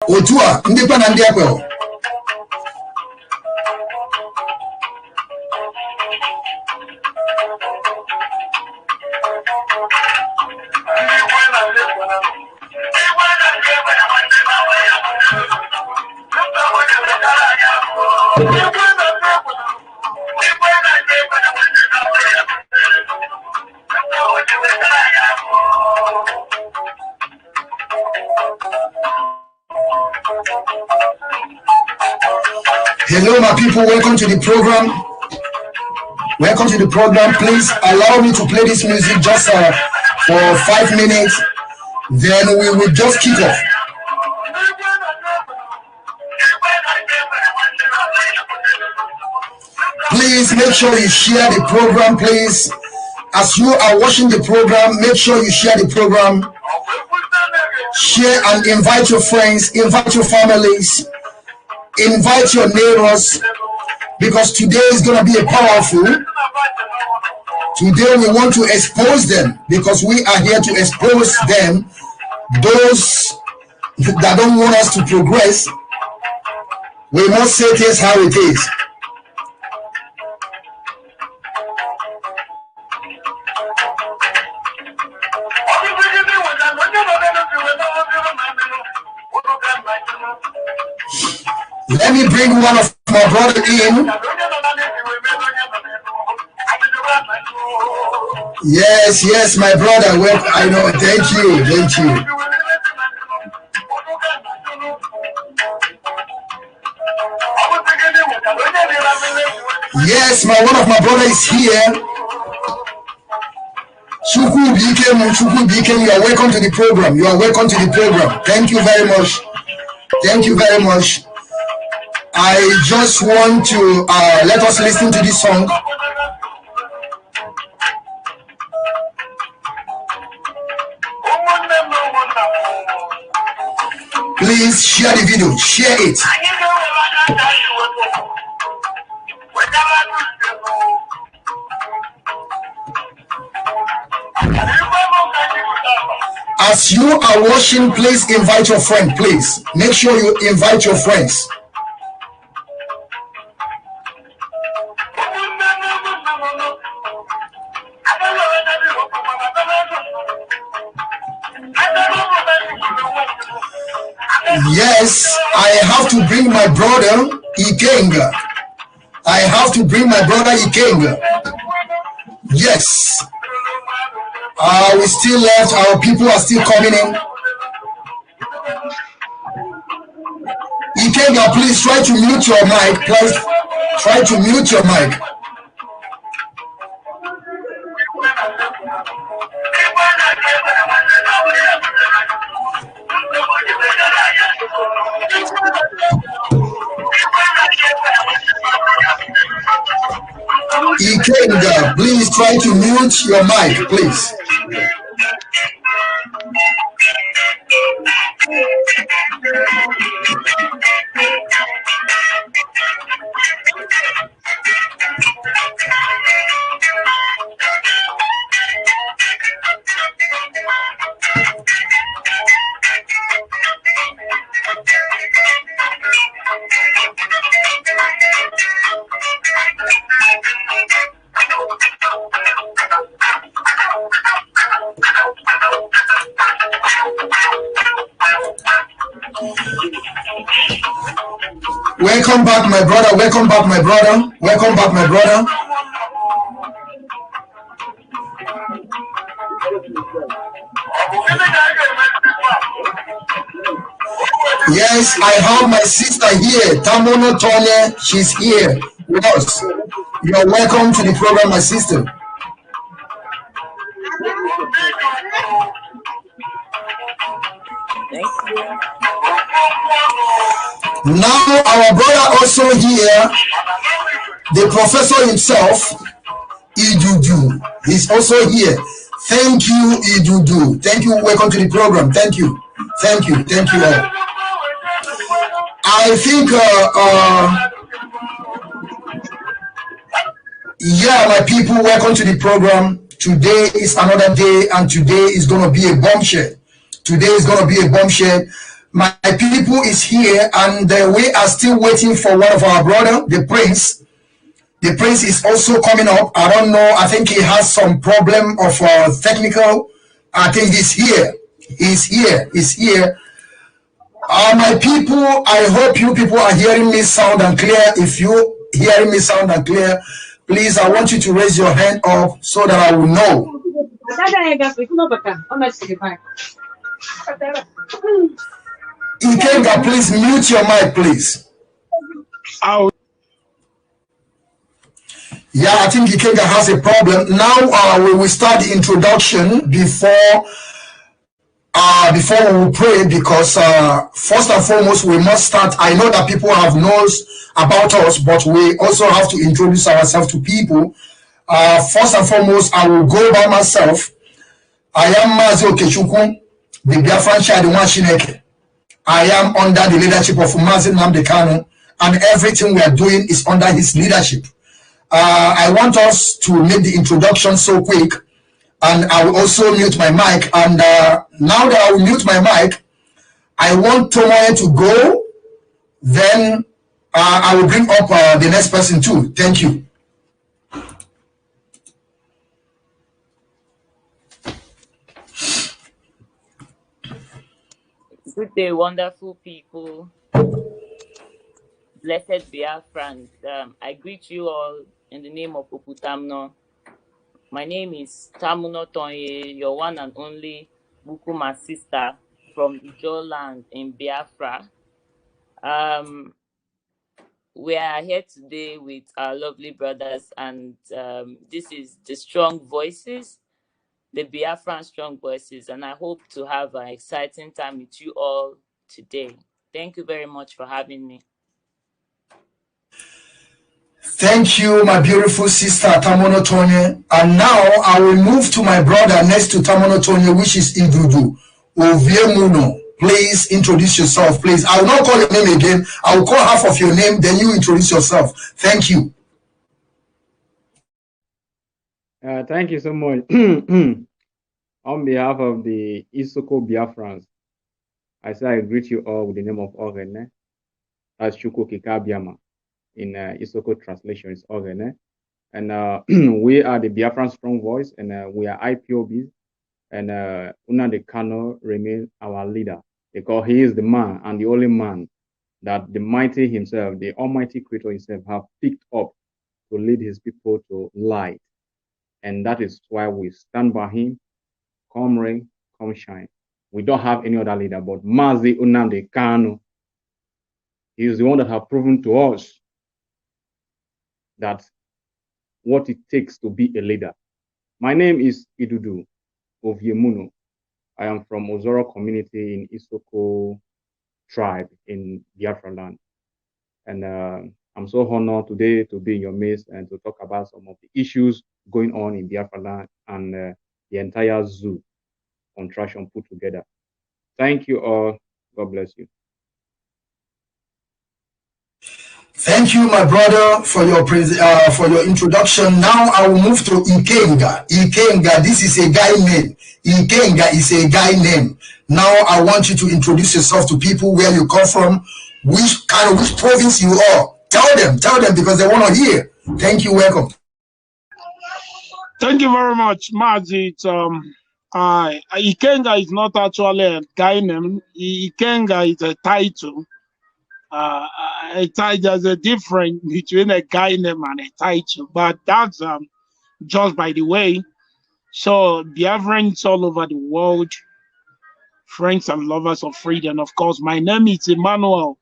Otua, ndipa na ndiakwe. Hello, my people. Welcome to the program. Welcome to the program. Please allow me to play this music just for 5 minutes. Then we will just kick off. Please make sure you share the program, please. As you are watching the program, make sure you share the program. Share and invite your friends, invite your families. Invite your neighbors, because today is going to be a powerful. Today we want to expose them, because we are here to expose them, those that don't want us to progress. We must say this how it is. Let me bring one of my brother in. Yes, my brother. Well, I know. Thank you. Yes, one of my brother is here. Chukwu BK, you are welcome to the program. Thank you very much. I just want to let us listen to this song. Please share the video, share it. As you are watching, please invite your friend, please. Make sure you invite your friends. Yes, I have to bring my brother Ikenga. Yes. We still left. Our people are still coming in. Ikenga, please try to mute your mic. Ikenga, please try to mute your mic, please. Welcome back, my brother. Yes, I have my sister here, Tamono Tone. She's here with us. You are welcome to the program, my sister. Now our brother also here, the professor himself, Idudu. He's also here. Thank you, Idudu. Thank you. Welcome to the program. Thank you all. I think yeah, my people, welcome to the program. Today is another day, and today is going to be a bombshell. My people is here, and we are still waiting for one of our brother, the prince. The prince is also coming up. I don't know. I think he has some problem of technical. I think he's here. He's here. He's here. My people, I hope you people are hearing me sound and clear. If you hearing me sound and clear, please, I want you to raise your hand up so that I will know. Ikenga, please mute your mic, please. Yeah, I think Ikenga has a problem. Now we will start the introduction before we will pray, because first and foremost we must start. I know that people have knows about us, but we also have to introduce ourselves to people. First and foremost, I will go by myself. I am Mazi Nnamdi, the Biafran child. I am under the leadership of Mazi Nnamdi Kanu, and everything we are doing is under his leadership. I want us to make the introduction so quick, and I will also mute my mic. And now that I will mute my mic, I want Tomoe to go. Then I will bring up the next person too. Thank you. Good day, wonderful people. Blessed Biafrans. I greet you all in the name of Okutamno. My name is Tamuno Tonye, your one and only Bukuma sister from Ijo land in Biafra. We are here today with our lovely brothers, and this is the Strong Voices, the Biafran Strong Voices, and I hope to have an exciting time with you all today. Thank you very much for having me. Thank you, my beautiful sister Tamono Tonye. And now I will move to my brother next to Tamono Tonye, which is Idudu Oviemuno. Please introduce yourself, please. I will not call your name again. I will call half of your name, then you introduce yourself. Thank you. Thank you so much. On behalf of the Isoko Biafrans, I say I greet you all with the name of Ogene, as Chuko Kikabiama. In Isoko translation is Ogene. And we are the Biafran Strong Voice, and we are IPOB, and Nnamdi Kanu remains our leader, because he is the man and the only man that the mighty himself, the almighty creator himself, have picked up to lead his people to light. And that is why we stand by him, come rain, come shine. We don't have any other leader but Mazi Nnamdi Kanu. He is the one that has proven to us that what it takes to be a leader. My name is Idudu Oviemuno. I am from Ozoro community in Isoko tribe in Biafra land. And I'm so honored today to be in your midst and to talk about some of the issues going on in Biafra land and the entire zoo contraction put together. Thank you all. God bless you. Thank you, my brother, for your introduction. Now I will move to Ikenga. Ikenga, this is a guy name. Ikenga is a guy name. Now I want you to introduce yourself to people, where you come from, which province you are. Tell them, because they want to hear. Thank you. Welcome. Thank you very much, Mazi. Ikenga is not actually a guy name. Ikenga is a title. There's a difference between a guy name and a title, but that's just by the way. So Biafrans all over the world, friends and lovers of freedom. Of course, my name is Emmanuel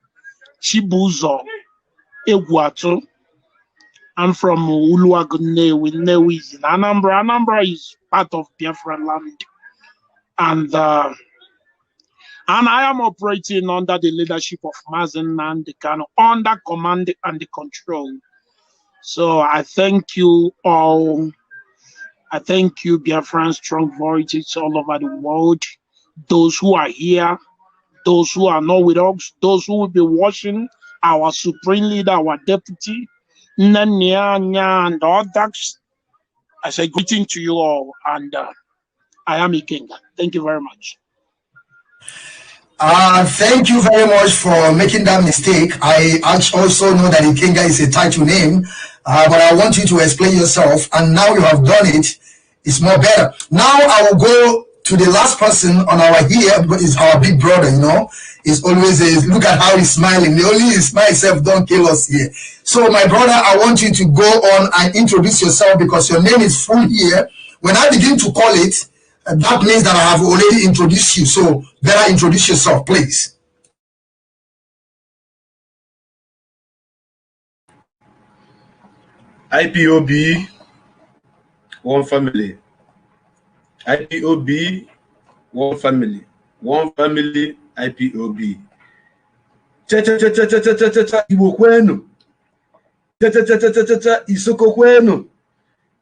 Chibuzo Egwatu. I'm from Uluwagune with Newis in Anambra. Anambra is part of Biafra land. And I am operating under the leadership of Mazi Nnamdi Kanu, under command and control. So I thank you all. I thank you, Biafran Strong Voices all over the world. Those who are here, those who are not with us, those who will be watching, our supreme leader, our deputy, Nanya, and others. I say greeting to you all, and I am Ikenga. Thank you very much. Thank you very much for making that mistake. I also know that Ikenga is a title name, but I want you to explain yourself, and now you have done it. It's more better. Now I will go to the last person on our here, but it's our big brother, you know. It's always a, look at how he's smiling. The only smile itself don't kill us here. So my brother, I want you to go on and introduce yourself because your name is full here. When I begin to call it, that means that I have already introduced you. So better introduce yourself, please. IPOB, one family. IPOB, one family. One family, IPOB. Cha-cha-cha-cha-cha-cha-cha-cha, Igbo kwenu. Cha-cha-cha-cha-cha-cha, Isoko kwenu.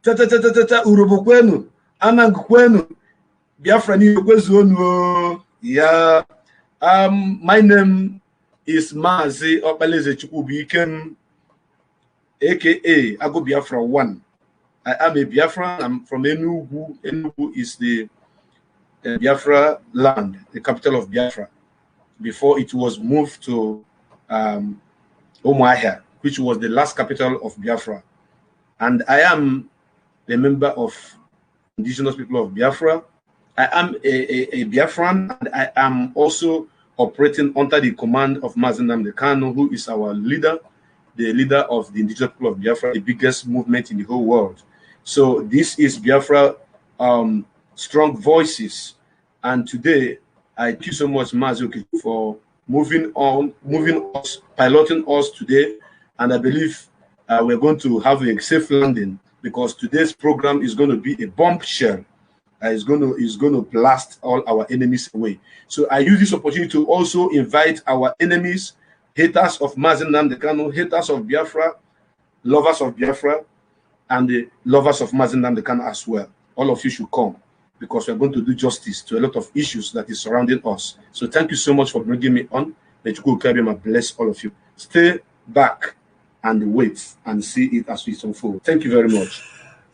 Cha-cha-cha-cha-cha, Urobo kwenu. Anang kwenu. Biafra ni kwezuonu. Yeah. My name is Mazi Nnamdi aka Ago Biafra 1. I am a Biafran. I'm from Enugu. Enugu is the Biafra land, the capital of Biafra, before it was moved to Umuahia, which was the last capital of Biafra. And I am a member of indigenous people of Biafra. I am a Biafran, and I am also operating under the command of Mazi Nnamdi Kanu, who is our leader, the leader of the indigenous people of Biafra, the biggest movement in the whole world. So this is Biafra Strong Voices. And today, I thank you so much, Mazi, for moving us, piloting us today. And I believe we're going to have a safe landing because today's program is going to be a bombshell. It's going to blast all our enemies away. So I use this opportunity to also invite our enemies, haters of Mazi Nnamdi Kanu, haters of Biafra, lovers of Biafra, and the lovers of Mazi Nnamdi Kanu as well. All of you should come because we're going to do justice to a lot of issues that is surrounding us. So thank you so much for bringing me on. Let you go, Kabiyama, bless all of you. Stay back and wait and see it as we unfold. Thank you very much.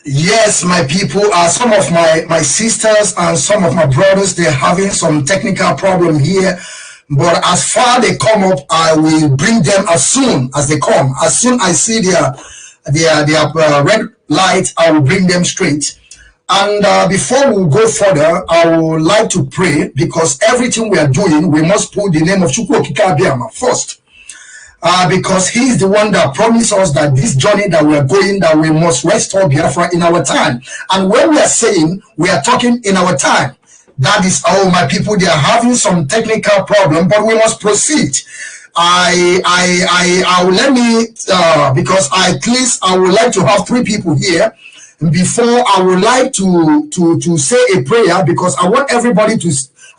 Yes, my people, some of my sisters and some of my brothers, they're having some technical problem here. But as far they come up, I will bring them as soon as they come. As soon as I see their red light, I will bring them straight. And before we go further, I would like to pray because everything we are doing, we must put the name of Chukwu Abiyama first. Because he is the one that promised us that this journey that we are going, that we must restore Biafra in our time. And when we are saying we are talking in our time, that is, oh, my people, they are having some technical problem, but we must proceed. I will let me, because at least I would like to have 3 people here. Before I would like to say a prayer because I want everybody to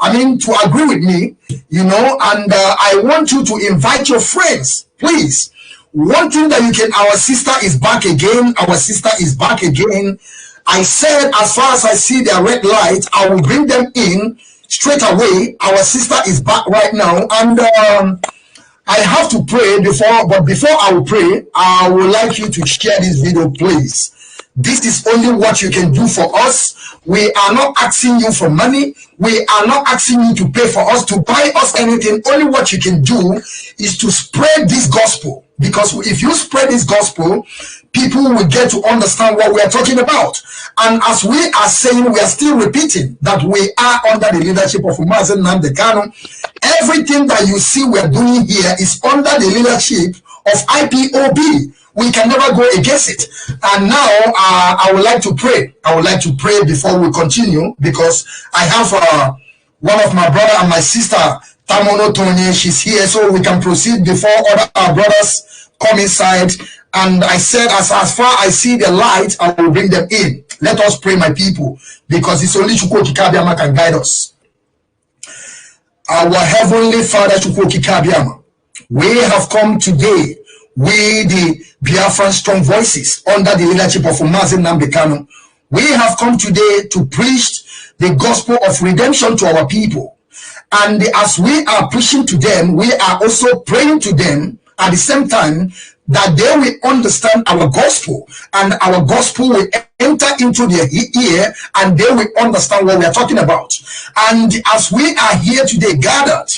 agree with me, you know, and I want you to invite your friends, please. One thing that you can, our sister is back again. Our sister is back again. I said, as far as I see their red light, I will bring them in straight away. Our sister is back right now. And I have to pray but before I will pray, I would like you to share this video, please. This is only what you can do for us. We are not asking you for money. We are not asking you to pay for us, to buy us anything. Only what you can do is to spread this gospel. Because if you spread this gospel, people will get to understand what we are talking about. And as we are saying, we are still repeating that we are under the leadership of Mazi Nnamdi Kanu. Everything that you see we are doing here is under the leadership of IPOB. We can never go against it. And now I would like to pray. I would like to pray before we continue because I have one of my brother and my sister, Tamono Tony. She's here, so we can proceed before other our brothers come inside. And I said, as far as I see the light, I will bring them in. Let us pray, my people, because it's only Chukwu Abiyama can guide us. Our Heavenly Father, Chukwu Abiyama, we have come today. We, the Biafran Strong Voices, under the leadership of Mazi Nnamdi Kanu, we have come today to preach the gospel of redemption to our people. And as we are preaching to them, we are also praying to them at the same time that they will understand our gospel, and our gospel will enter into their ear, and they will understand what we are talking about. And as we are here today gathered,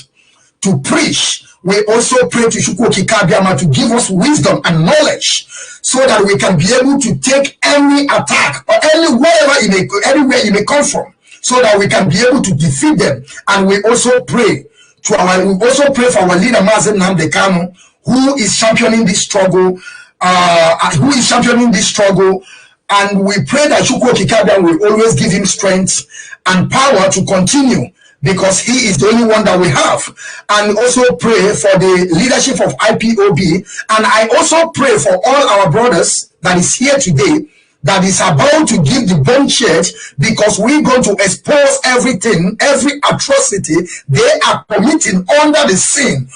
to preach. We also pray to Chukwu Kikabiama to give us wisdom and knowledge so that we can be able to take any attack or anywhere it may come from, so that we can be able to defeat them. And we also pray for our leader Mazi Nnamdi Kanu, who is championing this struggle, and we pray that Chukwu Kikabiama will always give him strength and power to continue, because he is the only one that we have. And also pray for the leadership of Ipob. And I also pray for all our brothers that is here today, that is about to give the bomb church, because we're going to expose everything, every atrocity they are committing under the sin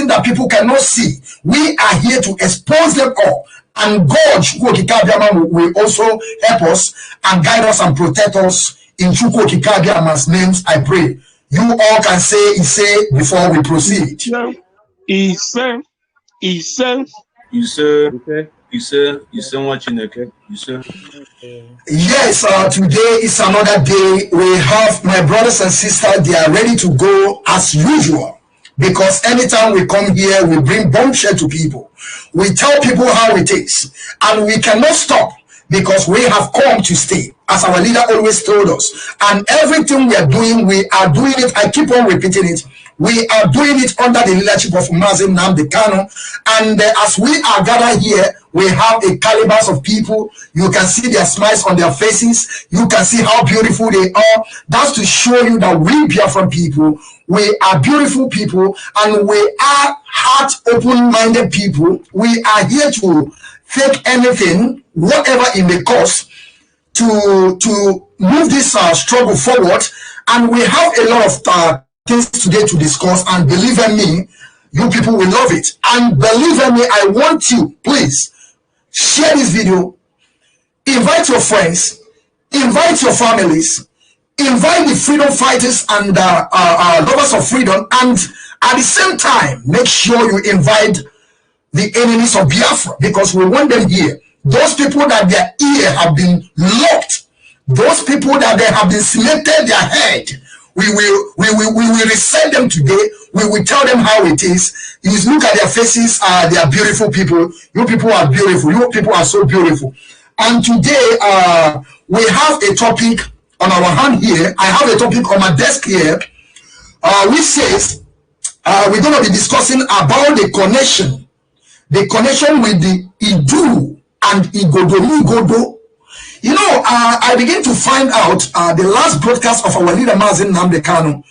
that people cannot see. We are here to expose them all. And God, Chukwu Kikabiama, will also help us and guide us and protect us. In Chukwu Kikabiama's names, I pray. You all can say before we proceed. You say watching, okay? You say. Yes, today is another day. We have my brothers and sisters, they are ready to go as usual. Because anytime we come here, we bring bombshell to people. We tell people how it is. And we cannot stop, because we have come to stay, as our leader always told us. And everything we are doing it, I keep on repeating it, we are doing it under the leadership of Mazi Nnamdi Kanu. And as we are gathered here, we have a calibers of people. You can see their smiles on their faces. You can see how beautiful they are. That's to show you that we Biafran people, we are beautiful people, and we are heart open-minded people. We are here to take anything, whatever it may cost, to move this struggle forward. And we have a lot of things today to discuss, and believe in me, you people will love it. And believe in me, I want you, please share this video, invite your friends, invite your families, invite the freedom fighters and lovers of freedom, and at the same time, make sure you invite the enemies of Biafra, because we want them here. Those people that their ear have been locked, those people that they have been selected their head, we will reset them today. We will tell them how it is. You look at their faces, they are beautiful people. You people are beautiful. You people are so beautiful. And today we have a topic on our hand here. I have a topic on my desk here, which says we're going to be discussing about the connection with the Idu and Igodo. You know, I begin to find out the last broadcast of our leader Mazi Nnamdi Kanu,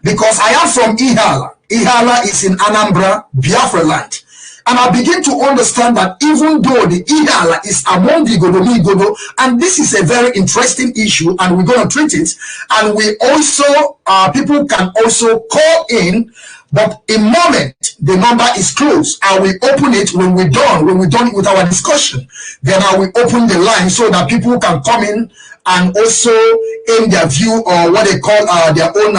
because I am from Ihala. Ihala is in Anambra, Biafra land. And I begin to understand that even though the Ihala is among the Igodo, and this is a very interesting issue, and we're going to treat it, and we also, people can also call in, but in moment, the number is closed. I will open it when we're done with our discussion. Then I will open the line so that people can come in and also aim their view, or what they call their own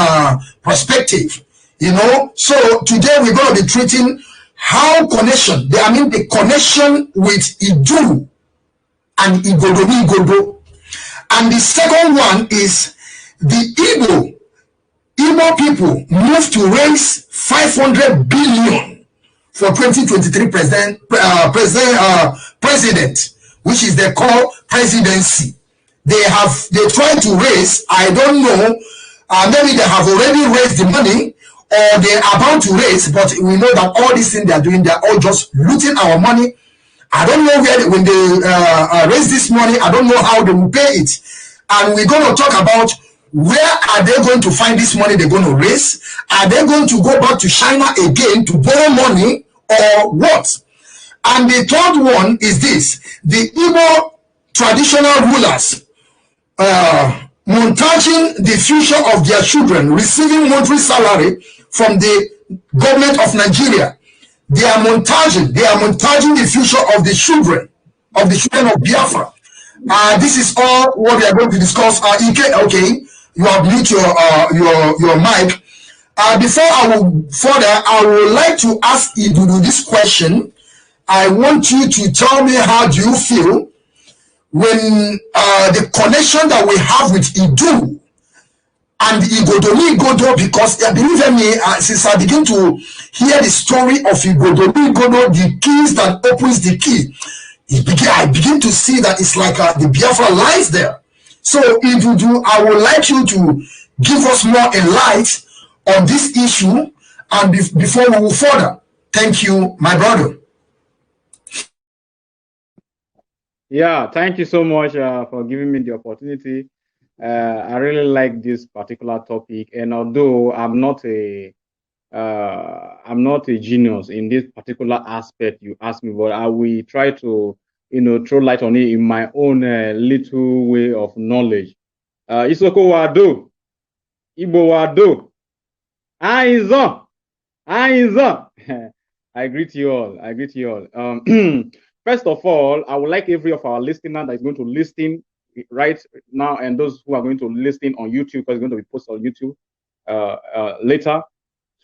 perspective. You know, so today we're going to be treating how connection, the connection with Idu and Igodo. And the second one is the Igbo people moved to raise 500 billion for 2023 president, which is they call presidency. They try to raise, I don't know, maybe they have already raised the money, or they're about to raise, but we know that all these things they're doing, they're all just looting our money. I don't know when they raise this money, I don't know how they will pay it. And we're going to talk about where are they going to find this money they're going to raise? Are they going to go back to China again to borrow money, or what? And the third one is this: the Igbo traditional rulers montaging the future of their children, receiving monthly salary from the government of Nigeria. They are montaging the future of the children of Biafra. This is all what we are going to discuss. Okay, you have mute your mic. Before I will further, I would like to ask Idudu this question. I want you to tell me, how do you feel when the connection that we have with Idu and Igodo, because believe me, since I begin to hear the story of Igodo, the keys that opens the key, I begin to see that it's like the Biafra lies there. So if you do, I would like you to give us more light on this issue, and before we move further. Thank you, my brother. Yeah, thank you so much for giving me the opportunity. I really like this particular topic, and although I'm not a genius in this particular aspect you asked me, but I will try to, throw light on it in my own little way of knowledge. Isoko wado, Igbo wado, Aizo. I greet you all. First of all, I would like every of our listener that is going to listen right now, and those who are going to listen on YouTube, because it's going to be posted on YouTube later,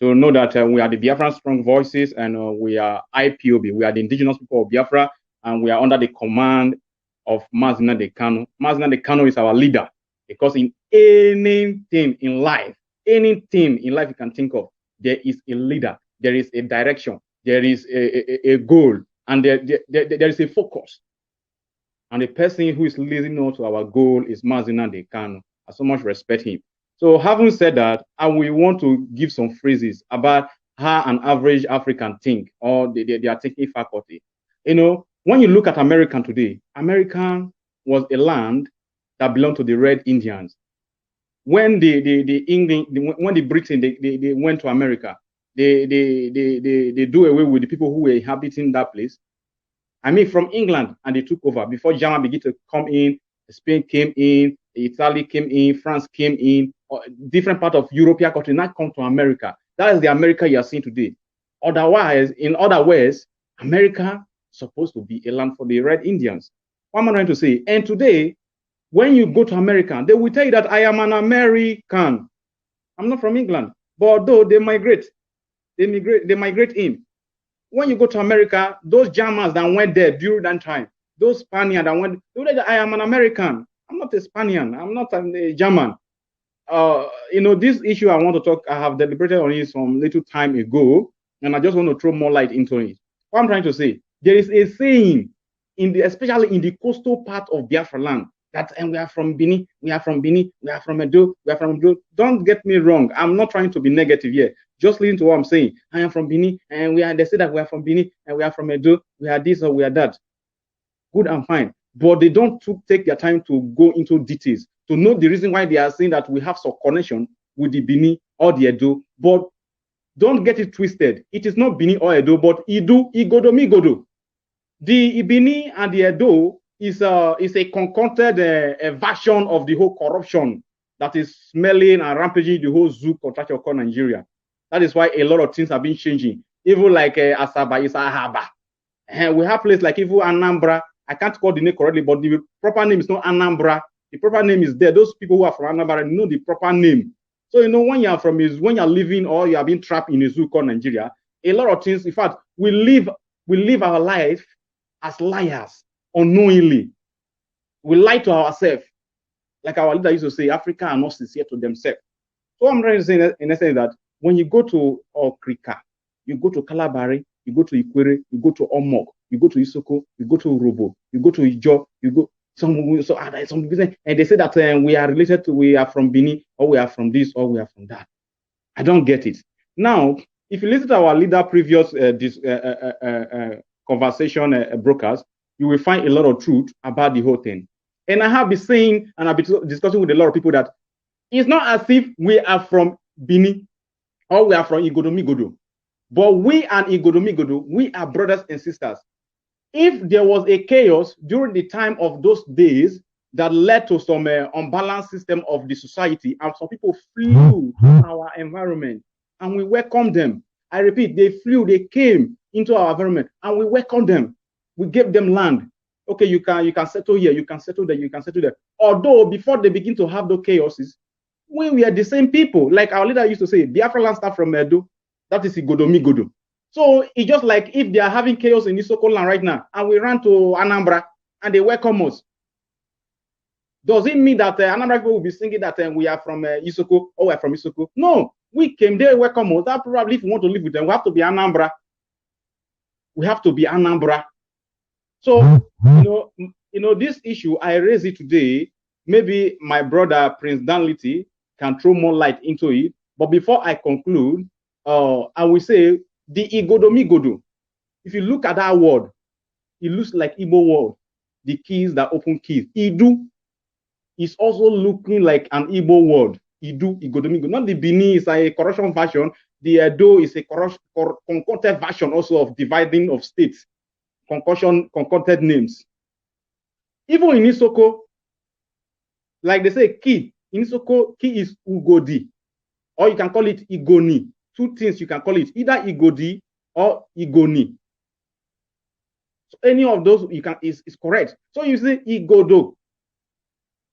to know that we are the Biafran Strong Voices, and we are IPOB. We are the indigenous people of Biafra, and we are under the command of Mazi Nnamdi Kanu. Mazi Nnamdi Kanu is our leader, because in anything in life you can think of, there is a leader, there is a direction, there is a goal, and there is a focus. And the person who is leading us to our goal is Mazi Nnamdi Kanu. I so much respect him. So having said that, I will want to give some phrases about how an average African think, or their thinking faculty. When you look at America today, America was a land that belonged to the Red Indians. When the British they went to America, they do away with the people who were inhabiting that place. I mean, from England, and they took over before German began to come in. Spain came in, Italy came in, France came in, different part of European countries now come to America. That is the America you are seeing today. Otherwise, in other words, America is supposed to be a land for the Red Indians. What am I trying to say? And today, when you go to America, they will tell you that I am an American. I'm not from England. But though they migrate in. When you go to America, those Germans that went there during that time, those Spaniards that went, they will say, I am an American. I'm not a Spaniard. I'm not a German. This issue I want to talk, I have deliberated on it some little time ago, and I just want to throw more light into it. What I'm trying to say, there is a saying, especially in the coastal part of Biafra land, that and we are from Bini, we are from Edo, we are from Edo. Don't get me wrong. I'm not trying to be negative here. Just listen to what I'm saying. I am from Bini, and they say that we are from Bini, and we are from Edo, we are this or we are that. Good and fine. But they don't take their time to go into details, to know the reason why they are saying that we have some connection with the Bini or the Edo. But don't get it twisted. It is not Bini or Edo, but Idu, Igodo, Migodo. The Bini and the Edo is a concocted version of the whole corruption that is smelling and rampaging the whole zoo contractor called Nigeria. That is why a lot of things have been changing. Even like Asaba is Ahaba. And we have places like even Anambra. I can't call the name correctly, but the proper name is not Anambra. The proper name is there. Those people who are from Anambra know the proper name. So when you are when you're living or you are being trapped in a zoo called Nigeria, a lot of things. In fact, we live our life as liars unknowingly. We lie to ourselves, like our leader used to say, Africa are not sincere to themselves. So I'm trying to say in essence that when you go to Okrika, you go to Kalabari, you go to Ikwere, you go to Omok, you go to Isoko, you go to Urobo, you go to Ijo, you go some business, and they say that we are from Bini, or we are from this, or we are from that. I don't get it. Now, if you listen to our leader previous conversation brokers, you will find a lot of truth about the whole thing. And I have been saying, and I've been discussing with a lot of people that it's not as if we are from Bini or we are from Igodo Migodo, but we and Igodo Migodo, we are brothers and sisters. If there was a chaos during the time of those days that led to some unbalanced system of the society, and some people flew our environment, and we welcomed them. I repeat, they came into our environment, and we welcomed them. We gave them land. Okay, you can settle here, you can settle there, you can settle there. Although before they begin to have those chaoses, we were the same people. Like our leader used to say, Biafra land start from Edo. That is Igodo Migodo. So it's just like if they are having chaos in Isoko land right now, and we ran to Anambra, and they welcome us. Does it mean that Anambra people will be singing that we are from Isoko or we're from Isoko? No, we came there, welcome us. That probably if we want to live with them, we have to be Anambra. We have to be Anambra. So, this issue, I raise it today. Maybe my brother, Prince Danliti, can throw more light into it. But before I conclude, I will say the Igodomigodo. If you look at that word, it looks like Igbo word. The keys that open keys. Idu is also looking like an Igbo word. Idu, Igodomigodo. Not the Bini is a corruption version. The Edo is a concocted version also of dividing of states. Concocted names. Even in Isoko, like they say, key. In Isoko, key is Ugodi. Or you can call it Igoni. Two things you can call it. Either Igodi or Igoni. So any of those you can is correct. So you say Igodo.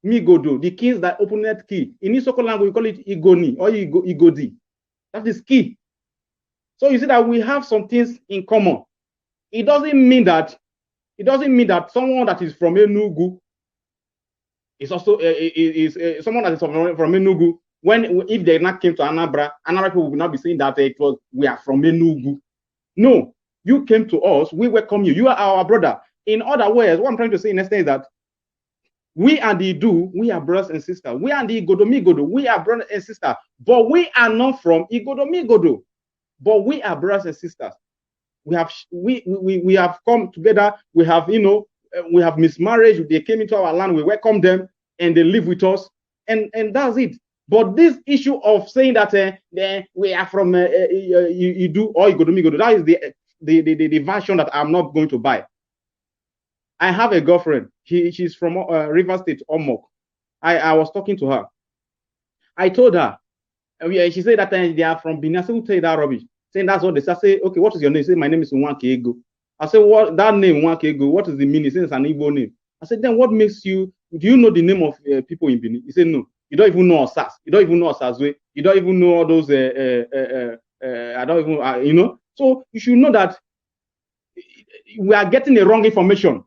Migodo. The keys that open that key. In Isoko language, we call it Igoni or Igodi. That is key. So you see that we have some things in common. It doesn't mean that someone that is from Enugu is also someone that is from Enugu. If they not came to Anambra people will not be saying that we are from Enugu. No, you came to us, we welcome you. You are our brother. In other words, what I'm trying to say next is that we and the Idu, we are brothers and sisters. We and the Igodomigodo, we are brothers and sisters. But we are not from Igodomigodo. But we are brothers and sisters. We have come together. We have we have mismarriage. They came into our land. We welcome them and they live with us. And that's it. But this issue of saying that we are from Idu or Igodomigodo, that is the version that I'm not going to buy. I have a girlfriend. She's from River State, Omok. I was talking to her. I told her. She said that they are from Benin. I said, who tell you that rubbish? Saying that's what they say. I say, okay, what is your name? Say, my name is Nwankego. I said, what that name Nwankego? What is the meaning? Since it's an Igbo name. I said, then what makes you? Do you know the name of people in Benin? He said, no. You don't even know Osas. You don't even know Osaswe. You don't even know all those. I don't even. So you should know that we are getting the wrong information.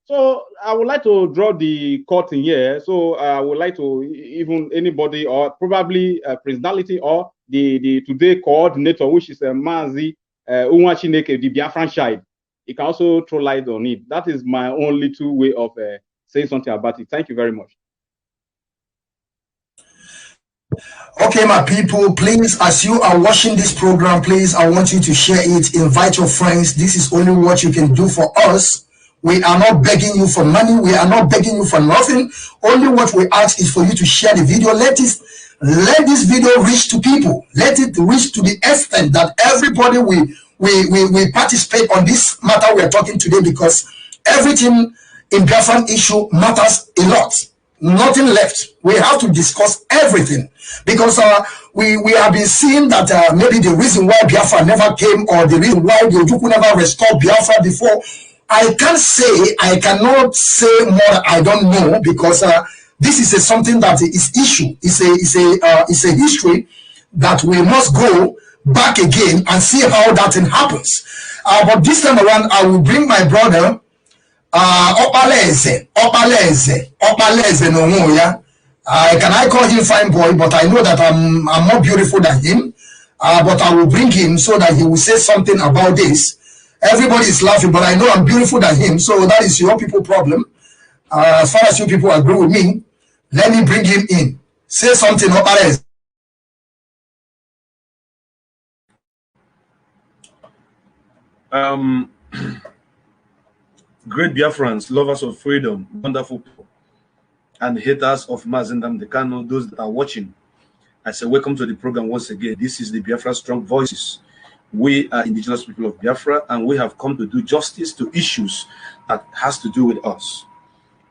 So I would like to draw the curtain here. So I would like to even anybody or probably personality or the today coordinator, which is Mazi Nnamdi, the Biafran child. You can also throw light on it. That is my only two way of saying something about it. Thank you very much. Okay, my people, please, as you are watching this program, please, I want you to share it, invite your friends. This is only what you can do for us. We are not begging you for money. We are not begging you for nothing. Only what we ask is for you to share the video. Let this video reach to people. Let it reach to the extent that everybody we participate on this matter we are talking today, because everything in Biafran issue matters a lot. Nothing left. We have to discuss everything, because we have been seeing that maybe the reason why Biafra never came, or the reason why the Ojukwu never restored Biafra before. I cannot say more. I don't know, because this is something that is issue. It's a history that we must go back again and see how that thing happens. But this time around, I will bring my brother Opaleze no Moya. Can I call him fine boy? But I know that I'm more beautiful than him. But I will bring him so that he will say something about this. Everybody is laughing, but I know I'm beautiful than him. So that is your people problem. As far as you people agree with me, let me bring him in. Say something, Opaleze. Great Biafrans, lovers of freedom, wonderful people, and haters of Mazi Nnamdi Kanu, those that are watching, I say welcome to the program once again. This is the Biafra Strong Voices. We are indigenous people of Biafra, and we have come to do justice to issues that has to do with us.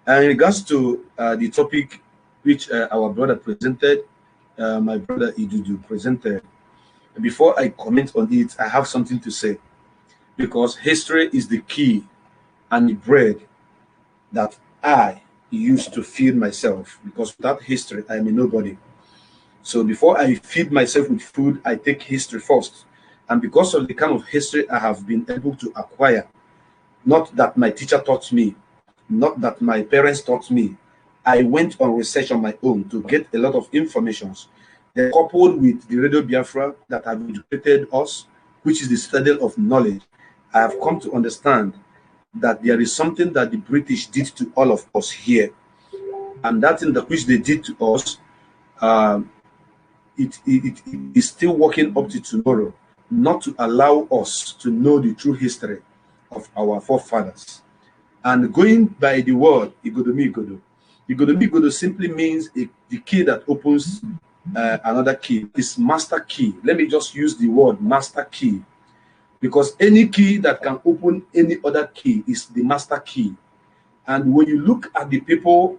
And in regards to the topic which our brother presented, my brother Idudu presented, before I comment on it, I have something to say, because history is the key and the bread that I use to feed myself, because without history, I am a nobody. So before I feed myself with food, I take history first. And because of the kind of history I have been able to acquire, not that my teacher taught me, not that my parents taught me, I went on research on my own to get a lot of informations. Then coupled with the Radio Biafra that have educated us, which is the citadel of knowledge, I have come to understand that there is something that the British did to all of us here. And that thing that which they did to us, it is still working up to tomorrow, not to allow us to know the true history of our forefathers. And going by the word Igodomi Igodo simply means the key that opens another key. It's master key. Let me just use the word master key, because any key that can open any other key is the master key. And when you look at the people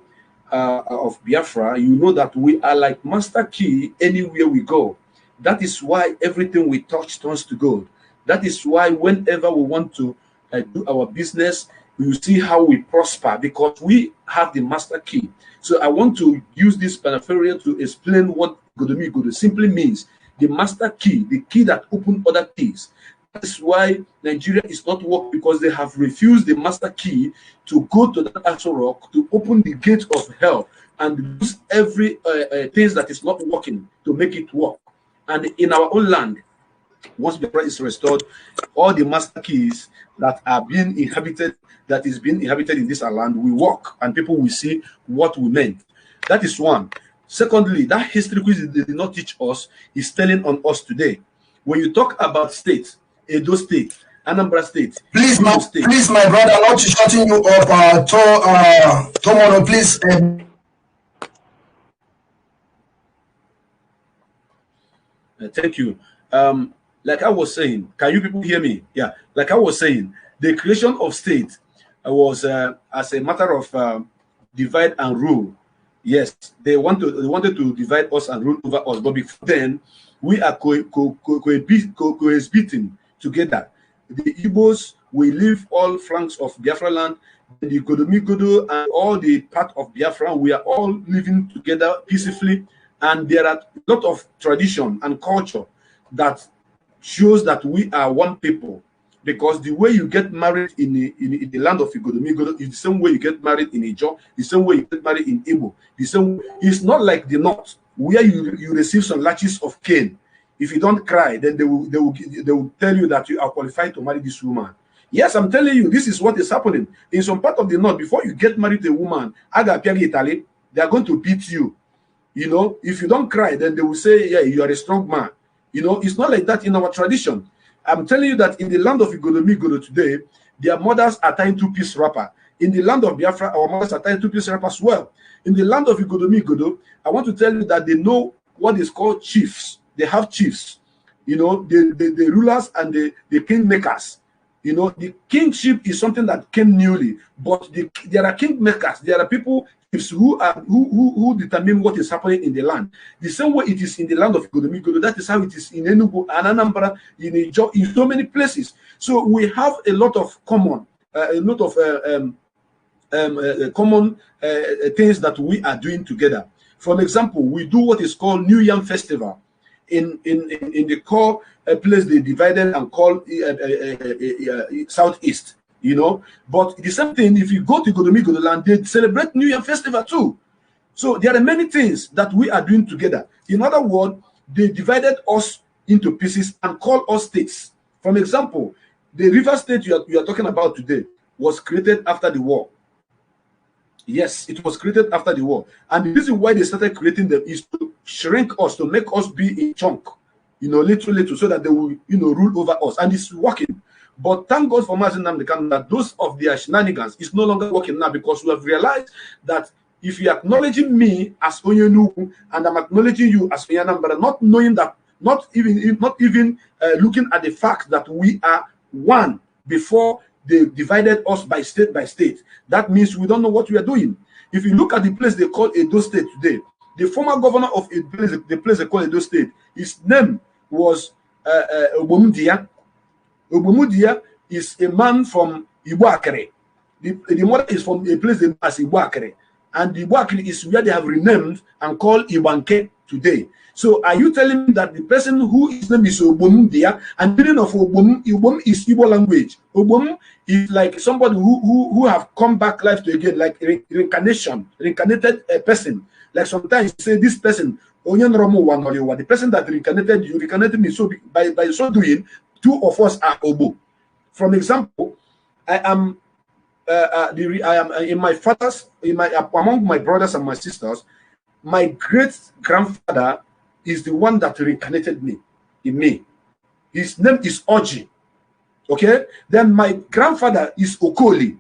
of Biafra, you know that we are like master key anywhere we go. That is why everything we touch turns to gold. That is why whenever we want to do our business, you see how we prosper, because we have the master key. So I want to use this paraphrase to explain what Igodo simply means. The master key, the key that opens other keys. That's why Nigeria is not working, because they have refused the master key to go to that actual rock to open the gate of hell and use every thing that is not working to make it work. And in our own land, once Biafra is restored, all the master keys that are being inhabited, that is being inhabited in this land, will work, and people will see what we meant. That is one. Secondly, that history which they did not teach us is telling on us today. When you talk about states, Edo State, Anambra State, please, my brother, not shutting you up, Tomono, please. Thank you. Like I was saying, can you people hear me? Yeah. Like I was saying, the creation of state was as a matter of divide and rule. Yes, they wanted to divide us and rule over us, but before then, we are coexisting together. The Igbos will leave all flanks of Biafra land, the Igodo and all the part of Biafra, we are all living together peacefully, and there are a lot of tradition and culture that shows that we are one people. Because the way you get married in the land of Igodo is the same way you get married in Ijo, the same way you get married in Igbo. The same way. It's not like the North, where you receive some latches of cane. If you don't cry, then they will tell you that you are qualified to marry this woman. Yes, I'm telling you, this is what is happening. In some part of the North, before you get married to a woman, Italy, they are going to beat you. You know, if you don't cry, then they will say, yeah, you are a strong man. You know, it's not like that in our tradition. I'm telling you that in the land of Igodo today, their mothers are tying two-piece wrapper. In the land of Biafra, our mothers are tying two-piece wrapper as well. In the land of Igodo, I want to tell you that they know what is called chiefs. They have chiefs. You know, the rulers and the kingmakers. You know, the kingship is something that came newly, but there are kingmakers. There are people who determine what is happening in the land. The same way it is in the land of Igodo, that is how it is in Enugu and Anambra, in so many places. So we have a lot of common, common things that we are doing together. For example, we do what is called New Yam Festival in the core place they divided and called Southeast. You know, but the same thing, if you go to Igodo land, they celebrate New Year Festival too. So there are many things that we are doing together. In other words, they divided us into pieces and call us states. For example, the River State you are talking about today was created after the war. Yes, it was created after the war. And the reason why they started creating them is to shrink us, to make us be a chunk, you know, little, so that they will, you know, rule over us. And it's working. But thank God for Mazi Nnamdi Kanu that those of their shenanigans is no longer working now, because we have realized that if you're acknowledging me as Onyenugu and I'm acknowledging you as Onyanambra, not knowing that, not even looking at the fact that we are one before they divided us by state, that means we don't know what we are doing. If you look at the place they call Edo State today, the former governor of the place they call Edo State, his name was Obomudia. Obomudia is a man from Ibuakere. The mother is from a place named as Ibuakere. And Ibuakere is where they have renamed and called Ibanke today. So are you telling me that the person whose name is Obom there, and meaning of Obom is Igbo language. Obom is like somebody who have come back life to again, like reincarnated a person. Like sometimes you say this person, the person that reincarnated you, reincarnated me. So by so doing, two of us are Obo. From example, I am in my father's, among my brothers and my sisters, my great grandfather is the one that reincarnated me in me. His name is Oji. Okay, then my grandfather is Okoli.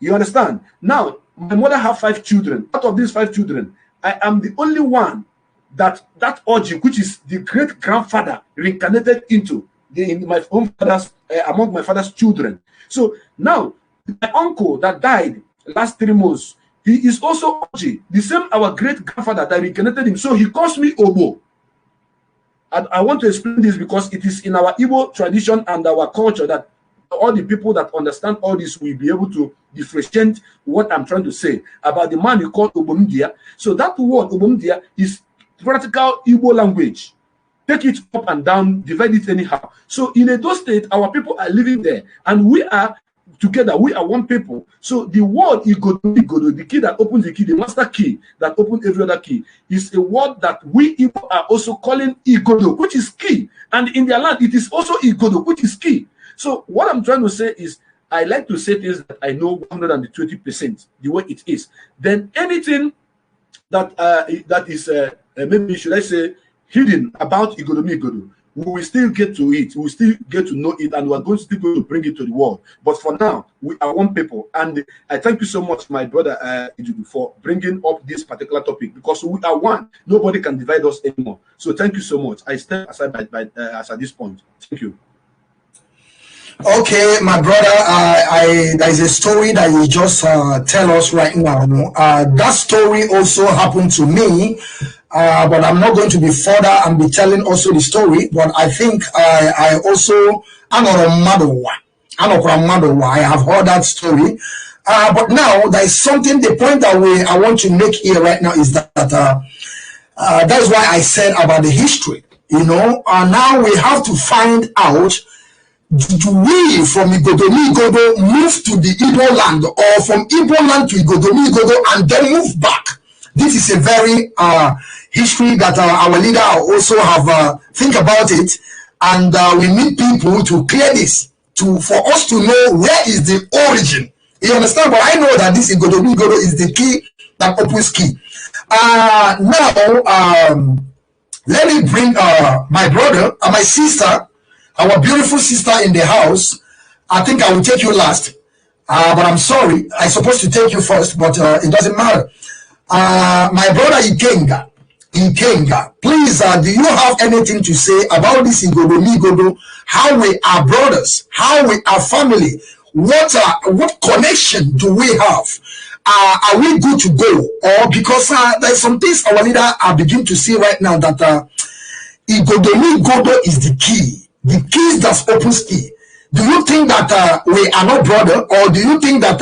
You understand? Now my mother have 5 children. Out of these 5 children, I am the only one that Oji, which is the great grandfather, reincarnated into in my own father's among my father's children. So now my uncle that died last 3 months, he is also Oji, the same our great grandfather that reincarnated him. So he calls me Obo. And I want to explain this because it is in our Igbo tradition and our culture that all the people that understand all this will be able to differentiate what I'm trying to say about the man you call Obomdia. So that word Obomdia is practical Igbo language. Take it up and down, divide it anyhow. So in Edo State, our people are living there, and we are together. We are one people. So the word Igodo, the key that opens the key, the master key that opens every other key, is a word that we Igbo are also calling Igodo, which is key. And in their land, it is also Igodo, which is key. So what I'm trying to say is, I like to say things that I know 120% the way it is. Then anything that that is maybe should I say hidden about Igodo, we will still get to it. We will still get to know it, and we are going to still going to bring it to the world. But for now, we are one people, and I thank you so much, my brother Ijudu, for bringing up this particular topic, because we are one. Nobody can divide us anymore. So thank you so much. I step aside as at this point. Thank you. Okay, my brother, there is a story that you just tell us right now. That story also happened to me, but I'm not going to be further and be telling also the story. But I think I also I have heard that story. But now there is something. The point that I want to make here right now is that that's why I said about the history. You know, now we have to find out. Did we from Igodo move to the Igbo land, or from Igbo land to Igodo and then move back? This is a very history that our leader also have think about it, and we need people to clear this for us to know where is the origin. You understand? But I know that this Igodo is the key that opens key. Now let me bring my brother and my sister. Our beautiful sister in the house. I think I will take you last, but I'm sorry. I'm supposed to take you first, but it doesn't matter. My brother Ikenga, please, do you have anything to say about this Igodo? How we are brothers? How we are family? What connection do we have? Are we good to go? Or because there's some things our leader are beginning to see right now that Igodo is the key. The key that opens key. Do you think that we are not brother, or do you think that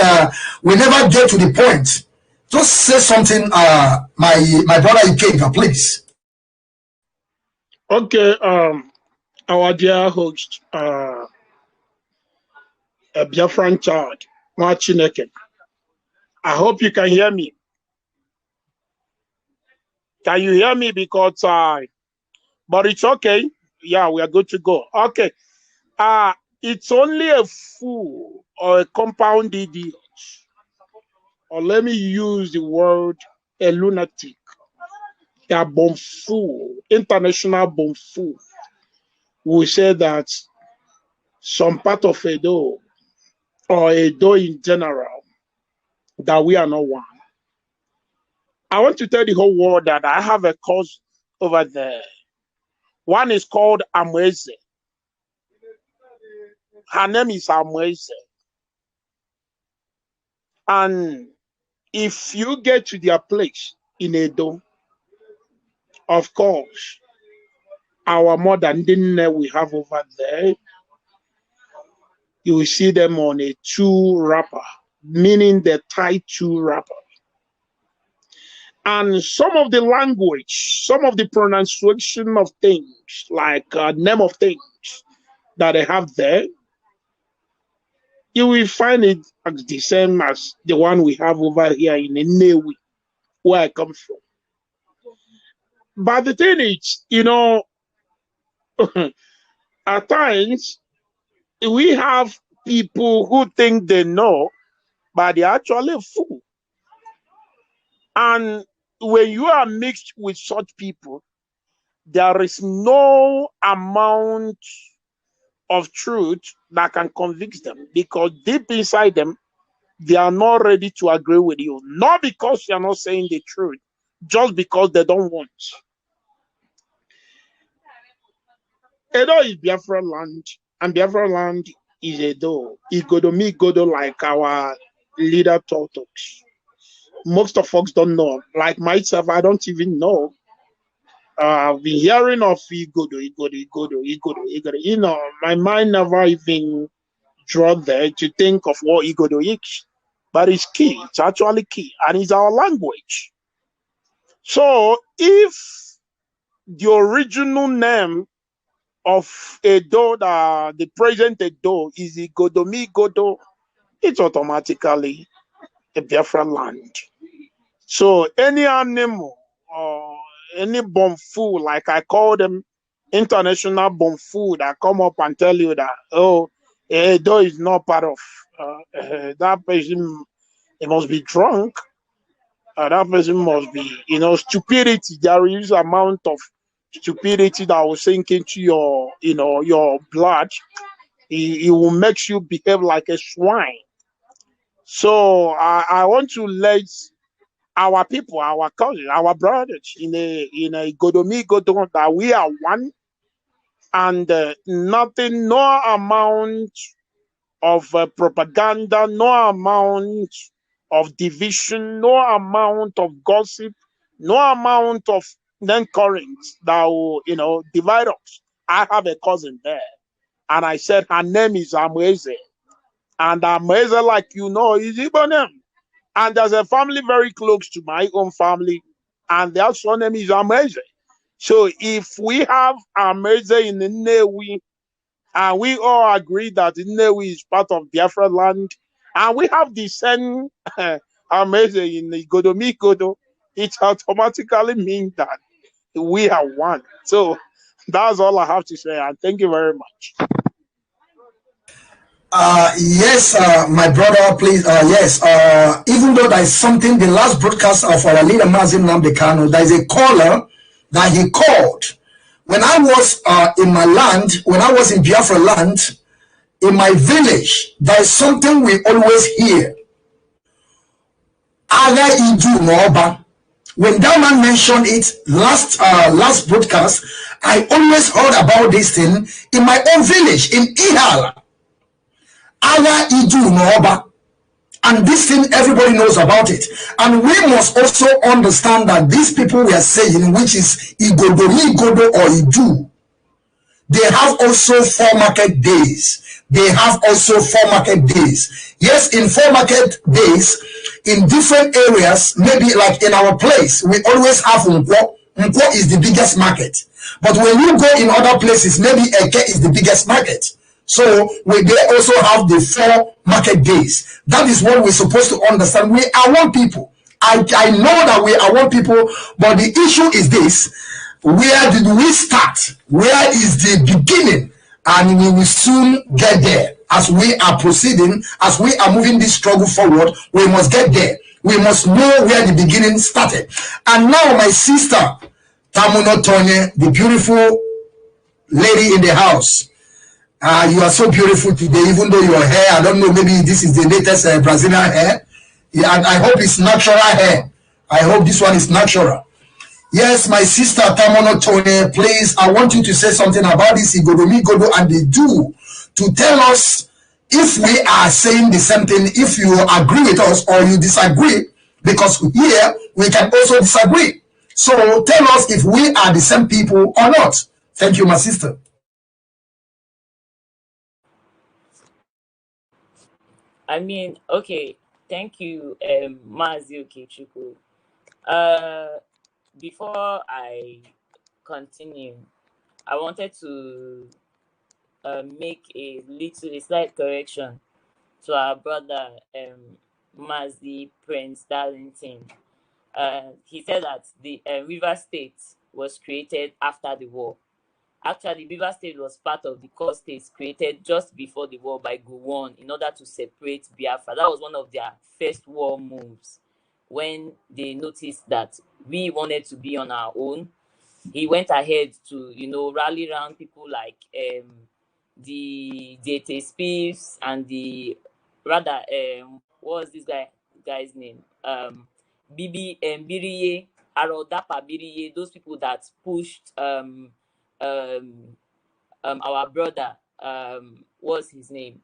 we never get to the point? Just say something, my brother Ikenga, please. Okay, our dear host, a Biafran child, Machineke. I hope you can hear me. Can you hear me? Because but it's okay. Yeah, we are good to go. Okay. It's only a fool or a compound idiot, or let me use the word a lunatic, a bomb fool, international bomb fool, will say that some part of Edo, or Edo in general, that we are not one. I want to tell the whole world that I have a cause over there. One is called Amweze. Her name is Amweze. And if you get to their place in Edo, of course, our mother Ndinne we have over there, you will see them on a 2 wrapper, meaning the tie 2 wrapper. And some of the language, some of the pronunciation of things, like name of things that they have there, you will find it as the same as the one we have over here in Nnewi, where I come from. But the thing is, at times we have people who think they know, but they're actually fool. And when you are mixed with such people, there is no amount of truth that can convict them, because deep inside them, they are not ready to agree with you. Not because you are not saying the truth, just because they don't want. Edo is Biafra land, and Biafra land is Edo. Igodo like our leader taught us. Most of folks don't know. Like myself, I don't even know. I've been hearing of Igodo. My mind never even draw there to think of what Igodo is. But it's key. It's actually key. And it's our language. So if the original name of Edo, the present Edo, is Igodo, it's automatically a Biafra land. So any animal or any bomb like I call them international bomb that come up and tell you that, oh, Edo is not part of that person, it must be drunk. That person must be, stupidity. There is amount of stupidity that will sink into your blood. It will make you behave like a swine. So I want to let our people, our cousins, our brothers in a Godo that we are one, and nothing, no amount of propaganda, no amount of division, no amount of gossip, no amount of then current that will, divide us. I have a cousin there, and I said her name is Amweze, and Amweze, like is Igbo name. And there's a family very close to my own family, and their surname is Amweze. So if we have Amweze in Nnewi, and we all agree that Nnewi is part of Biafra land, and we have the same Amweze in Godo, it automatically means that we are one. So that's all I have to say, and thank you very much. Yes, my brother, please. Yes, even though there is something, the last broadcast of our leader, Mazi Nnamdi Kanu, there is a caller that he called. When I was in my land, when I was in Biafra land, in my village, there is something we always hear. Aga Iju Noba. When that man mentioned it last broadcast, I always heard about this thing in my own village, in Ihala. Aga Iju Noba. And this thing, everybody knows about it. And we must also understand that these people we are saying, which is Igodo or Idu, they have also 4 market days. They have also 4 market days. Yes, in 4 market days, in different areas, maybe like in our place, we always have Nkwo. Nkwo is the biggest market. But when you go in other places, maybe Eke is the biggest market. So they also have the 4 market days. That is what we're supposed to understand. We are one people. I know that we are one people, but the issue is this: where did we start? Where is the beginning? And we will soon get there. As we are proceeding, as we are moving this struggle forward, we must get there. We must know where the beginning started. And now my sister Tamuno Tonye, the beautiful lady in the house, you are so beautiful today, even though your hair, I don't know, maybe this is the latest Brazilian hair. Yeah, and I hope it's natural hair. I hope this one is natural. Yes, my sister Tamono Tony, please, I want you to say something about this Igodo and the do, to tell us if we are saying the same thing, if you agree with us or you disagree, because here we can also disagree. So tell us if we are the same people or not. Thank you, my sister. I mean, okay, thank you, Mazi Okechukwu. Before I continue, I wanted to make a slight correction to our brother Mazi Prince Darlington. He said that the River State was created after the war. Actually, River State was part of the core states created just before the war by Gowon in order to separate Biafra. That was one of their first war moves. When they noticed that we wanted to be on our own, he went ahead to, rally around people like the Spiffs and the rather what was this guy's name? Bibi Biriye, Arodapa Biriye, those people that pushed our brother, what's his name?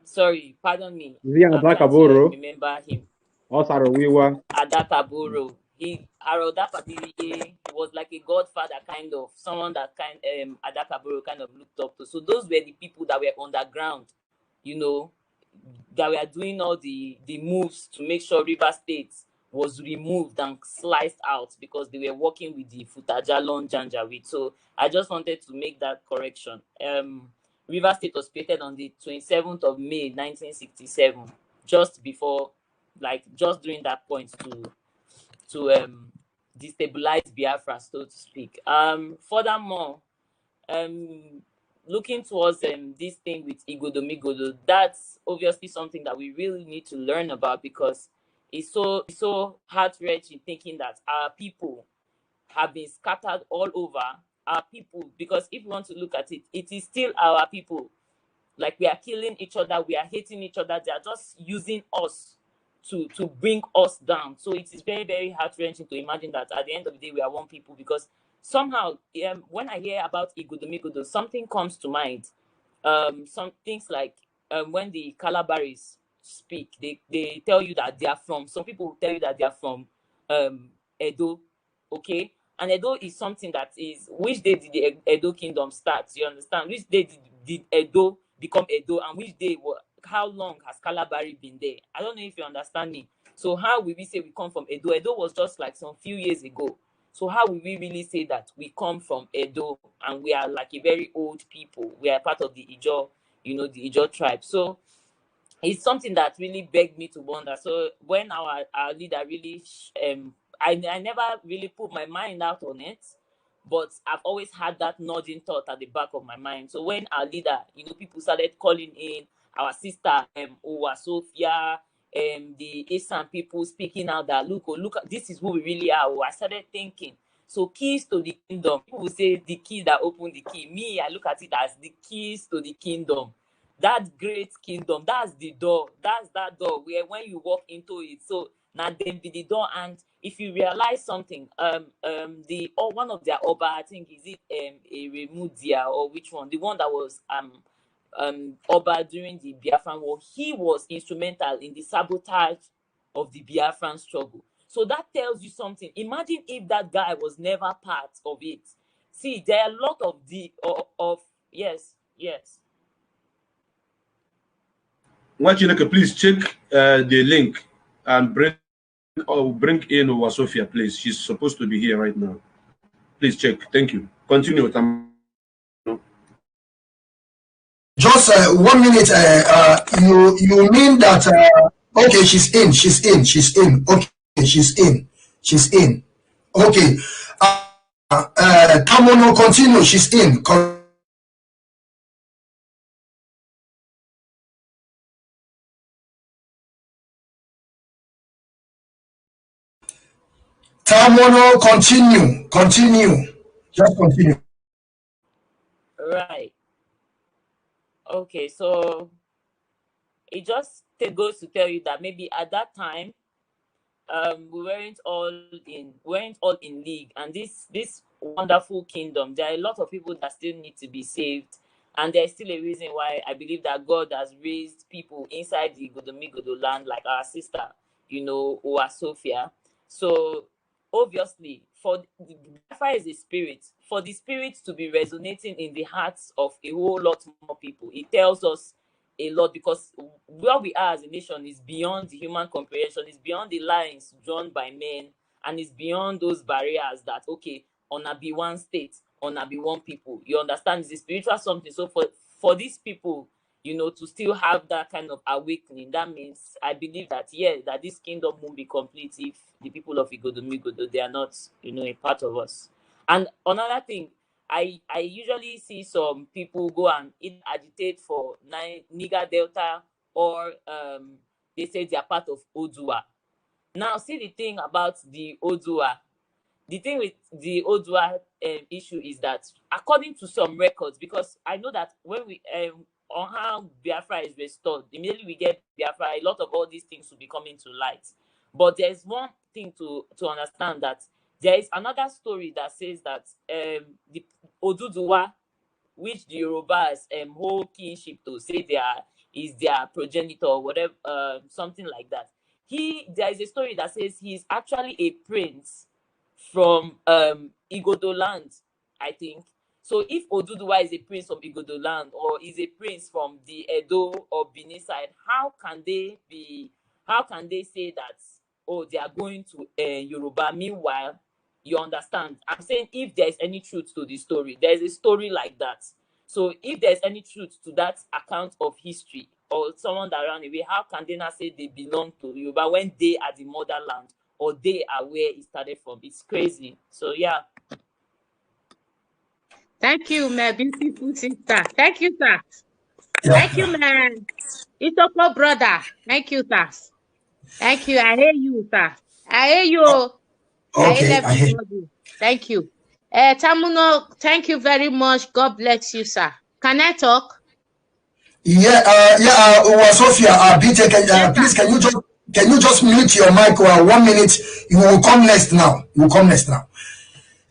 Sorry, pardon me. I'm trying to remember him. Adakaboro. Arodapa Biriye was like a godfather, kind of someone that Adakaboro kind of looked up to. So those were the people that were underground, that were doing all the moves to make sure River State was removed and sliced out because they were working with the Futajalon Janjaweed. So I just wanted to make that correction. River State was created on the 27th of May, 1967, just before, just during that point to destabilize Biafra, so to speak. Furthermore, looking towards this thing with Igodomigodo, that's obviously something that we really need to learn about, because it's so heart-wrenching thinking that our people have been scattered all over. Our people, because if you want to look at it, it is still our people. Like, we are killing each other, we are hating each other, they are just using us to bring us down. So it is very, very heart-wrenching to imagine that at the end of the day we are one people, because somehow when I hear about Igodomigodo, something comes to mind. Some things like when the Calabaris speak, they tell you that they are from, some people tell you that they are from Edo, okay? And Edo is something that is, which day did the Edo kingdom start? You understand? Which day did Edo become Edo, and which day, how long has Calabari been there? I don't know if you understand me. So how will we say we come from Edo? Edo was just like some few years ago. So how will we really say that we come from Edo and we are like a very old people? We are part of the Ijo, the Ijo tribe. So it's something that really begged me to wonder. So when our leader really, I never really put my mind out on it, but I've always had that nodding thought at the back of my mind. So when our leader, people started calling in our sister, Owa Sophia, the Esan people speaking out that look, this is who we really are. I started thinking, so keys to the kingdom. People will say the key that opened the key. Me, I look at it as the keys to the kingdom. That great kingdom, that's the door. That's that door where when you walk into it, so now then be the door. And if you realize something, one of their Oba, I think, is it a Remudia or which one? The one that was Oba during the Biafran war, he was instrumental in the sabotage of the Biafran struggle. So that tells you something. Imagine if that guy was never part of it. See, there are a lot of yes. What you know, please check the link and bring in Wasofia, please. She's supposed to be here right now. Please check. Thank you. Continue. Just 1 minute. You mean that? Okay, she's in. Okay, she's in. Okay. Tamono, continue. She's in. Tamono, continue. Just continue. Right. Okay, so it just goes to tell you that maybe at that time, we weren't all in league, and this wonderful kingdom, there are a lot of people that still need to be saved, and there's still a reason why I believe that God has raised people inside the Godomigodo land, like our sister, Owa Sophia. So obviously, for Biafra is a spirit. For the spirit to be resonating in the hearts of a whole lot more people, it tells us a lot, because where we are as a nation is beyond the human comprehension, it's beyond the lines drawn by men, and it's beyond those barriers that, okay, on a be one state, on a be one people. You understand? It's a spiritual something. So for these people, you know, to still have that kind of awakening, that means I believe that, yeah, that this kingdom won't be complete if the people of Igodomigodo, they are not, you know, a part of us. And another thing, I usually see some people go and agitate for Niger Delta, or they say they are part of Odua. Now, see the thing about the Odua. The thing with the Odua issue is that, according to some records, because I know that when we on how Biafra is restored, immediately we get Biafra, a lot of all these things will be coming to light. But there's one thing to understand, that there is another story that says that the Oduduwa, which the Yorubas hold kinship to, say is their progenitor or whatever, something like that. There is a story that says he is actually a prince from Igodo land, I think. So if Oduduwa is a prince from Igodo land, or is a prince from the Edo or Benin side, how can they say that, oh, they are going to Yoruba? Meanwhile, you understand, I'm saying, if there's any truth to the story, there's a story like that. So if there's any truth to that account of history, or someone that ran away, how can they not say they belong to Yoruba when they are the motherland, or they are where it started from? It's crazy. So yeah. Thank you, my beautiful sister. Thank you, sir. Yeah. Thank you, man. It's okay, brother. Thank you, sir. Thank you. I hear you, sir. I hear you. I hear Okay, I hear. everybody. Thank you. Tamuno, thank you very much. God bless you, sir. Can I talk? Yeah, Sophia, BJ, please, can you just mute your mic 1 minute? You will come next now.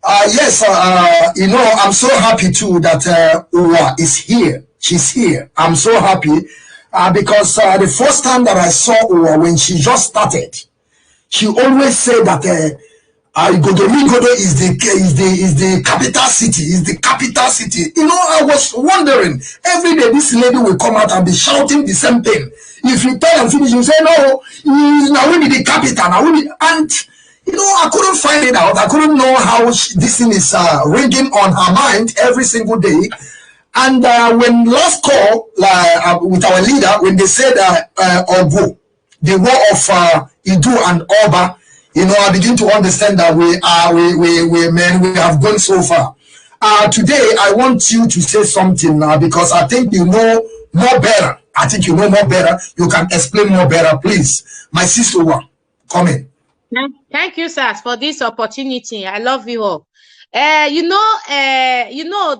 Yes, you know, I'm so happy too that Uwa is here. She's here. I'm so happy because the first time that I saw Uwa, when she just started, she always said that Igodo is the capital city, You know, I was wondering, every day this lady will come out and be shouting the same thing. If you tell and finish, you say, no, now we need the capital, and you know, I couldn't find it out. I couldn't know how this thing is ringing on her mind every single day. And when last call with our leader, when they said Ogo, the war of Idu and Oba, you know, I begin to understand that we have gone so far. Today, I want you to say something because I think you know more better. You can explain more better, please. My sister, come in. Thank you, sir, for this opportunity. I love you all. You know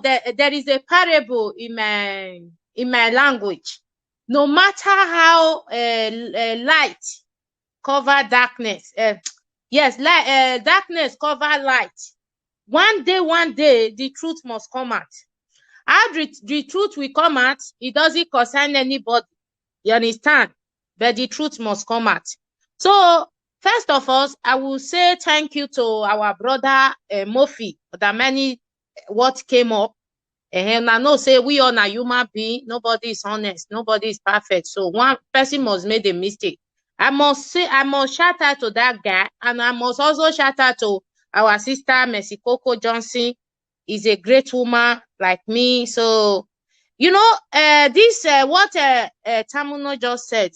that there is a parable in my language. No matter how light cover darkness, darkness cover light. One day, the truth must come out. How the truth will come out, it doesn't concern anybody. You understand? But the truth must come out. So, first of all, I will say thank you to our brother Murphy for the many what came up. And I know say we all are human being. Nobody is honest. Nobody is perfect. So one person must make a mistake. I must shout out to that guy, and I must also shout out to our sister Mercy Coco Johnson. Is a great woman like me. So, you know, what Tamuno just said.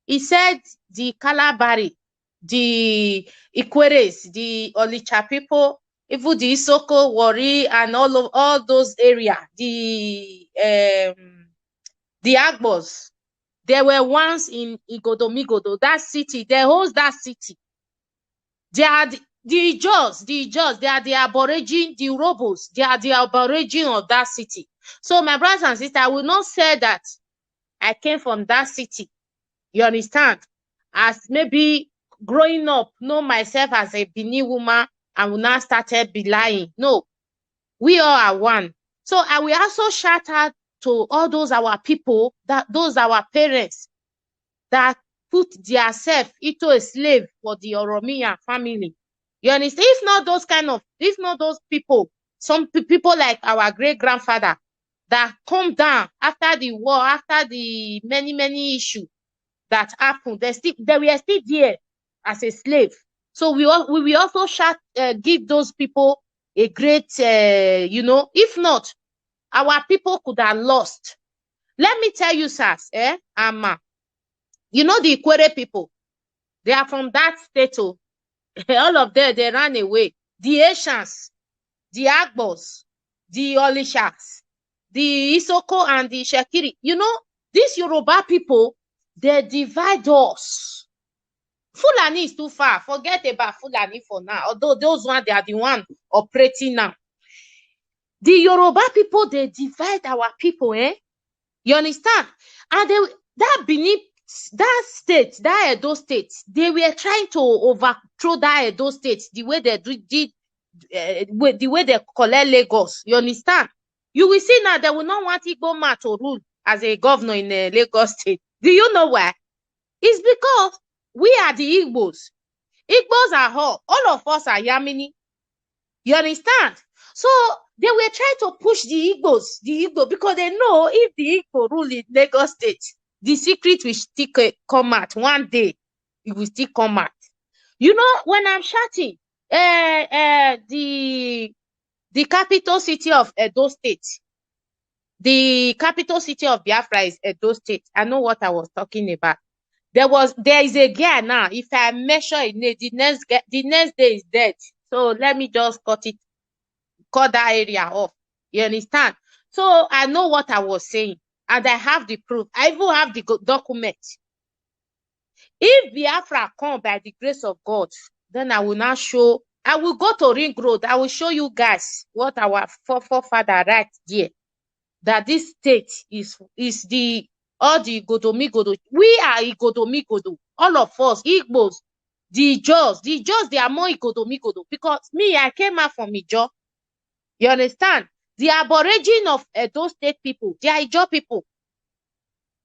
He said the Kalabari, the Ikweres, the Olicha people, even the Isoko, Wari, and all those areas, the Agbos, they were once in Igodomigodo, that city. They host that city. They are the Jaws, they are the Aborigine, the Robos, they are the Aborigine of that city. So, my brothers and sisters, I will not say that I came from that city. You understand? As maybe growing up, know myself as a Bini woman, and will now started be lying. No, we all are one. So I will also shout out to all those our people, those our parents that put their self into a slave for the Oromia family. You understand? If not those people, some people like our great grandfather that come down after the war, after the many issues that happened. They were still there as a slave. So we will also give those people a great, if not, our people could have lost. Let me tell you, sirs, Amma, the Ikwere people, they are from that state. All of them, they ran away. The Asians, the Agbos, the Olishas, the Isoko, and the Shekiri. These Yoruba people, they divide us. Fulani is too far. Forget about Fulani for now. Although those ones, they are the one operating now. The Yoruba people, they divide our people, You understand? And that Benin, that state, that Edo state, they were trying to overthrow that Edo state the way they did, the way they collect Lagos. You understand? You will see now they will not want Igbo man to rule as a governor in Lagos state. Do you know why? It's because we are the Igbos. Igbos are all of us are Yamini. You understand? So they were trying to push the Igbo, because they know if the Igbo rule in Lagos state, the secret will still come out. One day, it will still come out. When I'm shouting, the capital city of Edo State, the capital city of Biafra is Edo State. I know what I was talking about. There is a guy now. If I measure it, the next day is dead. So let me just cut that area off. You understand? So I know what I was saying, and I have the proof. I even have the document. If Biafra come by the grace of God, then I will now show. I will go to Ring Road. I will show you guys what our forefather right there. That this state is all the Igodomigodo. We are Igodomigodo. All of us, Igbos, the Jaws, they are more Igodomigodo. Because me, I came out from Ijo. You understand? The aborigine of those state people, they are Ijo people.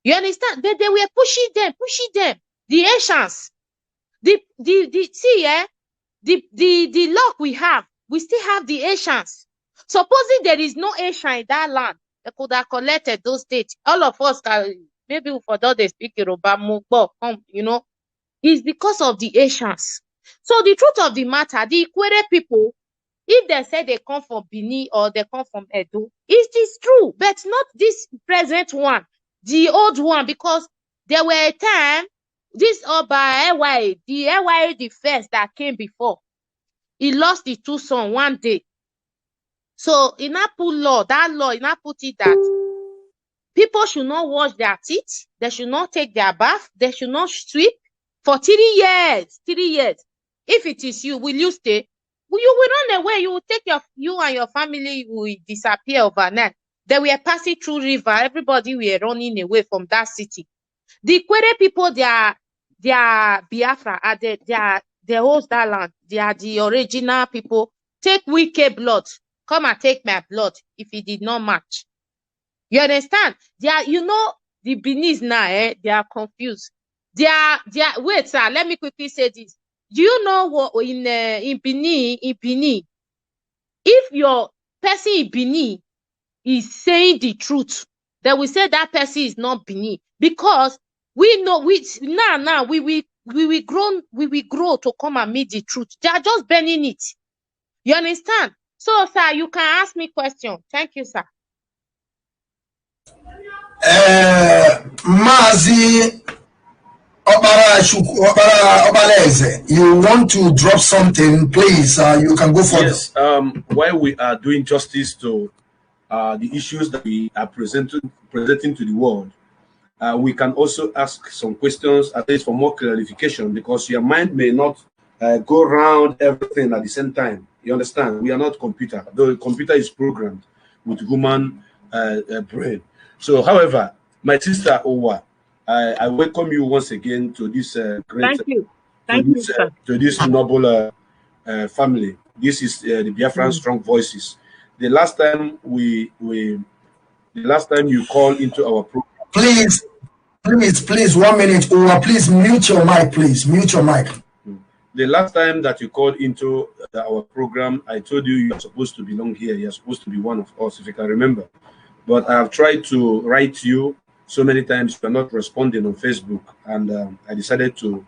You understand? They were pushing them. The Asians. The luck we have, we still have the Asians. Supposing there is no Asian in that land, they could have collected those states. All of us maybe for those they speak Yoruba, it's because of the Asians. So the truth of the matter, the Ikwere people, if they say they come from Benin or they come from Edo, it is true, but not this present one, the old one, because there were a time, this Oba Ewaye, the first that came before, he lost the two sons one day. So in that put law, in that put it that people should not wash their teeth, they should not take their bath, they should not sweep for 3 years. 3 years. If it is you, will you stay? You will run away. You will take you and your family will disappear overnight. They were passing through river. Everybody were running away from that city. The Ikwere people, they are Biafra. They host that land. They are the original people. Take wicked blood. Come and take my blood if it did not match. You understand? They are, the Benis now, they are confused. Wait, sir, let me quickly say this. Do you know what in Benin, if your person in Benin is saying the truth, they will say that person is not Benin, because we know we will grow to come and meet the truth. They are just bending it. You understand? So, sir, you can ask me question. Thank you, sir. Mazi Obaleze, you want to drop something, please? You can go for yes. While we are doing justice to the issues that we are presenting to the world, we can also ask some questions, at least for more clarification, because your mind may not go around everything at the same time. You understand? We are not computer. The computer is programmed with human brain. So, however, my sister Owa, I welcome you once again to this great, to this noble family. This is the Biafran Strong Voices. The last time you called into our program. Please, 1 minute, Owa, please mute your mic, please. Mute your mic. The last time that you called into our program, I told you are supposed to belong here. You're supposed to be one of us, if you can remember. but I have tried to write you so many times. You are not responding on Facebook, and I decided to,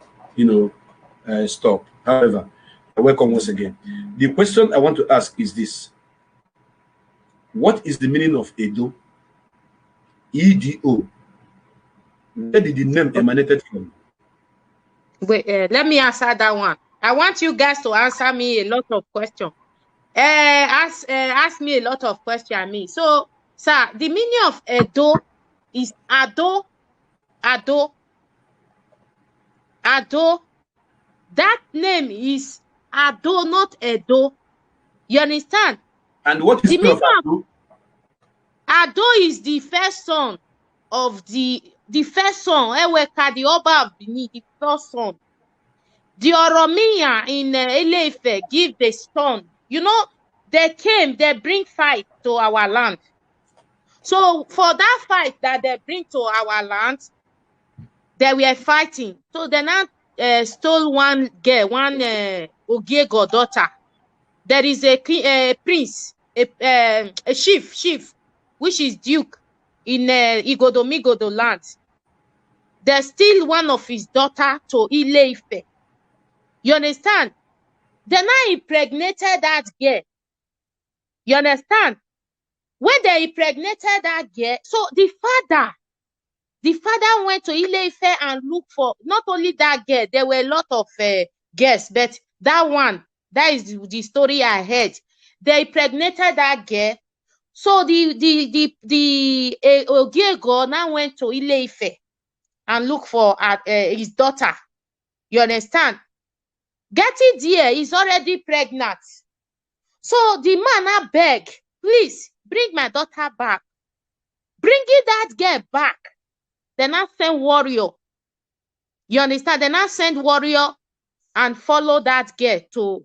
stop. However, welcome once again. The question I want to ask is this: what is the meaning of Edo? EDO. Where did the name emanated from? Wait, let me answer that one. I want you guys to answer me a lot of questions. Ask me a lot of questions. Me. So, sir, the meaning of Edo is Ado. That name is Ado, not Edo. You understand? And what is the meaning of Ado? Ado is the first son of the first son. Eweka, the Oba of Benin, the first son. The Oromiya in Ile-Ife give the son. You know, they came, they bring fight to our land. So for that fight that they bring to our land, they were fighting. So they now stole one girl, one Ogiego daughter. There is a prince, a chief, which is duke in Igodomigodo land. They steal one of his daughter to Ile-Ife. You understand? They now impregnated that girl. You understand? When they impregnated that girl, so the father went to Ile-Ife and looked for not only that girl, there were a lot of girls, but that one, that is the story I heard. They impregnated that girl. So the Ogiego now went to Ile-Ife and looked for his daughter. You understand? Getting there, he's already pregnant. So the man now beg, please bring my daughter back. Bringing that girl back. Then I send warrior. You understand? Then I send warrior and follow that girl to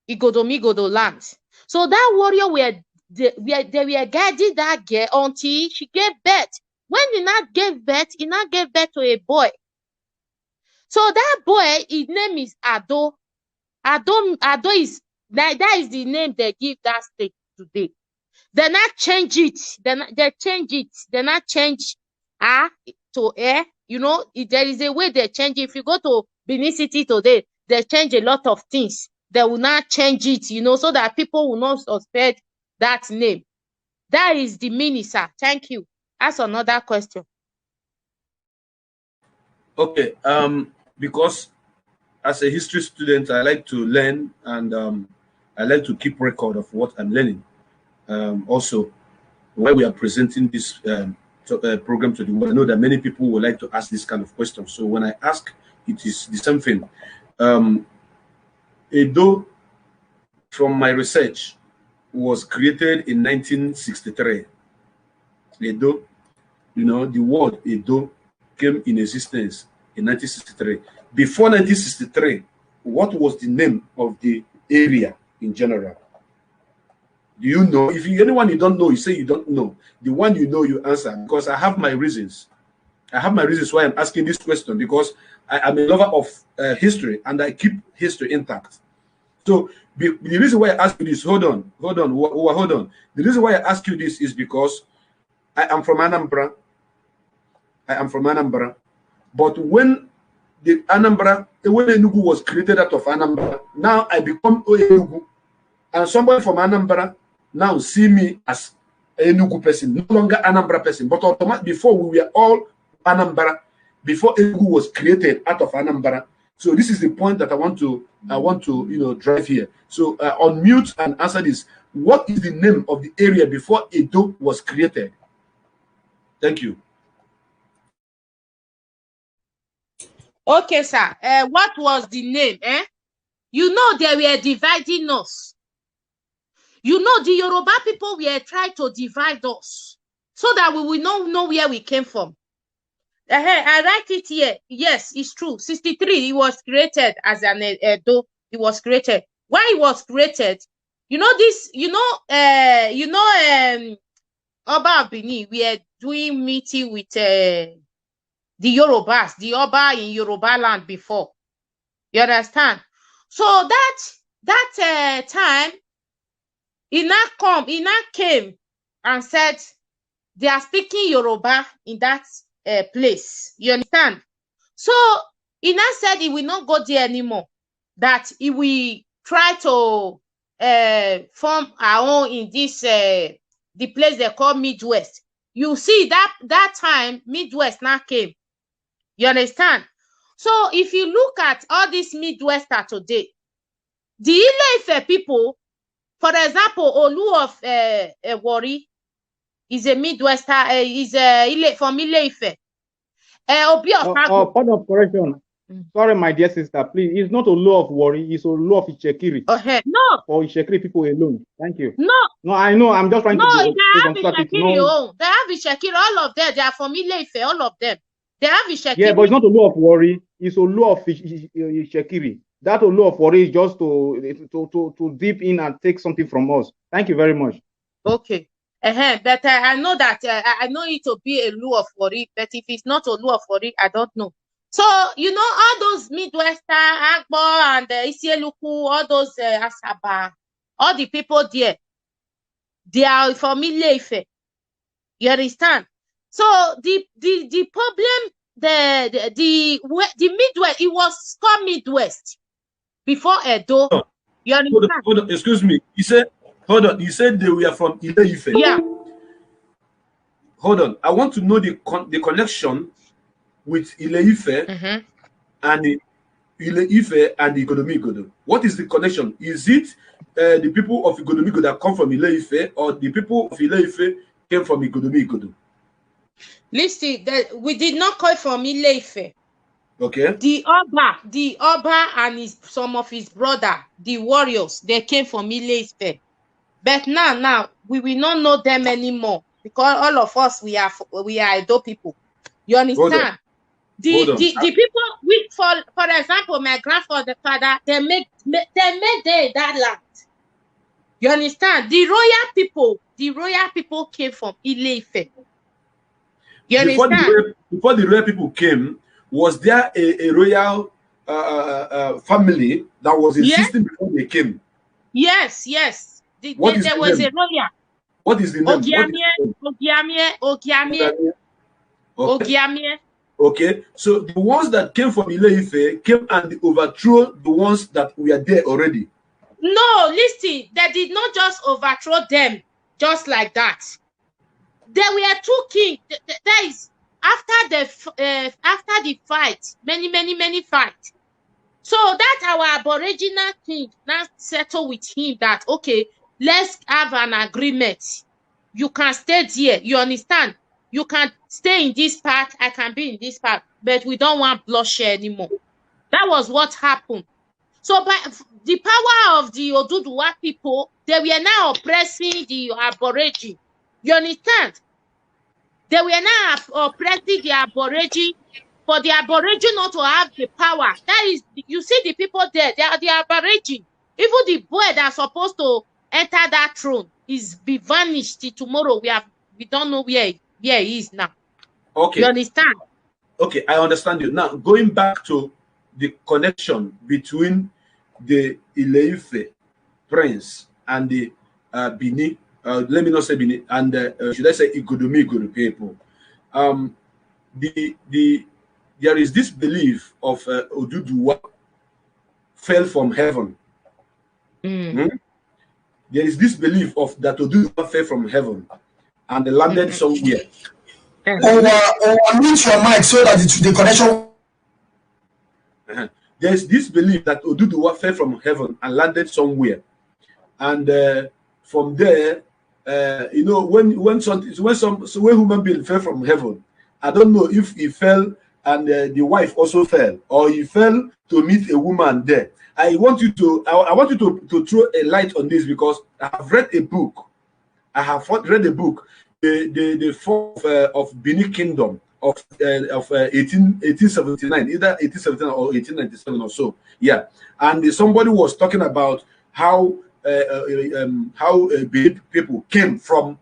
Igodomigodo land. So that warrior they were guiding that girl until she gave birth. When he not gave birth, he not gave birth to a boy. So that boy, his name is Ado. Ado is that is the name they give that state today. They not change it. They change it. They not change to You know, there is a way they change it. If you go to Benin City today, they change a lot of things. They will not change it, so that people will not suspect that name. That is the meaning, sir. Thank you. Ask another question. Okay. Because as a history student, I like to learn, and I like to keep record of what I'm learning. Also, while we are presenting this program to the world, I know that many people would like to ask this kind of questions. So when I ask, it is the same thing. Edo, from my research, was created in 1963. Edo, the word Edo came in existence in 1963. Before 1963, what was the name of the area in general? Do you know? If anyone you don't know, you say you don't know. The one you know, you answer, because I have my reasons. I have my reasons why I'm asking this question, because I am a lover of history, and I keep history intact. So the reason why I ask you this, hold on. The reason why I ask you this is because I am from Anambra. But when the Anambra, when Enugu was created out of Anambra, now I become Enugu. And somebody from Anambra now see me as a Enugu person, no longer Anambra person. But automatically, before we were all Anambra, before Enugu was created out of Anambra. So this is the point that I want to drive here. So unmute and answer this. What is the name of the area before Edo was created? Thank you. Okay, sir. What was the name? You know they were dividing us. You know the Yoruba people were trying to divide us so that we will not know where we came from. I write it here. Yes, it's true. 63, it was created as an Edo. It was created. Why it was created? Oba Bini, we are doing meeting with the Yorubas, the Oba in Yoruba land before. You understand? So that time, he now came and said, they are speaking Yoruba in that place. You understand? So he now said he will not go there anymore. That he will try to form our own in this the place they call Midwest. You see that time Midwest now came. You understand? So if you look at all these Midwesters today, the Ile-Ife people, for example, Olu of Warri is a Midwester, from Ile-Ife. Obi of Agbo. Point of correction. Sorry, my dear sister, please. It's not a law of Warri, it's a law of Ichekiri. No. For Ichekiri people alone. Thank you. No, I know. I'm just trying to they have Ichekiri. They have Ichekiri, all of them. They are from Ile-Ife, all of them. They have Ichekiri. Yeah, but it's not a law of Warri, it's a law of Ichekiri. That a law of Warri is just to dip in and take something from us. Thank you very much. Okay. But I know that I know it to be a law of Warri, but if it's not a law of Warri, I don't know. So, you know, all those Midwestern, Agbo and Isieluku, all those Asaba, all the people there, they are from Ile-Ife. You understand? So the problem, the Midwest, it was called Midwest before Edo. Oh, you understand? Hold on, excuse me. He said, hold on. He said they were from Ile-Ife. Yeah. Hold on. I want to know the connection with Ile-Ife and the Ile-Ife and the Igodomigodo. What is the connection? Is it the people of Igodomigodo that come from Ile-Ife, or the people of Ile-Ife came from Igodomigodo? Listen, we did not come from Ile-Ife. Okay. The Oba and some of his brother, the warriors, they came from Ile-Ife. But now we will not know them anymore, because all of us we are Edo people. You understand? The people, for example, my grandfather, father, they made there in that land. You understand? The royal people came from Ile-Ife. You understand? Before the royal people came, was there a royal family that was existing before they came? Yes. There was a royal. What is the name? Ogiamie. Okay, so the ones that came from Ile-Ife came and overthrew the ones that were there already. No, listen, they did not just overthrow them just like that. There were two kings. There is after the fight, many fights. So that our Aboriginal king now settled with him that okay, let's have an agreement. You can stay there. You understand? You can stay in this part, I can be in this part, but we don't want bloodshed anymore. That was what happened. So by the power of the Oduduwa people, they were now oppressing the Aborigine. You understand? They were now oppressing the Aborigine, for the Aborigine not to have the power. That is, you see the people there, they are the Aborigine. Even the boy that's supposed to enter that throne is be vanished till tomorrow. We don't know where he is now. Okay. You understand? Okay, I understand you. Now, going back to the connection between the Ile-Ife prince and the Bini, let me not say Bini, and should I say Igodomigodo people. There is this belief of Oduduwa fell from heaven. There is this belief of that Oduduwa fell from heaven and they landed somewhere. Or mute your mic so that the connection. There is this belief that Oduduwa fell from heaven and landed somewhere, and from there, you know, when human being fell from heaven, I don't know if he fell and the wife also fell, or he fell to meet a woman there. I want you to throw a light on this, because I have read a book. The fall of Benin Kingdom of 1879, either 1879 or 1897 or so. Yeah, and somebody was talking about how Benin people came from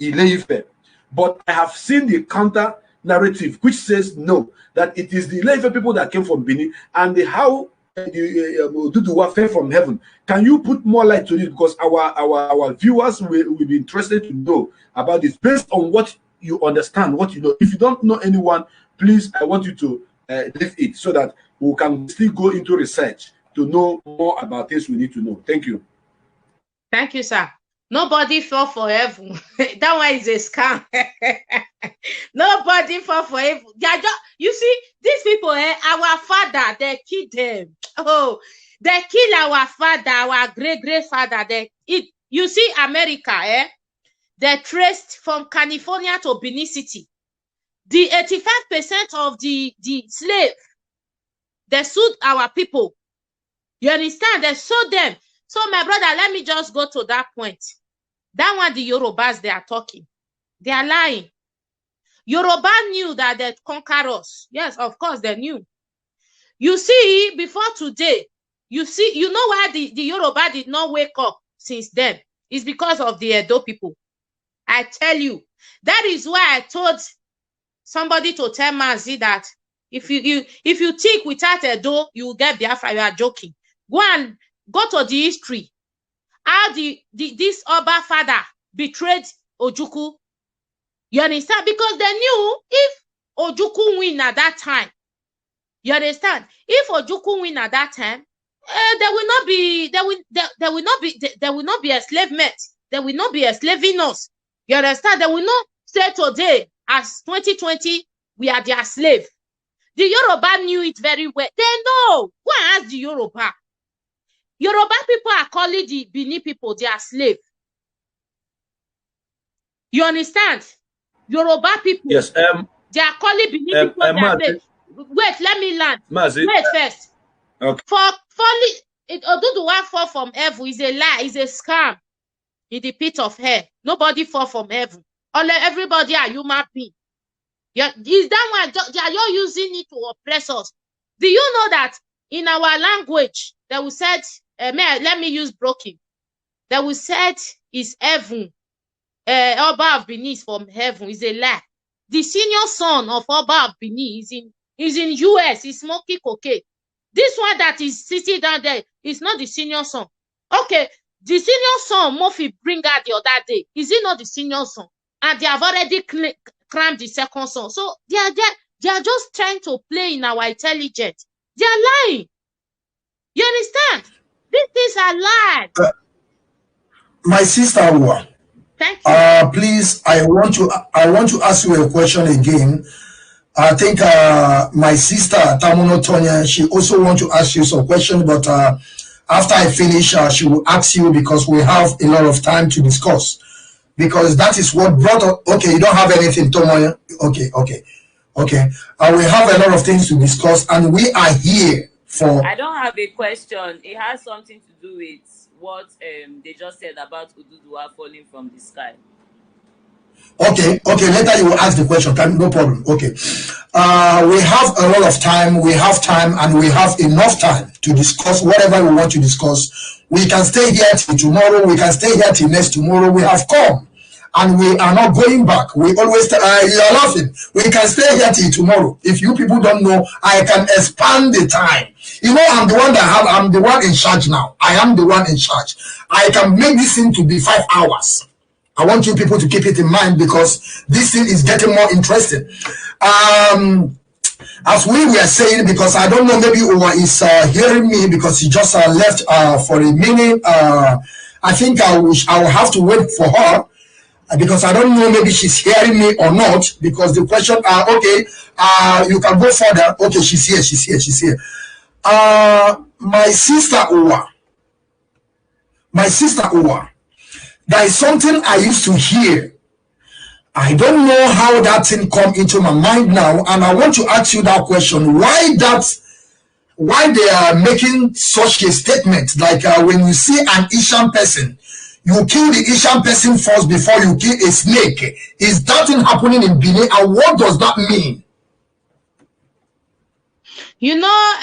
Ile-Ife, but I have seen the counter narrative which says no, that it is the Ile-Ife people that came from Benin, and how Oduduwa fell from heaven. Can you put more light to this, because our viewers will be interested to know about this, based on what you understand what you know. If you don't know anyone, please, I want you to leave it so that we can still go into research to know more about things we need to know. Thank you. Thank you, sir. Nobody fell for heaven. That one is a scam. Nobody fell for heaven. You see, these people, our father, they killed them. Oh, they kill our father, our great-grandfather. You see, America, they traced from California to Benin City. The 85% of the slave, they sued our people. You understand? They sold them. So, my brother, let me just go to that point. That one, the Yorubas, they are talking. They are lying. Yoruba knew that they'd conquer us. Yes, of course, they knew. You see, before today, you know why the Yoruba did not wake up since then? It's because of the Edo people. I tell you. That is why I told somebody to tell Mazi that if you think without Edo, you will get Biafra. You are joking. Go to the history. How this Oba father betrayed Ojukwu. You understand? Because they knew if Ojukwu win at that time, you understand? If Ojukwu win at that time, there will not be enslavement. There will not be enslaving us. You understand? They will not say today, as 2020, we are their slave. The Yoruba knew it very well. They know. Go and ask the Yoruba. Yoruba people are calling the Benin people their slave. You understand? Yoruba people. Yes. They are calling Benin people their slave. Wait, let me land. Mazi, wait first. Okay. Oduduwa fall from heaven is a lie, is a scam in the pit of hell. Nobody fall from heaven. Everybody are human beings. Is that why they are using it to oppress us? Do you know that in our language, they will said, let me use broken. They will said is heaven. Oba of Benin is from heaven. Is a lie. The senior son of Oba of Benin is in US. He's smoking cocaine. This one that is sitting down there is not the senior son. Okay, the senior son Murphy bring out the other day. Is it not the senior son? And they have already crammed the second son. So they are just trying to play in our intelligence. They are lying. You understand? These things are lies. My sister Uwa, thank you. Please, I want to ask you a question again. I think my sister Tamuno Tonya, she also want to ask you some question, but after I finish, she will ask you because we have a lot of time to discuss. Because that is what brought us. Okay, you don't have anything, Tomoya. Okay. We have a lot of things to discuss, and we are here for. I don't have a question. It has something to do with what they just said about Oduduwa falling from the sky. Okay. Later you will ask the question. No problem. Okay. We have a lot of time. We have time, and we have enough time to discuss whatever we want to discuss. We can stay here till tomorrow. We can stay here till next tomorrow. We have come, and we are not going back. We always. You are laughing. We can stay here till tomorrow. If you people don't know, I can expand the time. You know, I'm the one in charge now. I am the one in charge. I can make this thing to be 5 hours. I want you people to keep it in mind because this thing is getting more interesting. As we were saying, because I don't know, maybe Uwa is hearing me because he just left for a minute. I think I will have to wait for her because I don't know, maybe she's hearing me or not, because the question, okay, you can go further. Okay, she's here. My sister Uwa, there is something I used to hear. I don't know how that thing come into my mind now, and I want to ask you that question. Why they are making such a statement? Like when you see an Ishan person, you kill the Ishan person first before you kill a snake. Is that thing happening in Benin, and what does that mean? You know,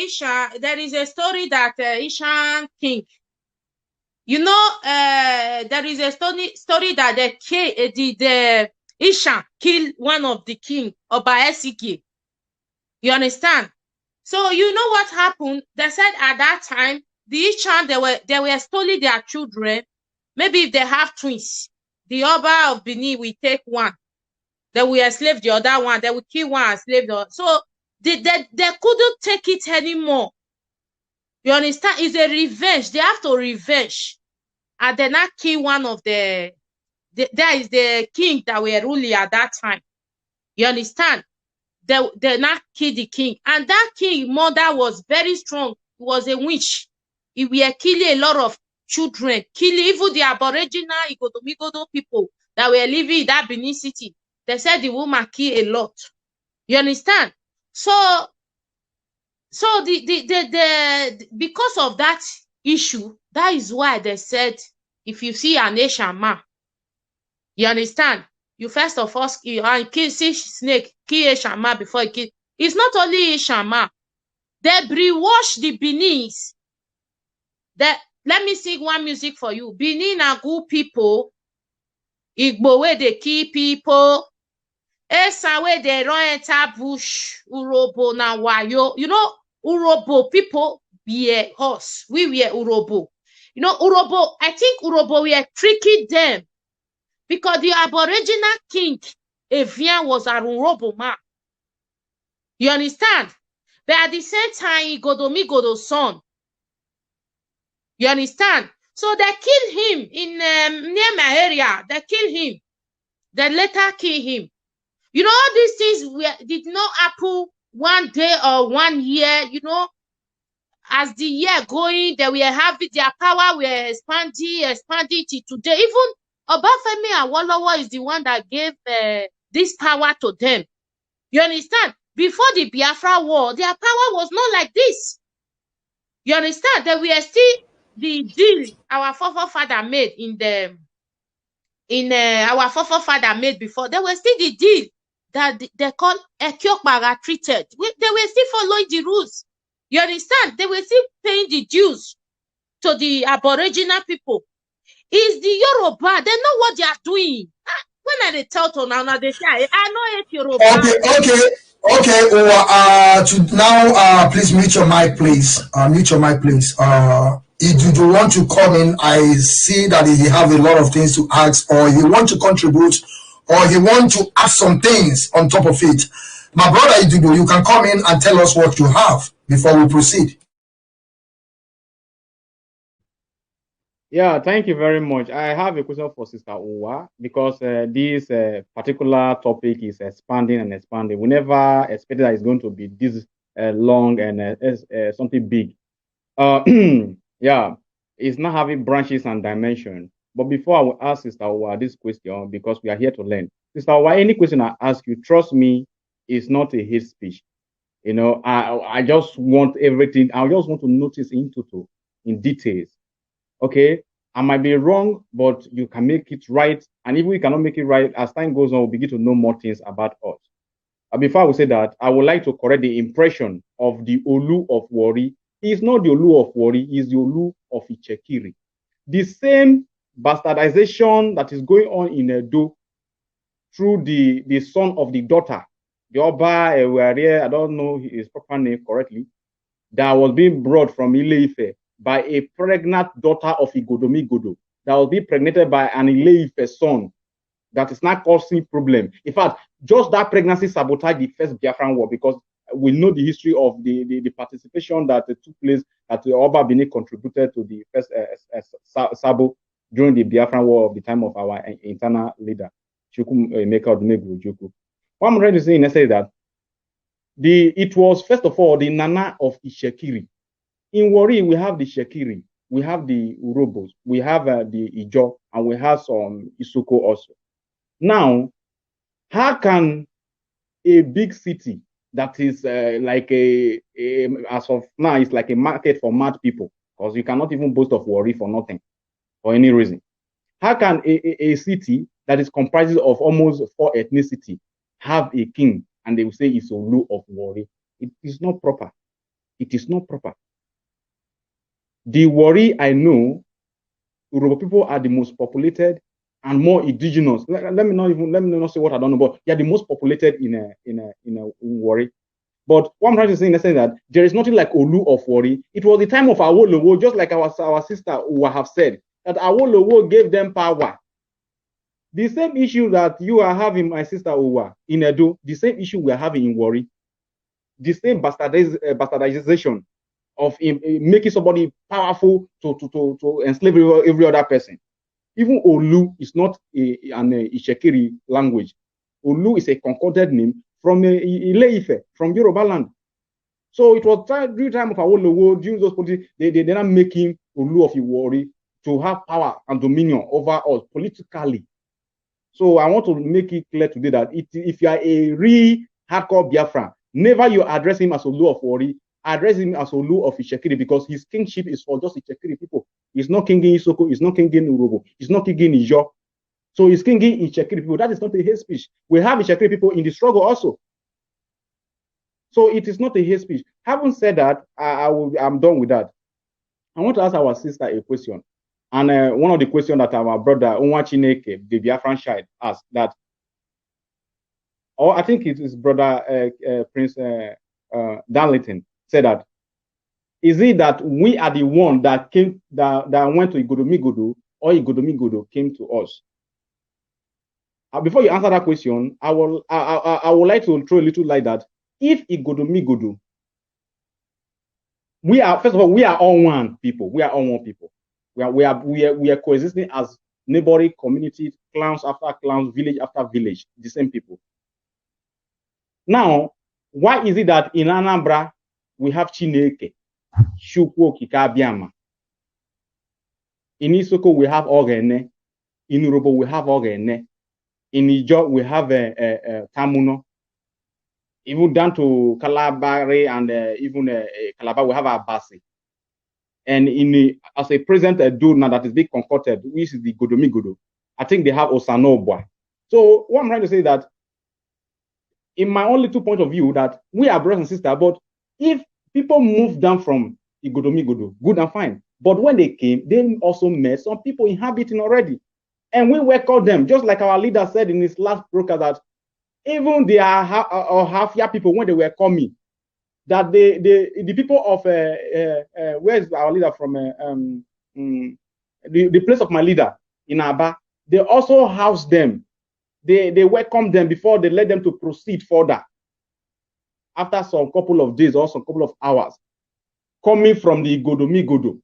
Isha, there is a story that Ishan king. You know, there is a story that the Ishan killed one of the king, Oba Esiki. You understand? So you know what happened? They said at that time, the Ishan, they were stealing their children. Maybe if they have twins, the Oba of Benin will take one. Then we enslave the other one. Then we kill one and slave the other. So they couldn't take it anymore. You understand? It's a revenge. They have to revenge. And then not kill one of there is the king that were ruling at that time. You understand? They not kill the king. And that king mother was very strong. He was a witch. He were killing a lot of children, killing even the Aboriginal Igodomigodo people that were living in that Benin city. They said the woman killed a lot. You understand? So the because of that issue, that is why they said if you see an Asian man, you understand? You first of all kill snake, kill Asian man before you kill. It's not only Asian man. They brainwash the Beninese. Let me sing one music for you. Benin are good people. Igbo where they kill people. Esa where they run enter bush. Urobo na wayo. You know, Urobo people be us. We were Urobo. You know, Urobo, I think Urobo we are tricking them. Because the Aboriginal king, Evian, was a Urobo man. You understand? But at the same time, Igodomigodo's son. You understand? So they killed him in near my area. They killed him. They later killed him. You know, all these things did not happen one day or 1 year. You know, as the year going, they were having their power, were expanding to today. Even Obafemi Awolowo is the one that gave this power to them. You understand? Before the Biafra war, their power was not like this. You understand? They were still the deal our forefather made our forefather made before. There was still the deal that they call Ekiokpara treated. They were still following the rules. You understand? They were still paying the dues to the Aboriginal people. Is the Yoruba? They know what they are doing. When are they tell to now they say, I know it Yoruba. Okay. To now, please mute your mic, please. Mute your mic, please. If you want to come in, I see that he have a lot of things to ask, or he want to contribute, or he want to add some things on top of it. My brother Idudu, you can come in and tell us what you have before we proceed. Yeah, thank you very much. I have a question for Sister Uwa because this particular topic is expanding and expanding. We never expected that it's going to be this long and something big. Yeah, it's not having branches and dimension. But before I will ask Sister Uwa this question, because we are here to learn. Sister Uwa, any question I ask you, trust me, it's not a hate speech. You know, I just want everything. I just want to notice in total, in details. Okay, I might be wrong, but you can make it right. And if we cannot make it right, as time goes on, we'll begin to know more things about us. Before I will say that, I would like to correct the impression of the Olu of Warri. He is not the Olu of Warri, he is the Olu of Ichekiri. The same bastardization that is going on in Edo through the son of the daughter, the Oba, I don't know his proper name correctly, that was being brought from Ile-Ife by a pregnant daughter of Igodomigodo that was being pregnant by an Ile-Ife son that is not causing problem. In fact, just that pregnancy sabotaged the first Biafran war, because we know the history of the participation that took place, that the Oba Bini contributed to the first Sabo during the Biafran war of the time of our internal leader, Chukwu Emeka Odumegwu Ojukwu. What I'm trying to say is that it was, first of all, the Nana of Ishekiri. In Warri, we have the Shekiri, we have the Urobos, we have the Ijo, and we have some Isoko also. Now, how can a big city that is like as of now, it's like a market for mad people, because you cannot even boast of Warri for nothing, for any reason. How can a city that is comprised of almost 4 ethnicities have a king and they will say it's Olu of Warri? It is not proper. It is not proper. The Warri I know, Urobo people are the most populated and more indigenous. Let me not say what I don't know, but they are the most populated in Warri. But what I'm trying to say in the sense that there is nothing like Olu of Warri. It was the time of Awolowo, just like our sister who have said, that Awolowo gave them power. The same issue that you are having, my sister Owa, in Edo, the same issue we are having in Warri, the same bastardization of making somebody powerful to enslave every other person. Even Olu is not an Ishekiri language. Olu is a concorded name from Ile-Ife, from Yoruba land. So it was during the time of Awolowo, during those politics, they are making Olu of Iwari to have power and dominion over us politically. So I want to make it clear today that if you are a real hardcore Biafran, never you address him as Olu of Warri, address him as Olu of Ishekiri, because his kingship is for just Ishekiri people. He's not king in Isoko, he's not king in Urobo, he's not king in Ijo. So he's king in Ishekiri people. That is not a hate speech. We have Ishekiri people in the struggle also. So it is not a hate speech. Having said that, I'm done with that. I want to ask our sister a question. And one of the questions that our brother Onwa Chineke, the Biafran child, asked that, or I think it is brother Prince Darlington said that, is it that we are the one that came that went to Igodomigodo, or Igodomigodo came to us? Before you answer that question, I would like to throw a little light that if Igodomigodo, we are, first of all, we are all one people. We are all one people. We are coexisting as neighboring communities, clans after clans, village after village, the same people. Now, why is it that in Anambra we have Chineke, Chukwu Kikabiama? In Isoko we have Ogene, in Urobo we have Ogene, in Ijo we have Tamuno, even down to Kalabari and even Calabar we have Abasi. And as a present Edo now that is being concocted, which is the Godomigodo, I think they have Osanobwa. So what I'm trying to say is that, in my own little point of view, that we are brothers and sisters, but if people move down from Igodomigodo, good and fine. But when they came, they also met some people inhabiting already. And we welcome them, just like our leader said in his last broadcast, that even the half-year people, when they were coming, that the people of where's our leader from the place of my leader in Aba, they also house them. They welcome them before they let them to proceed further. After some couple of days or some couple of hours, coming from the Godomigodo.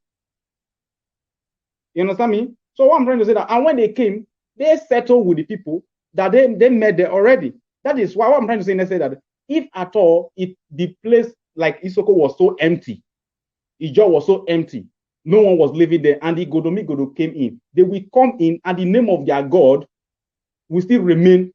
You understand me? So what I'm trying to say that, and when they came, they settled with the people that they met there already. That is why what I'm trying to say is that if at all, the place like Isoko was so empty, Ijo was so empty, no one was living there, and the Godomigodo came in, they will come in, and the name of their God will still remain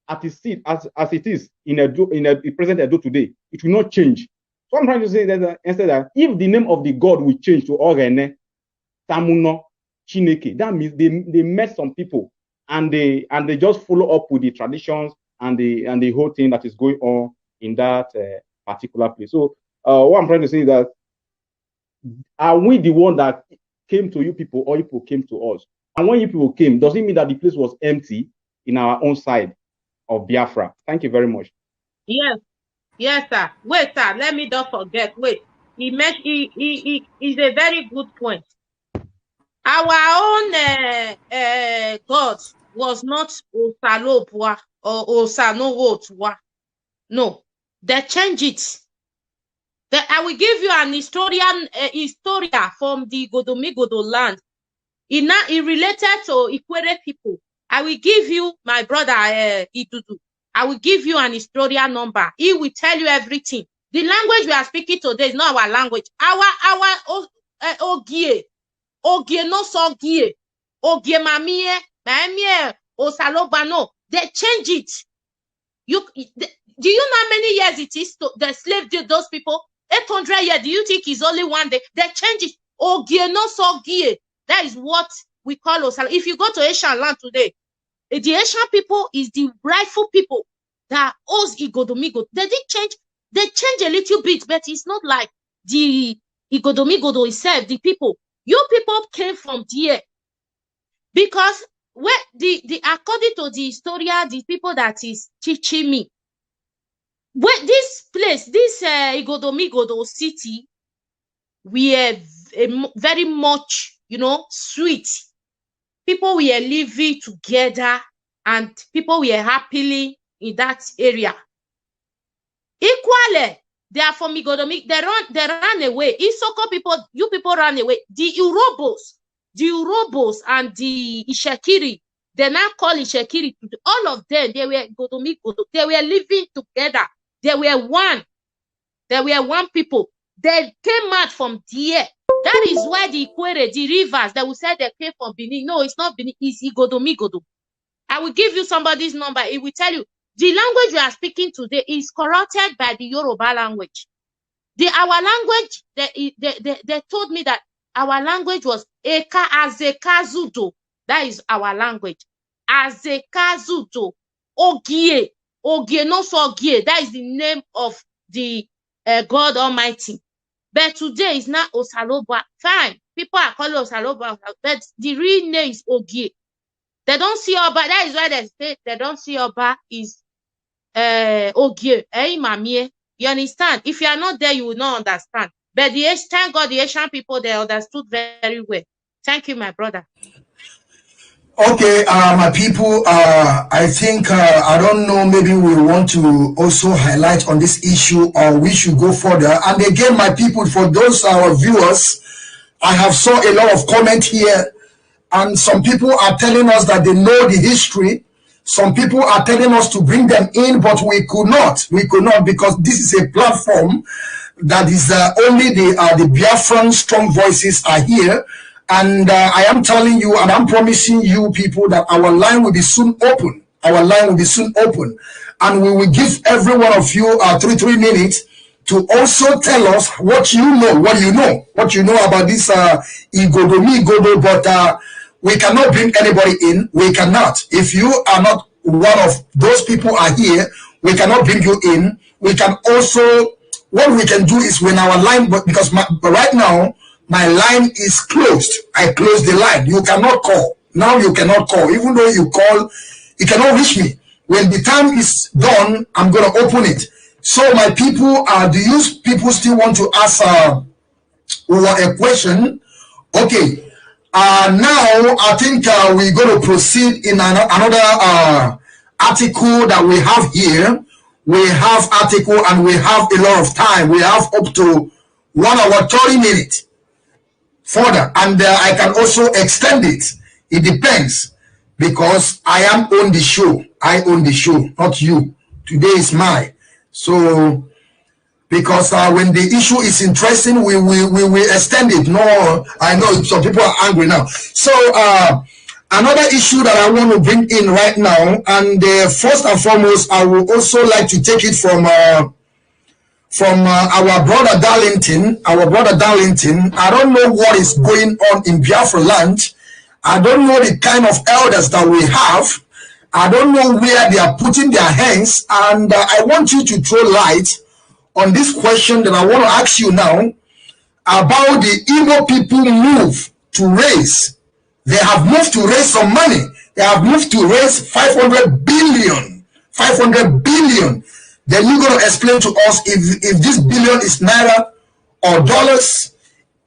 at its seat as it is in the present Edo today. It will not change. So I'm trying to say that instead that if the name of the God will change to Ogene, Tamuno, Chineke, that means they met some people and they just follow up with the traditions and the whole thing that is going on in that particular place. So what I'm trying to say is that, are we the one that came to you people, or you people came to us? And when you people came, does it mean that the place was empty in our own side of Biafra? Thank you very much. Yes, sir. Wait, sir. Let me not forget. Wait. He is a very good point. Our own God was not Osalopwa or Osanowotwa. No, they changed it. I will give you an historia from the Godomigodo land. It related to Ikwere people. I will give you my brother Idudu. I will give you an historia number. He will tell you everything. The language we are speaking today is not our language. Our Ogie no so gie. Ogie mamie, Osalobano. They change it. Do you know how many years it is to the slave those people? 800 years. Do you think it's only one day? They change it. Ogie no so gie. That is what we call Osalo. If you go to Asian land today, the Asian people is the rightful people that owes Igodomigodo. They did change. They change a little bit, but it's not like the Igodomigodo itself. The people, you people came from there because where the according to the historia, the people that is teaching me, where this place, this Igodomigodo city, we are very much, sweet. People were living together. and people were happily in that area. Equally, they are from Igodomi. They ran away. Isoko people, you people ran away. The Urobos and the Ishekiri, they now call Ishekiri. All of them, they were Godomi. They were living together. They were one. They were one people. They came out from there. That is why the Ikwere, the rivers, they will say they came from Benin. No, it's not Benin. It's Igodomi. I will give you somebody's number. It will tell you. The language we are speaking today is corrupted by the Yoruba language. Our language, they told me that our language was Eka Azekazudo. That is our language. Azekazudo. Ogie. Ogie, no so Ogie. That is the name of the God Almighty. But today is not Osaloba. Fine. People are calling Osaloba, but the real name is Ogie. They don't see Oba. That is why they say they don't see Oba is Ogie. Mamie. You understand? If you are not there, you will not understand. But thank God the Asian people, they understood very well. Thank you, my brother. Okay, my people, I think, I don't know, maybe we want to also highlight on this issue or we should go further. And again, my people, for those our viewers, I have saw a lot of comment here, and some people are telling us that they know the history. Some people are telling us to bring them in, but we could not because this is a platform that is only the Biafran strong voices are here. And I am telling you, and I'm promising you people that our line will be soon open. Our line will be soon open. And we will give every one of you 3 minutes to also tell us what you know about this Igodo, but we cannot bring anybody in. We cannot. If you are not one of those people are here, we cannot bring you in. We can also, what we can do is when our line, because right now, my line is closed. I closed the line. You cannot call. Now you cannot call. Even though you call, you cannot reach me. When the time is done, I'm going to open it. So my people, do you people still want to ask a question? Okay. Now I think we're going to proceed in another article that we have here. We have article and we have a lot of time. We have up to 1 hour 30 minutes further, and I can also extend it. It depends, because I am on the show. I own the show, not you. Today is mine. So because when the issue is interesting, we extend it. No, I know some people are angry now. So another issue that I want to bring in right now, and first and foremost, I would also like to take it from our brother Darlington. I don't know what is going on in Biafra land. I don't know the kind of elders that we have. I don't know where they are putting their hands, and I want you to throw light on this question that I want to ask you now about the Igbo people move to raise. They have moved to raise some money. They have moved to raise 500 billion. 500 billion. Then you're going to explain to us if this billion is naira or dollars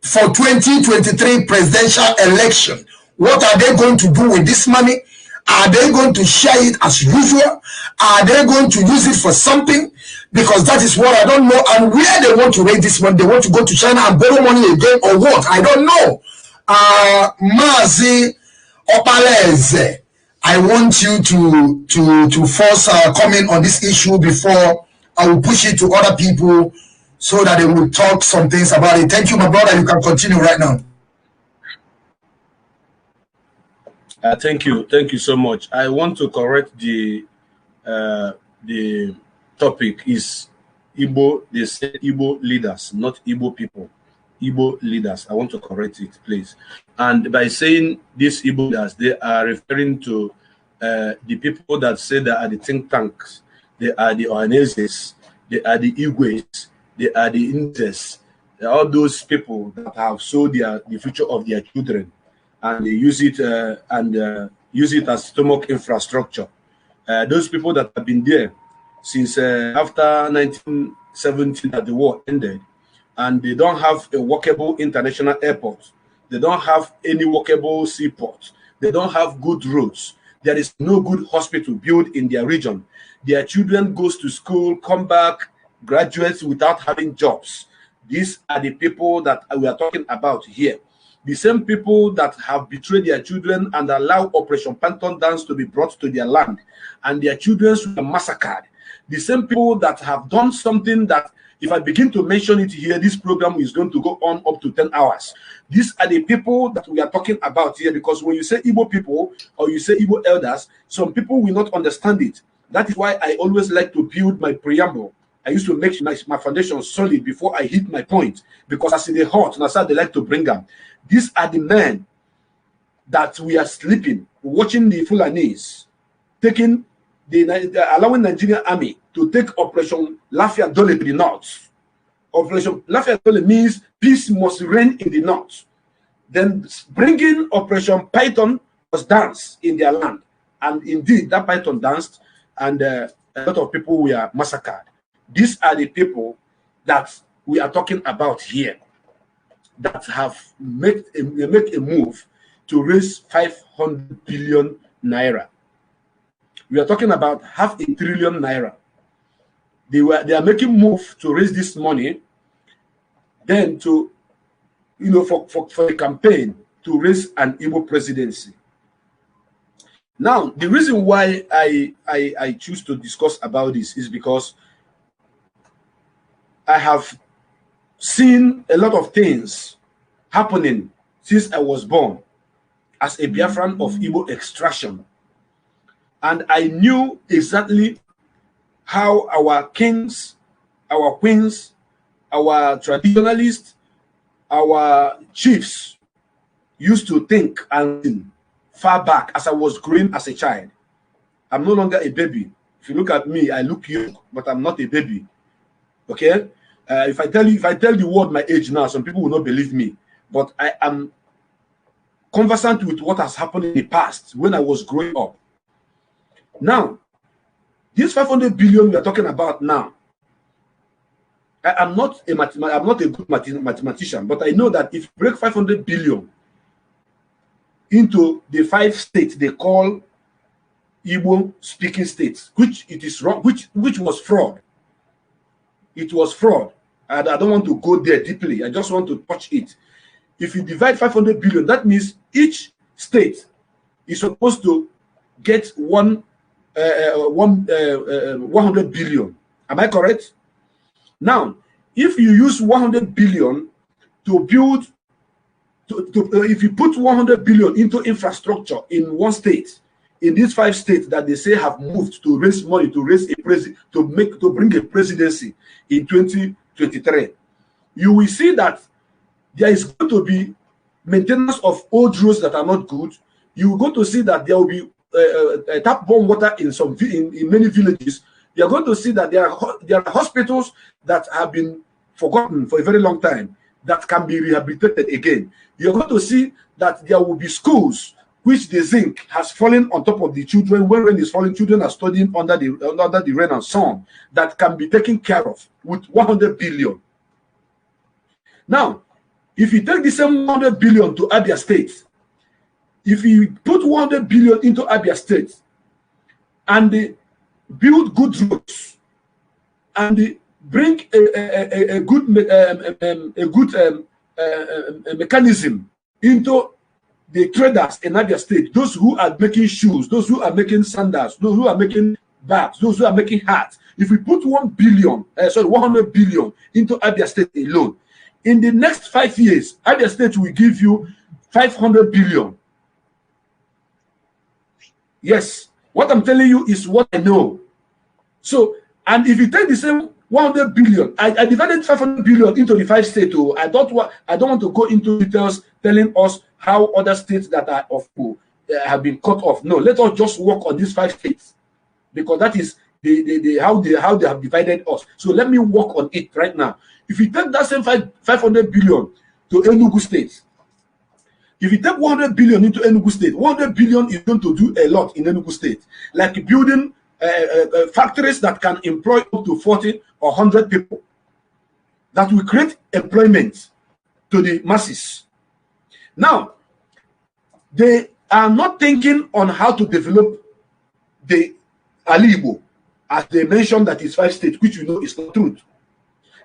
for 2023 presidential election. What are they going to do with this money? Are they going to share it as usual? Are they going to use it for something? Because that is what I don't know. And where they want to raise this money, they want to go to China and borrow money again or what? I don't know. Mazi Opaleze, I want you to force comment on this issue before I will push it to other people so that they will talk some things about it. Thank you, my brother. You can continue right now. Thank you so much. I want to correct the topic is Igbo. They say Igbo leaders, not Igbo people. Igbo leaders. I want to correct it, please. And by saying these Igbo leaders, they are referring to the people that say they are the think tanks. They are the Ohaneses. They are the Igwes. They are the Indes. They are all those people that have sold the future of their children, and they use it use it as stomach infrastructure. Those people that have been there since after 1917 that the war ended, and they don't have a workable international airport. They don't have any workable seaport. They don't have good roads. There is no good hospital built in their region. Their children goes to school, come back, graduates without having jobs. These are the people that we are talking about here. The same people that have betrayed their children and allow Operation Panton Dance to be brought to their land, and their children were massacred. The same people that have done something that, if I begin to mention it here, this program is going to go on up to 10 hours. These are the people that we are talking about here, because when you say Igbo people or you say Igbo elders, some people will not understand it. That is why I always like to build my preamble. I used to make my foundation solid before I hit my point, because as in the hot, and that's how they like to bring them. These are the men that we are sleeping, watching the Fulanis, taking allowing Nigerian army to take Operation Lafia Dole to the north. Operation Lafia Dole means peace must reign in the north. Then bringing Operation Python was dance in their land, and indeed that Python danced, and a lot of people were massacred. These are the people that we are talking about here, that have make a move to raise 500 billion naira. We are talking about 500 billion naira. They are making move to raise this money, then to, you know, for a campaign to raise an Igbo presidency. Now, the reason why I choose to discuss about this is because I have seen a lot of things happening since I was born as a Biafran of Igbo extraction. And I knew exactly how our kings, our queens, our traditionalists, our chiefs used to think and think far back as I was growing as a child. I'm no longer a baby. If you look at me, I look young, but I'm not a baby. Okay? If I tell the world my age now, some people will not believe me. But I am conversant with what has happened in the past when I was growing up. Now, this 500 billion we are talking about now, I'm not a good mathematician, but I know that if you break 500 billion into the 5 states they call Igbo speaking states, which it is wrong, which was fraud. It was fraud. And I don't want to go there deeply. I just want to touch it. If you divide 500 billion, that means each state is supposed to get 100 billion. Am I correct? Now, if you use 100 billion to build, if you put 100 billion into infrastructure in one state, in these 5 states that they say have moved to raise money to raise a to bring a presidency in 2023, you will see that there is going to be maintenance of old roads that are not good. You are going to see that there will be tap bomb water in many villages. You are going to see that there are hospitals that have been forgotten for a very long time that can be rehabilitated again. You are going to see that there will be schools which the zinc has fallen on top of the children. When rain is falling, children are studying under the rain and sun, that can be taken care of with 100 billion. Now, if you take the same 100 billion to Abia State, if you put 100 billion into Abia State and they build good roads and they bring a good mechanism into the traders in Abia State, those who are making shoes, those who are making sandals, those who are making bags, those who are making hats, if we put 100 billion into Abia State alone, in the next 5 years, Abia State will give you 500 billion. Yes, what I'm telling you is what I know. So, and if you take the same 100 billion, I divided 500 billion into the 5 states. I don't want to go into details telling us how other states that are have been cut off. No, let us just work on these 5 states, because that is how they have divided us. So let me work on it right now. If you take that same 500 billion to Enugu State, if you take 100 billion into Enugu State, 100 billion is going to do a lot in Enugu State, like building factories that can employ up to 40 or 100 people, that will create employment to the masses. Now, the are not thinking on how to develop the Alibo, as they mentioned that it's 5 states, which you know is not true.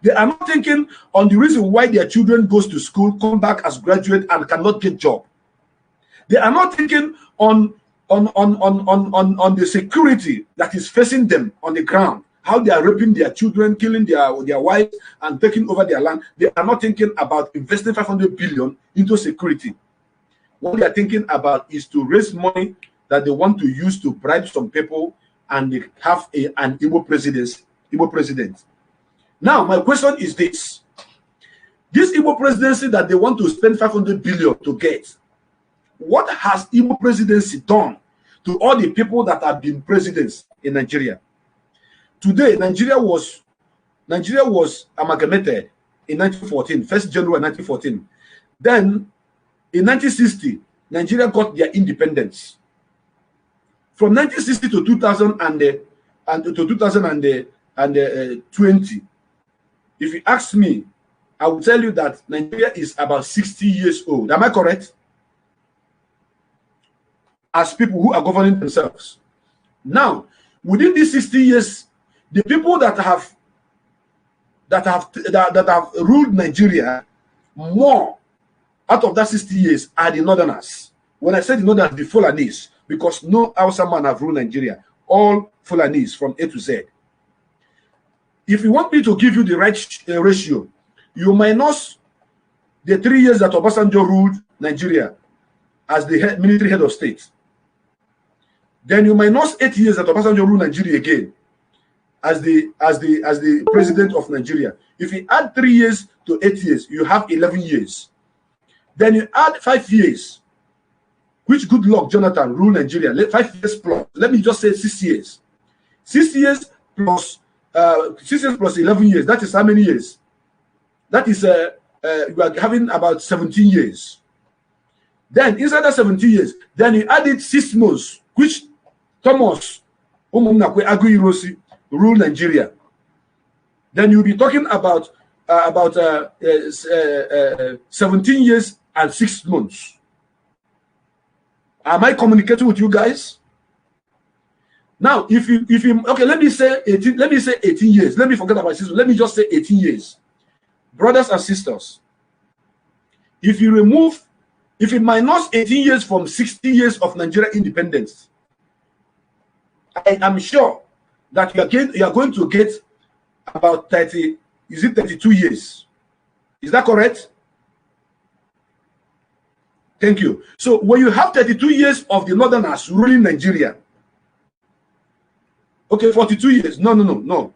They are not thinking on the reason why their children goes to school, come back as graduate and cannot get job. They are not thinking on the security that is facing them on the ground, how they are raping their children, killing their wives, and taking over their land. They are not thinking about investing 500 billion into security. What they are thinking about is to raise money that they want to use to bribe some people and they have an Igbo president. Now, my question is this. This Igbo presidency that they want to spend 500 billion to get, what has Igbo presidency done to all the people that have been presidents in Nigeria? Today, Nigeria was amalgamated in 1914, 1st January 1914. Then, in 1960, Nigeria got their independence. From 1960 to 2020, if you ask me, I will tell you that Nigeria is about 60 years old. Am I correct? As people who are governing themselves. Now, within these 60 years, the people that have ruled Nigeria more out of that 60 years are the Northerners. When I say the Northerners, the Fulanese, because no Hausa man have ruled Nigeria. All Fulanese from A to Z. If you want me to give you the right ratio, you minus the 3 years that Obasanjo ruled Nigeria as the military head of state. Then you minus 8 years that Obasanjo ruled Nigeria again as the president of Nigeria. If you add 3 years to 8 years, you have 11 years. Then you add 5 years, which good luck Jonathan ruled Nigeria. 5 years plus. Let me just say 6 years. 6 years plus 6 years plus 11 years. That is how many years? That is you are having about 17 years. Then inside that 17 years, then you added 6 months, which Thomas Aguiyi ruled Nigeria. Then you'll be talking about 17 years and 6 months. Am I communicating with you guys? Now, if you okay, let me say 18 years. Let me forget about 6 months. Let me just say 18 years. Brothers and sisters, if you minus 18 years from 60 years of Nigeria independence, I am sure that you are going to get about 32 years. Is that correct? Thank you. So when you have 32 years of the Northerners ruling Nigeria, okay, 42 years. No.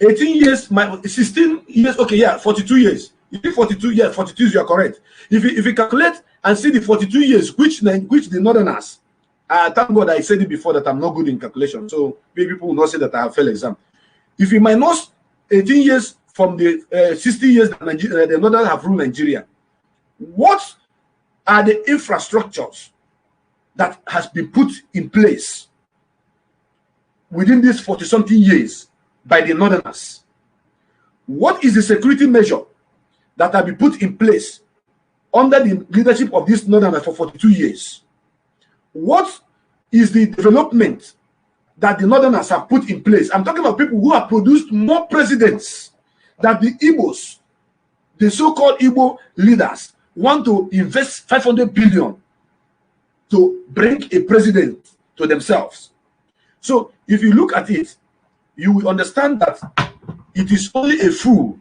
18 years, 16 years, okay, yeah, 42 years. You think 42 years, 42 years, you are correct. If you calculate and see the 42 years, which the Northerners, thank God I said it before that I'm not good in calculation, so maybe people will not say that I have failed exam. If you minus 18 years from the 60 years that the Northerners have ruled Nigeria, what are the infrastructures that has been put in place within these 40-something years by the Northerners? What is the security measure that have been put in place under the leadership of this Northerners for 42 years? What is the development that the Northerners have put in place? I'm talking about people who have produced more presidents that the Igbos, the so-called Igbo leaders, want to invest 500 billion to bring a president to themselves. So if you look at it, you will understand that it is only a fool.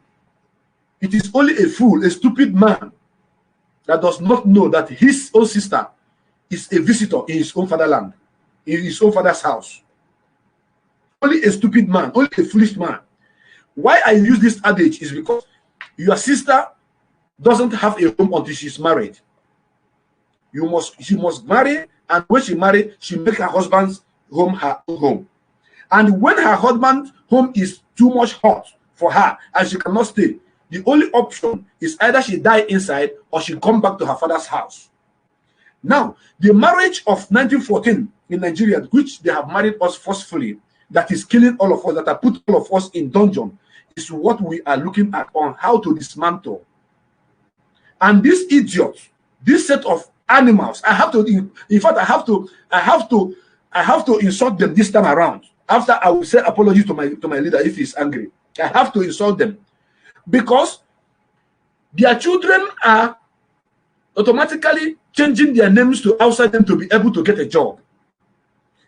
It is only a fool, a stupid man that does not know that his own sister is a visitor in his own fatherland, in his own father's house. Only a stupid man, only a foolish man. Why I use this adage is because your sister doesn't have a home until she's married. She must marry, and when she marries, she makes her husband's home her own home. And when her husband's home is too much hot for her and she cannot stay, the only option is either she die inside or she come back to her father's house. Now, the marriage of 1914 in Nigeria, which they have married us forcefully, that is killing all of us, that have put all of us in dungeon, is what we are looking at on how to dismantle. And these idiots this set of animals, I have to, in fact, I have to insult them this time around. After I will say apology to my leader if he's angry. I have to insult them because their children are automatically changing their names to outside them to be able to get a job.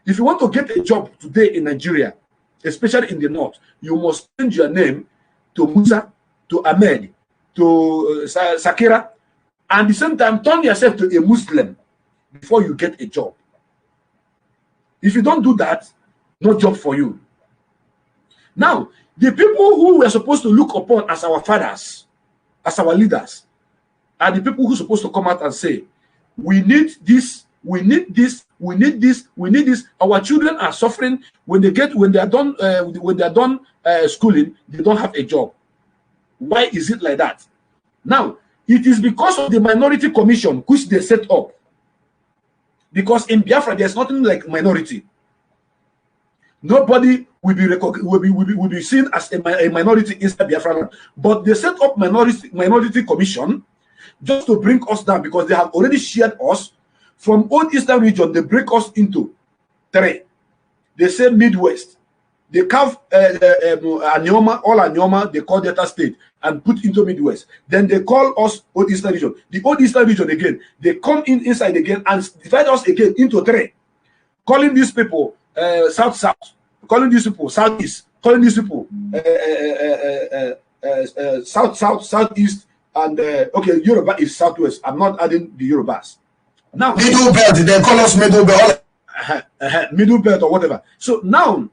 If you want to get a job today in Nigeria, especially in the north, you must change your name to Musa, to Ahmed, to Sakira, and at the same time turn yourself to a Muslim before you get a job. If you don't do that, no job for you. Now, the people who were supposed to look upon as our fathers, as our leaders, are the people who are supposed to come out and say, we need this, we need this, we need this, we need this. Our children are suffering when they are done schooling, they don't have a job. Why is it like that? Now, it is because of the minority commission which they set up. Because in Biafra, there's nothing like minority. Nobody will be seen as a minority inside Biafra. But they set up minority commission just to bring us down, because they have already shared us from old Eastern region. They break us into three. They say Midwest. They carve Anyoma, all Anyoma, they call Delta State and put into Midwest. Then they call us Old Eastern region. The Old Eastern region again, they come inside again and divide us again into three, calling these people South, calling these people Southeast, calling these people Southeast, and okay, Yoruba is Southwest. I'm not adding the Yorubas. Now, Middle belt, they call us middle belt. Middle belt or whatever. So now,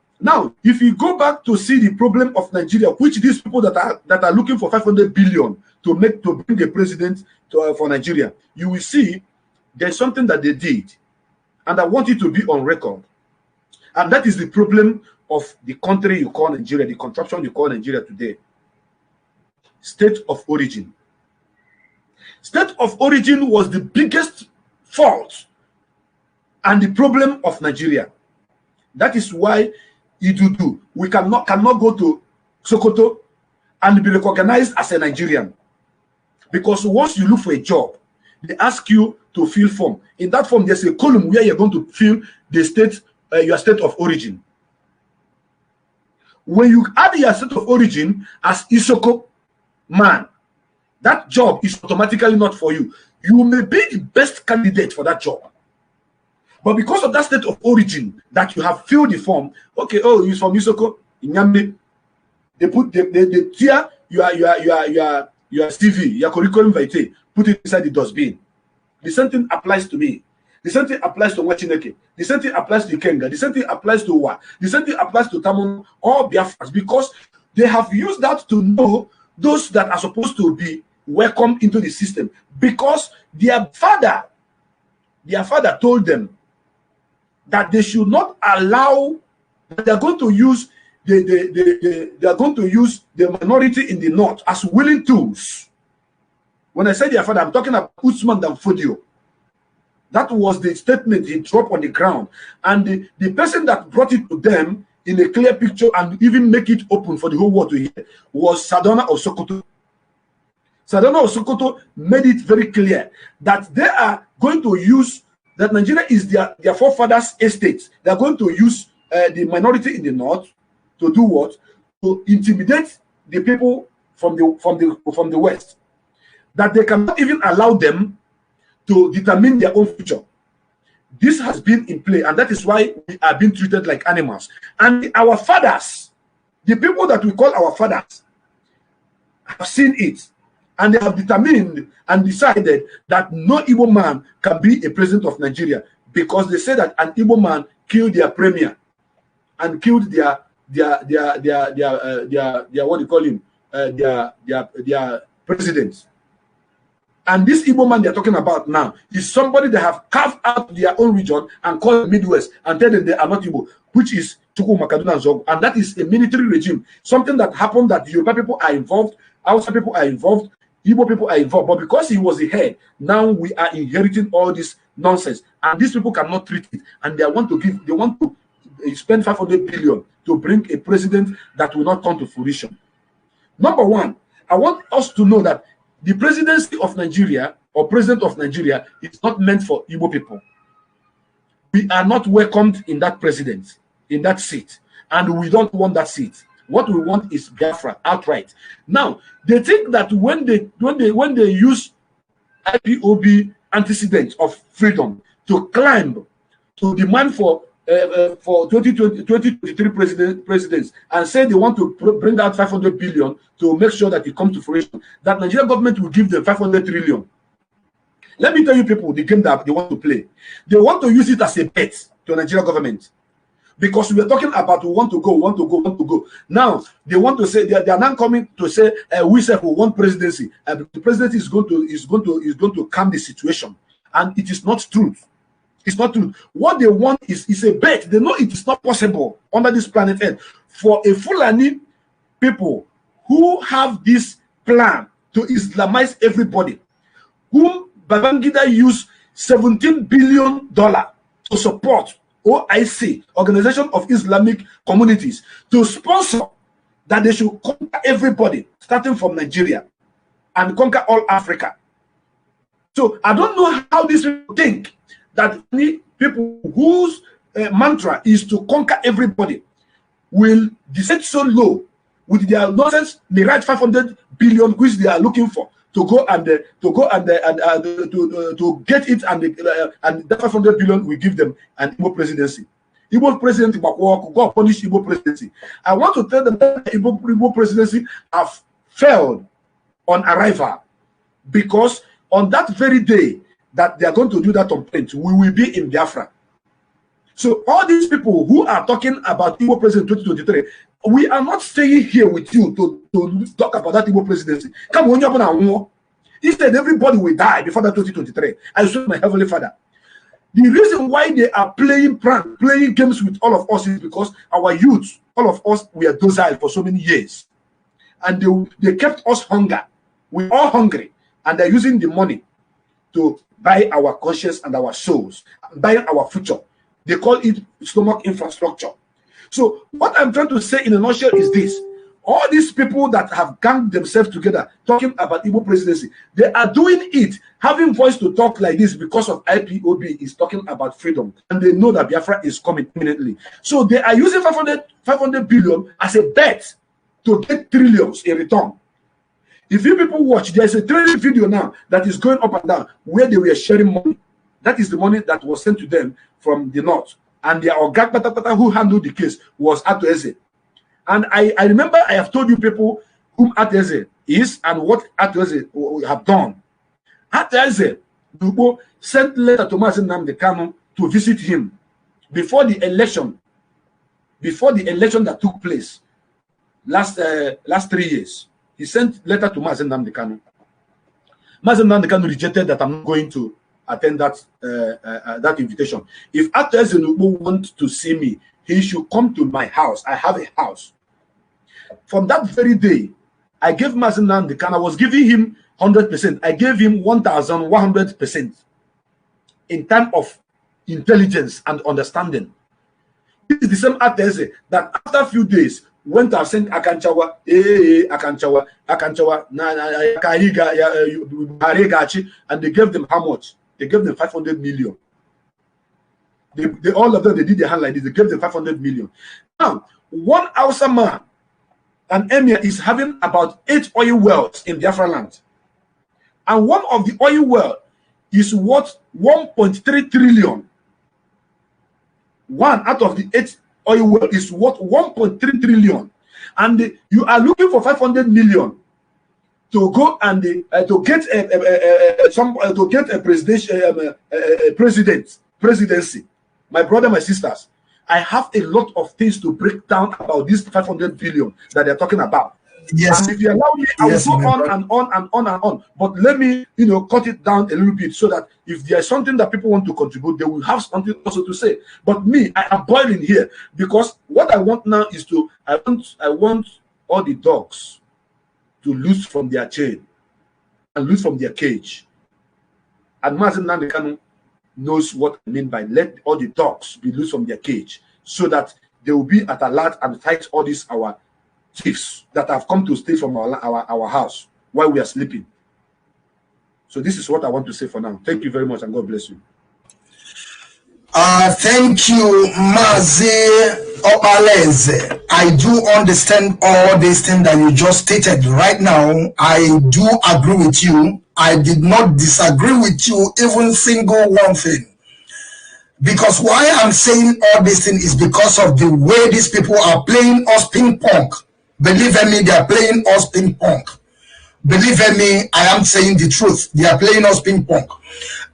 if you go back to see the problem of Nigeria, which these people that are looking for 500 billion to bring a president for Nigeria, you will see there's something that they did, and I want it to be on record. And that is the problem of the country you call Nigeria, the contraption you call Nigeria today. State of origin. State of origin was the biggest fault and the problem of Nigeria. That is why we cannot go to Sokoto and be recognized as a Nigerian. Because once you look for a job, they ask you to fill form. In that form, there's a column where you're going to fill the state, your state of origin. When you add your state of origin as Isoko man, that job is automatically not for you. You may be the best candidate for that job, but because of that state of origin that you have filled the form, okay, oh, he's from Isoko, Inyambe, they tear your CV, your curriculum vitae, put it inside the dustbin. The same thing applies to me. The same thing applies to Wachineke. The same thing applies to Kenga. The same thing applies to Wa. The same thing applies to Tamon or Biafras, because they have used that to know those that are supposed to be welcomed into the system, because their father told them that they should not allow, that they are going to use the minority in the north as willing tools. When I say their father, I'm talking about Usman Danfodio. That was the statement he dropped on the ground, and the person that brought it to them in a clear picture and even make it open for the whole world to hear was Sadona of Sokoto. Sadona of Sokoto made it very clear that they are going to use, that Nigeria is their forefathers' estate. They are going to use the minority in the north to do what? To intimidate the people from the west. That they cannot even allow them to determine their own future. This has been in play, and that is why we are being treated like animals. And our fathers, the people that we call our fathers, have seen it, and they have determined and decided that no Igbo man can be a president of Nigeria, because they say that an Igbo man killed their premier and killed their what do you call him, their president. And this Igbo man they're talking about now is somebody that have carved out their own region and called Midwest and tell them they are not Igbo, which is Chukwu Makaduna and Zog. And that is a military regime. Something that happened, that Yoruba people are involved, Hausa people are involved, Igbo people are involved. But because he was the head, now we are inheriting all this nonsense. And these people cannot treat it. And they want to spend 500 billion to bring a president that will not come to fruition. Number one, I want us to know that the presidency of Nigeria or president of Nigeria is not meant for Igbo people. We are not welcomed in that president, in that seat, and we don't want that seat. What we want is Biafra outright. Now they think that when they use IPOB antecedent of freedom to climb to demand for 2023 presidents and say they want to bring out 500 billion to make sure that it comes to fruition, that Nigerian government will give them 500 trillion. Let me tell you people the game that they want to play. They want to use it as a bet to Nigerian government. Because we are talking about we want to go. Now they want to say they are now coming to say we say we want presidency. The presidency is going to calm the situation, and it is not true. It's not true. What they want is a bet. They know it is not possible under this planet Earth for a Fulani people who have this plan to Islamize everybody, whom Babangida used $17 billion to support OIC, Organization of Islamic Communities, to sponsor that they should conquer everybody, starting from Nigeria, and conquer all Africa. So I don't know how these people think that people whose mantra is to conquer everybody will descend so low with their nonsense, the right 500 billion which they are looking for to go and to get it, and that 500 billion will give them an Igbo presidency. Igbo presidency, God punish Igbo presidency. I want to tell them that Igbo presidency have failed on arrival, because on that very day that they are going to do that complaint, we will be in Biafra. So all these people who are talking about Igbo president 2023, we are not staying here with you to talk about that Igbo presidency. Come on, instead everybody will die before that 2023. I swear my heavenly Father. The reason why they are playing games with all of us is because our youth, all of us, we are docile for so many years, and they kept us hunger. We're all hungry, and they're using the money to buy our conscience and our souls, buy our future. They call it stomach infrastructure. So what I'm trying to say in a nutshell is this: all these people that have ganged themselves together talking about Igbo presidency, they are doing it, having voice to talk like this because of IPOB is talking about freedom, and they know that Biafra is coming imminently. So they are using 500 billion as a bet to get trillions in return. If you people watch, there's a training video now that is going up and down where they were sharing money. That is the money that was sent to them from the north. And their Ogag Patapata who handled the case was Atueze. And I remember I have told you people whom Atueze is and what Atueze have done. Atueze sent letter to Mazi Nnamdi Kanu to visit him before the election that took place last 3 years. He sent letter to Mazi Nnamdi Kanu. Mazi Nnamdi Kanu rejected that. I'm not going to attend that invitation. If Atueze wants to see me, he should come to my house. I have a house. From that very day, I gave Mazi Nnamdi Kanu, I was giving him 100%. I gave him 1,100% in terms of intelligence and understanding. This is the same Atueze that after a few days went and sent Akanchawa, and they gave them how much? They gave them 500 million. They all of them, they did their hand like this. They gave them 500 million. Now, one Hausa man, an emir, is having about 8 oil wells in Biafra land. And one of the oil wells is worth 1.3 trillion. One out of the 8 oil wells is worth 1.3 trillion. And you are looking for 500 million to go and to get a presidency. My brother, my sisters, I have a lot of things to break down about this 500 billion that they're talking about. Yes. And if you allow me, I will go on and on and on and on. But let me, cut it down a little bit so that if there's something that people want to contribute, they will have something also to say. But me, I am boiling here because what I want now is I want all the dogs to loose from their chain and loose from their cage. And Mazi Nnamdi Kanu knows what I mean by let all the dogs be loose from their cage so that they will be at alert and fight all these our thieves that have come to steal from our house while we are sleeping. So this is what I want to say for now. Thank you very much, and God bless you. Thank you, Mazi Obaleze. I do understand all these things that you just stated right now. I do agree with you. I did not disagree with you, even single one thing. Because why I'm saying all these things is because of the way these people are playing us ping pong. Believe me, they are playing us ping pong. Believe me, I am saying the truth. They are playing us ping pong.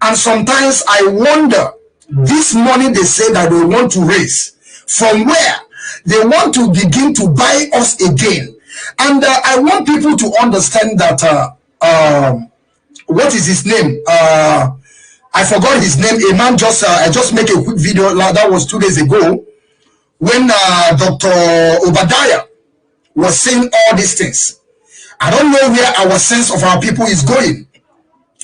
And sometimes I wonder, this money they say that they want to raise, from where? They want to begin to buy us again. And I want people to understand that, what is his name? I forgot his name. A man just, I just make a quick video, that was 2 days ago, when Dr. Obadiah was saying all these things. I don't know where our sense of our people is going.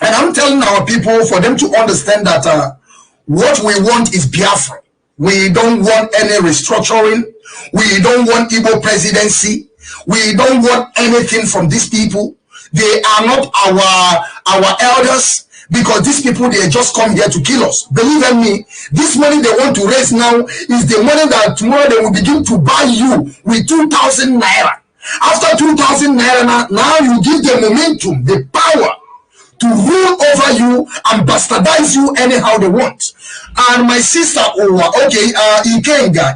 And I'm telling our people, for them to understand that what we want is Biafra. We don't want any restructuring. We don't want Igbo presidency. We don't want anything from these people. They are not our elders, because these people, they just come here to kill us. Believe me, this money they want to raise now is the money that tomorrow they will begin to buy you with 2,000 naira. After 2,000 naira, now you give them momentum, the power to rule over you and bastardize you anyhow they want. And my sister,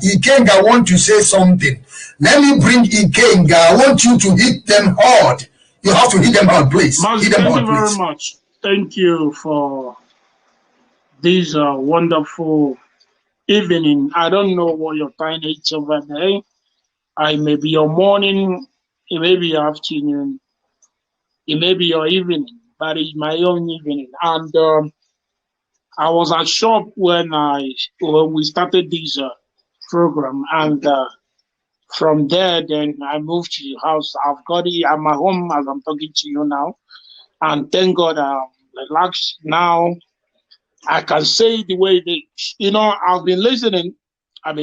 Ikenga want to say something. Let me bring Ikenga. I want you to hit them hard. You have to hit them hard, please. Mazi, Hit them thank hard, you very please. much. Thank you for this wonderful evening. I don't know what your time is over there. I may be your morning, it may be your afternoon, it may be your evening, but it's my own evening. And I was at shop when we started this program, and from there, then I moved to the house. I've got it. I'm at home as I'm talking to you now, and thank God I'm relaxed now. I can say the way it is. You know, I've been listening, I've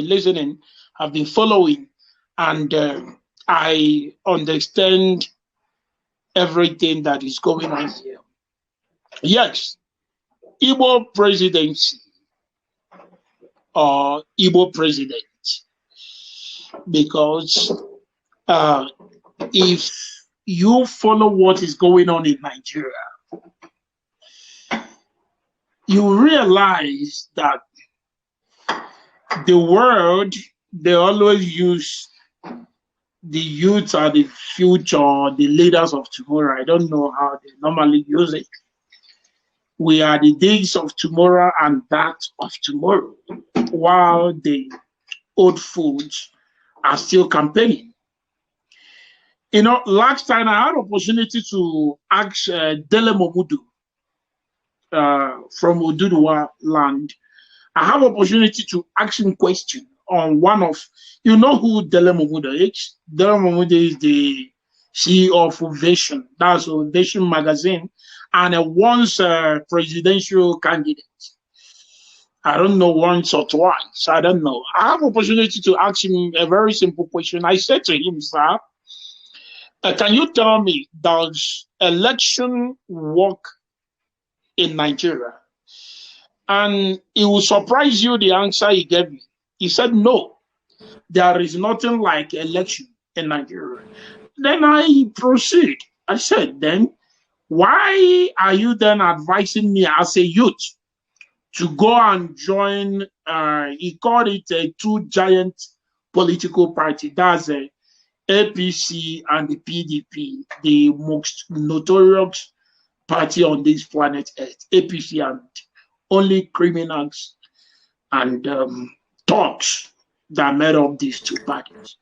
been following, and I understand everything that is going on here. Yes, Igbo presidency or Igbo president, because if you follow what is going on in Nigeria, you realize that the world, they always use the youth are the future, the leaders of tomorrow. I don't know how they normally use it. We are the days of tomorrow and that of tomorrow, while the old fools are still campaigning. You know, last time I had opportunity to ask Dele Momodu from Oduduwa land. I have opportunity to ask him question on one of, you know who Dele Momodu is? Dele Momodu is the CEO of Vision. That's a Vision magazine, and a once presidential candidate. I don't know, once or twice. I don't know. I have opportunity to ask him a very simple question. I said to him, sir, can you tell me, does election work in Nigeria? And it will surprise you the answer he gave me. He said, no, there is nothing like election in Nigeria. Then I proceed. I said, then why are you then advising me as a youth to go and join, he called it a two giant political party, that's a APC and the PDP, the most notorious party on this planet Earth, APC, and only criminals and thugs that made up these two parties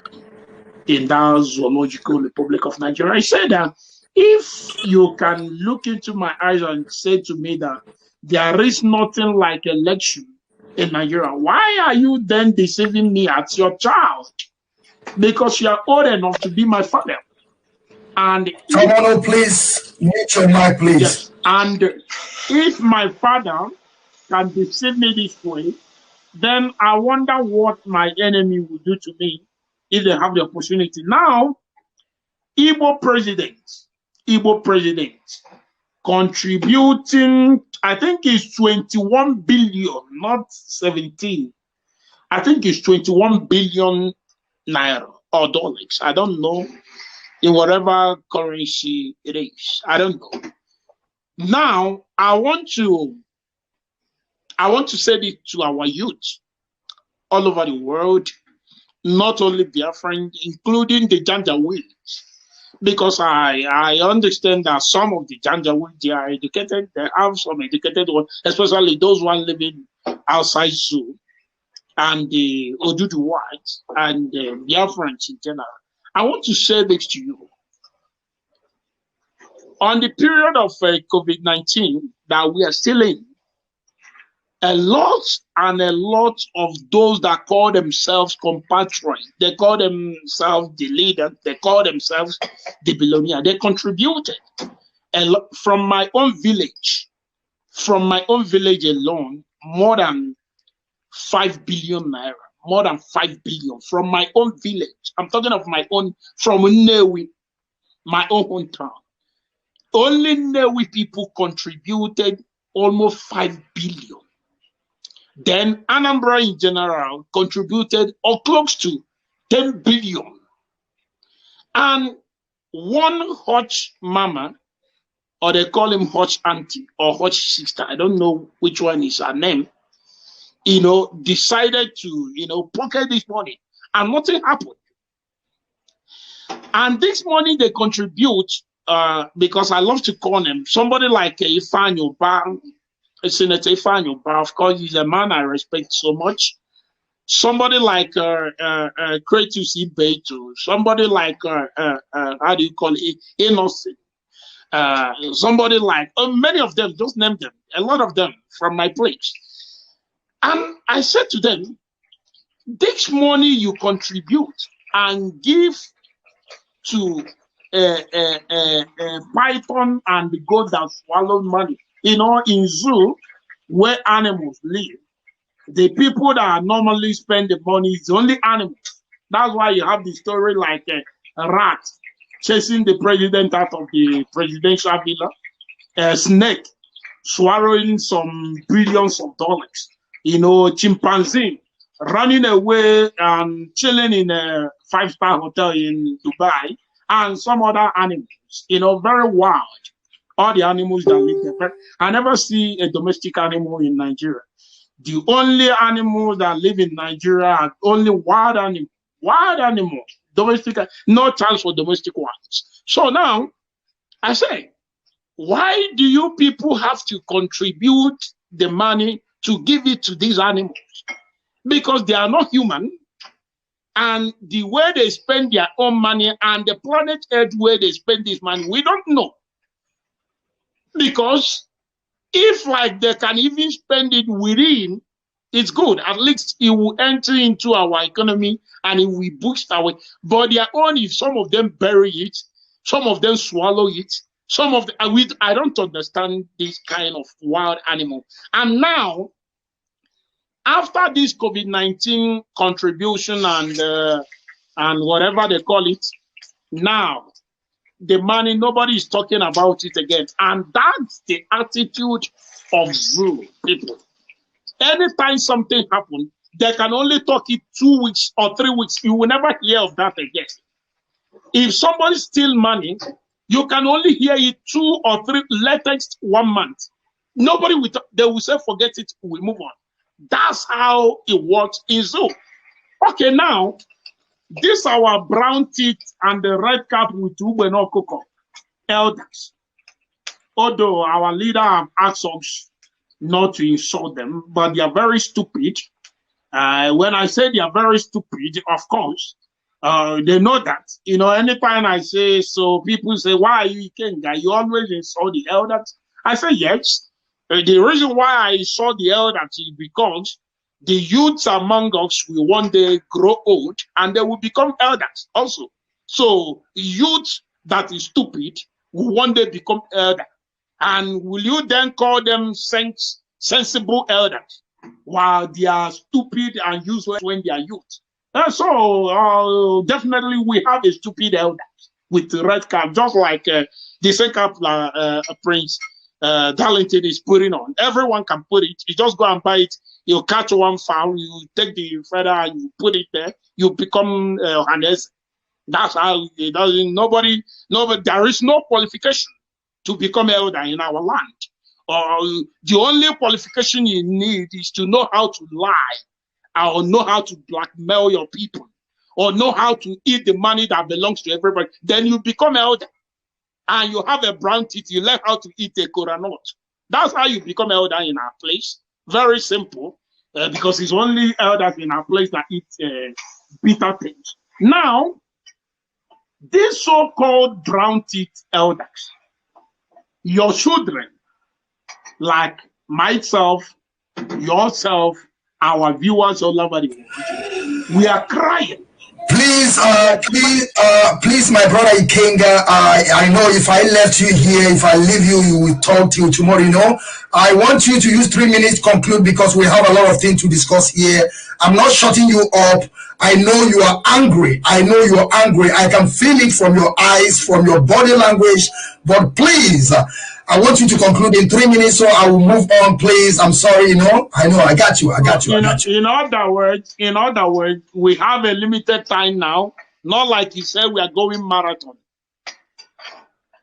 in that zoological Republic of Nigeria. I said that if you can look into my eyes and say to me that there is nothing like election in Nigeria, why are you then deceiving me as your child? Because you are old enough to be my father. And Someone, please mute your mic, please. yes, and if my father can deceive me this way, then I wonder what my enemy will do to me if they have the opportunity. Now, Igbo president, contributing, I think it's 21 billion, not 17. I think it's 21 billion naira or dollars. I don't know, in whatever currency it is. I don't know. Now, I want to say this to our youth all over the world, not only Biafran, including the Janjaweeds, because I understand that some of the Janjaweeds, they are educated, they have some educated ones, especially those ones living outside Zoo, and the Odudu whites, and the Biafrans in general. I want to say this to you. On the period of COVID-19 that we are still in, a lot of those that call themselves compatriots, they call themselves the leader, they call themselves the billionaire, they contributed a lot from my own village alone, more than 5 billion naira, more than 5 billion from my own village. I'm talking of my own, from Nnewi, my own hometown. Only Nnewi people contributed almost 5 billion. Then Anambra in general contributed or close to 10 billion. And one hot mama, or they call him hot auntie or hot sister, I don't know which one is her name, decided to, pocket this money, and nothing happened. And this money they contribute, because I love to call him, somebody like Ifeanyi Ubah, Senator Ifeanyi Ubah, of course, he's a man I respect so much. Somebody like Kratos Ibeto, somebody like, how do you call it, Innocent, somebody like, many of them, just name them, a lot of them from my place. And I said to them, this money you contribute and give to python and the goat that swallowed money, in zoo where animals live, the people that normally spend the money is only animals. That's why you have the story like a rat chasing the president out of the presidential villa, a snake swallowing some billions of dollars, chimpanzee running away and chilling in a 5-star hotel in Dubai, and some other animals, very wild. All the animals that live there. I never see a domestic animal in Nigeria. The only animals that live in Nigeria are only wild animals. Domestic, no chance for domestic ones. So now, I say, why do you people have to contribute the money to give it to these animals? Because they are not human, and the way they spend their own money and the planet Earth where they spend this money, we don't know. Because if they can even spend it within, it's good. At least it will enter into our economy and it will boost our. But their own, if some of them bury it, some of them swallow it, some of the, I don't understand this kind of wild animal. And now, after this COVID-19 contribution and whatever they call it, now the money, nobody is talking about it again. And that's the attitude of Zulu people. Anytime something happens, they can only talk it 2 weeks or 3 weeks. You will never hear of that again. If somebody steals money, you can only hear it 2 or 3, latest 1 month. Nobody will, they will say, forget it, we move on. That's how it works in Zoo. Okay, now, this our brown teeth and the red cap with Ubeno Koko elders. Although our leader have asked us not to insult them, but they are very stupid. When I say they are very stupid, of course, they know that. Anytime I say so, people say, why are you Kenga? You always insult the elders. I say, yes. The reason why I saw the elders is because the youths among us will one day grow old and they will become elders also. So youth that is stupid will one day become elder. And will you then call them sensible elders while they are stupid and useless when they are youth? So definitely we have a stupid elder with the red cap, just like the second Prince Darlington is putting on. Everyone can put it. You just go and buy it. You catch one fowl, you take the feather and you put it there. You become Hannes. That's how it doesn't. Nobody. There is no qualification to become elder in our land. The only qualification you need is to know how to lie, or know how to blackmail your people, or know how to eat the money that belongs to everybody. Then you become elder. And you have a brown teeth, you learn how to eat a kola nut. That's how you become elder in our place. Very simple, because it's only elders in our place that eat bitter things. Now, these so-called brown teeth elders, your children, like myself, yourself, our viewers all over the world, we are crying. Please, please, my brother Ikenga, I know if I left you here, if I leave you, you will talk till tomorrow, you know. I want you to use 3 minutes to conclude because we have a lot of things to discuss here. I'm not shutting you up. I know you are angry. I know you are angry. I can feel it from your eyes, from your body language. But please, I want you to conclude in 3 minutes, so I will move on, please. I'm sorry, you know. I know, I got you. In other words, we have a limited time now. Not like you said, we are going marathon.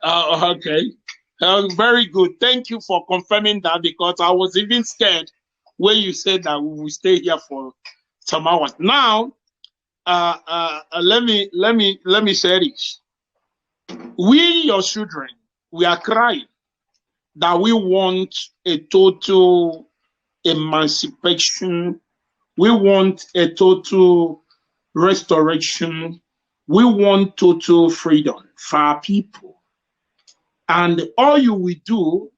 Okay. Very good. Thank you for confirming that, because I was even scared when you said that we will stay here for some hours. Now, let me say this. We, your children, we are crying that we want a total emancipation. We want a total restoration. We want total freedom for our people. And all you will do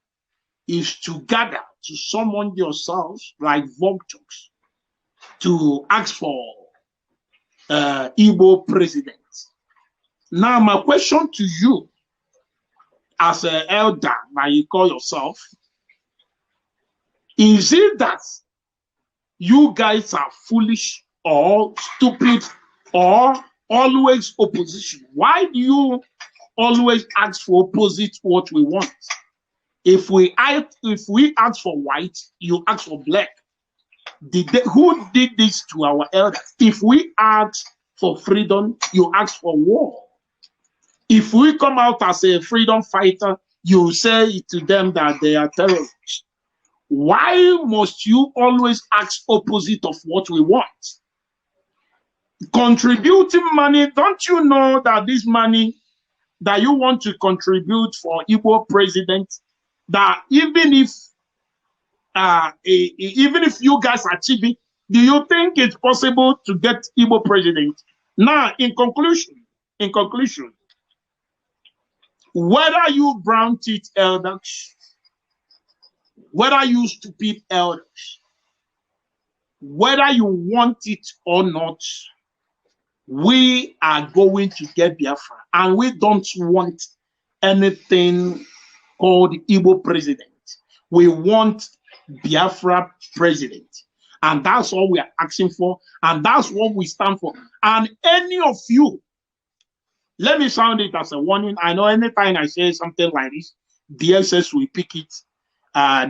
is to gather, to summon yourselves like vultures to ask for Igbo president. Now, my question to you, as an elder, that you call yourself, is it that you guys are foolish or stupid or always opposition? Why do you always ask for opposite what we want? If we ask for white, you ask for black. Who did this to our elders? If we ask for freedom, you ask for war. If we come out as a freedom fighter, you say to them that they are terrorists. Why must you always ask opposite of what we want? Contributing money, don't you know that this money that you want to contribute for Igbo president, that even if you guys achieve it, do you think it's possible to get Igbo president? Now, in conclusion, whether you brown teeth elders, whether you stupid elders, whether you want it or not, we are going to get Biafra, and we don't want anything called Igbo president. We want Biafra president, and that's all we are asking for, and that's what we stand for. And any of you, let me sound it as a warning. I know anytime I say something like this, DSS will pick it.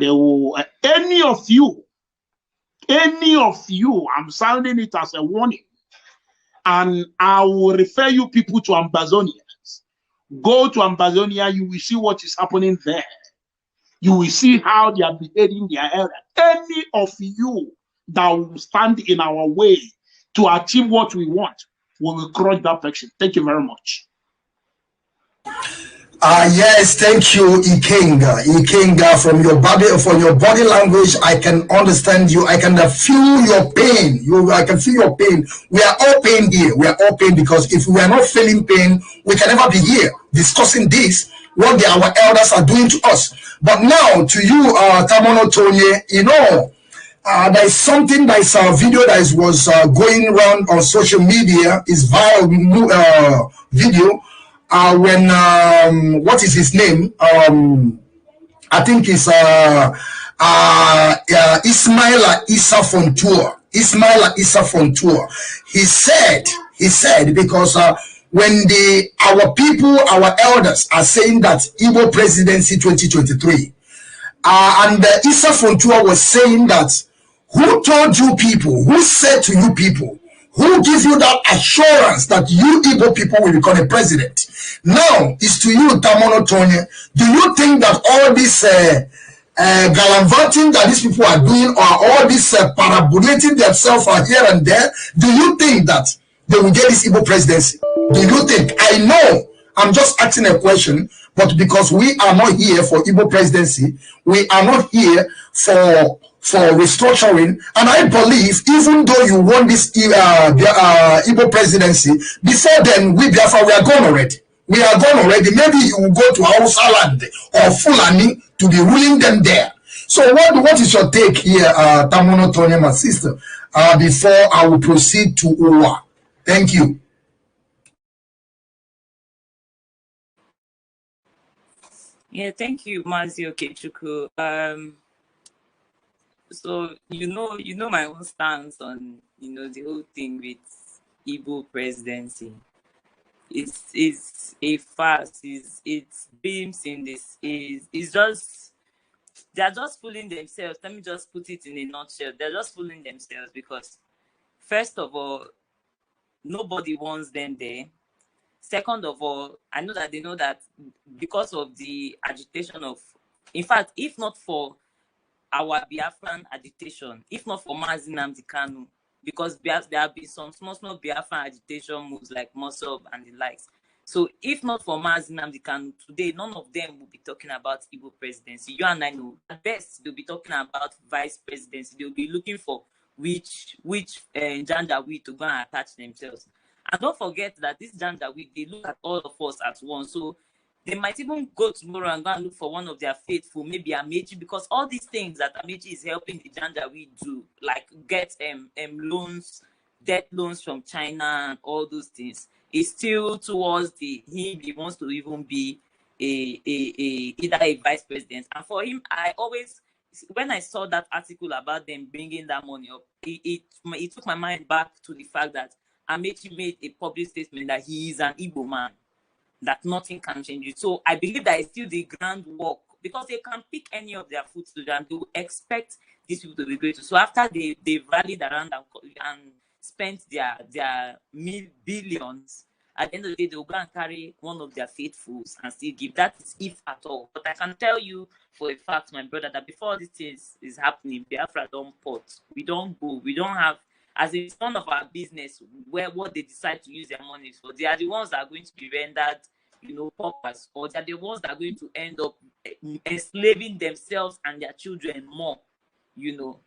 They will. Any of you, I'm sounding it as a warning. And I will refer you people to Ambazonians. Go to Ambazonia, you will see what is happening there. You will see how they are behaving their area. Any of you that will stand in our way to achieve what we want, we will cross that section. Thank you very much. Yes, thank you, Ikenga. Ikenga, from your body language, I can understand you. I can feel your pain. I can feel your pain. We are all pain here. We are all pain, because if we are not feeling pain, we can never be here discussing this, what our elders are doing to us. But now, to you, Tamono Tonye, you know, there is something, that is a video that was going around on social media, is viral video. When what is his name? I think it's Ismaila Issa Fontour. He said because when our people, our elders are saying that Igbo presidency 2023, And Issa Fontua was saying that, who told you people, who said to you people, who gives you that assurance that you Igbo people will become a president? Now, it's to you, Tamono Tonye. Do you think that all this gallivanting that these people are doing, or all this parabolating themselves here and there, do you think that they will get this Igbo presidency? Do you think? I know, I'm just asking a question, but because we are not here for Igbo presidency, we are not here for restructuring, and I believe even though you want this Igbo presidency, before then we Biafra, we are gone already. We are gone already. Maybe you will go to Hausa land or Fulani to be ruling them there. So what is your take here, Tamono Tony, my sister, before I will proceed to Uwa? Thank you. Yeah, thank you, Mazi Okechukwu. So you know my own stance on the whole thing with Igbo presidency. It's a farce. It's beams in this. It's just, they're just fooling themselves. Let me just put it in a nutshell. They're just fooling themselves because, first of all, nobody wants them there. Second of all, I know that they know that because of the agitation of, in fact, if not for our Biafran agitation, if not for Mazi Nnamdi Kanu, because there have been some small Biafran agitation moves like Mossab and the likes. So if not for Mazi Nnamdi Kanu, today none of them will be talking about Igbo presidency. You and I know. At best, they'll be talking about vice presidency. They'll be looking for which Janjaweed to go and attach themselves. And don't forget that this Janjaweed, they look at all of us at once. So they might even go tomorrow and go and look for one of their faithful, maybe Amechi, because all these things that Amechi is helping the Janjaweed do, like get loans, debt loans from China and all those things, is still towards him. He wants to even be either a vice president. And for him, I always, when I saw that article about them bringing that money up, it took my mind back to the fact that Amechi made a public statement that he is an Igbo man, that nothing can change it. So I believe that it's still the groundwork, because they can pick any of their foot to them. They will expect these people to be great. So after they've rallied around and spent their billions, at the end of the day, they'll go and carry one of their faithfuls and still give. That is if at all. But I can tell you for a fact, my brother, that before this is happening, Biafra don't pot. We don't go. We don't have, as it's none of our business where what they decide to use their money for. They are the ones that are going to be rendered, paupers, or they are the ones that are going to end up enslaving themselves and their children more,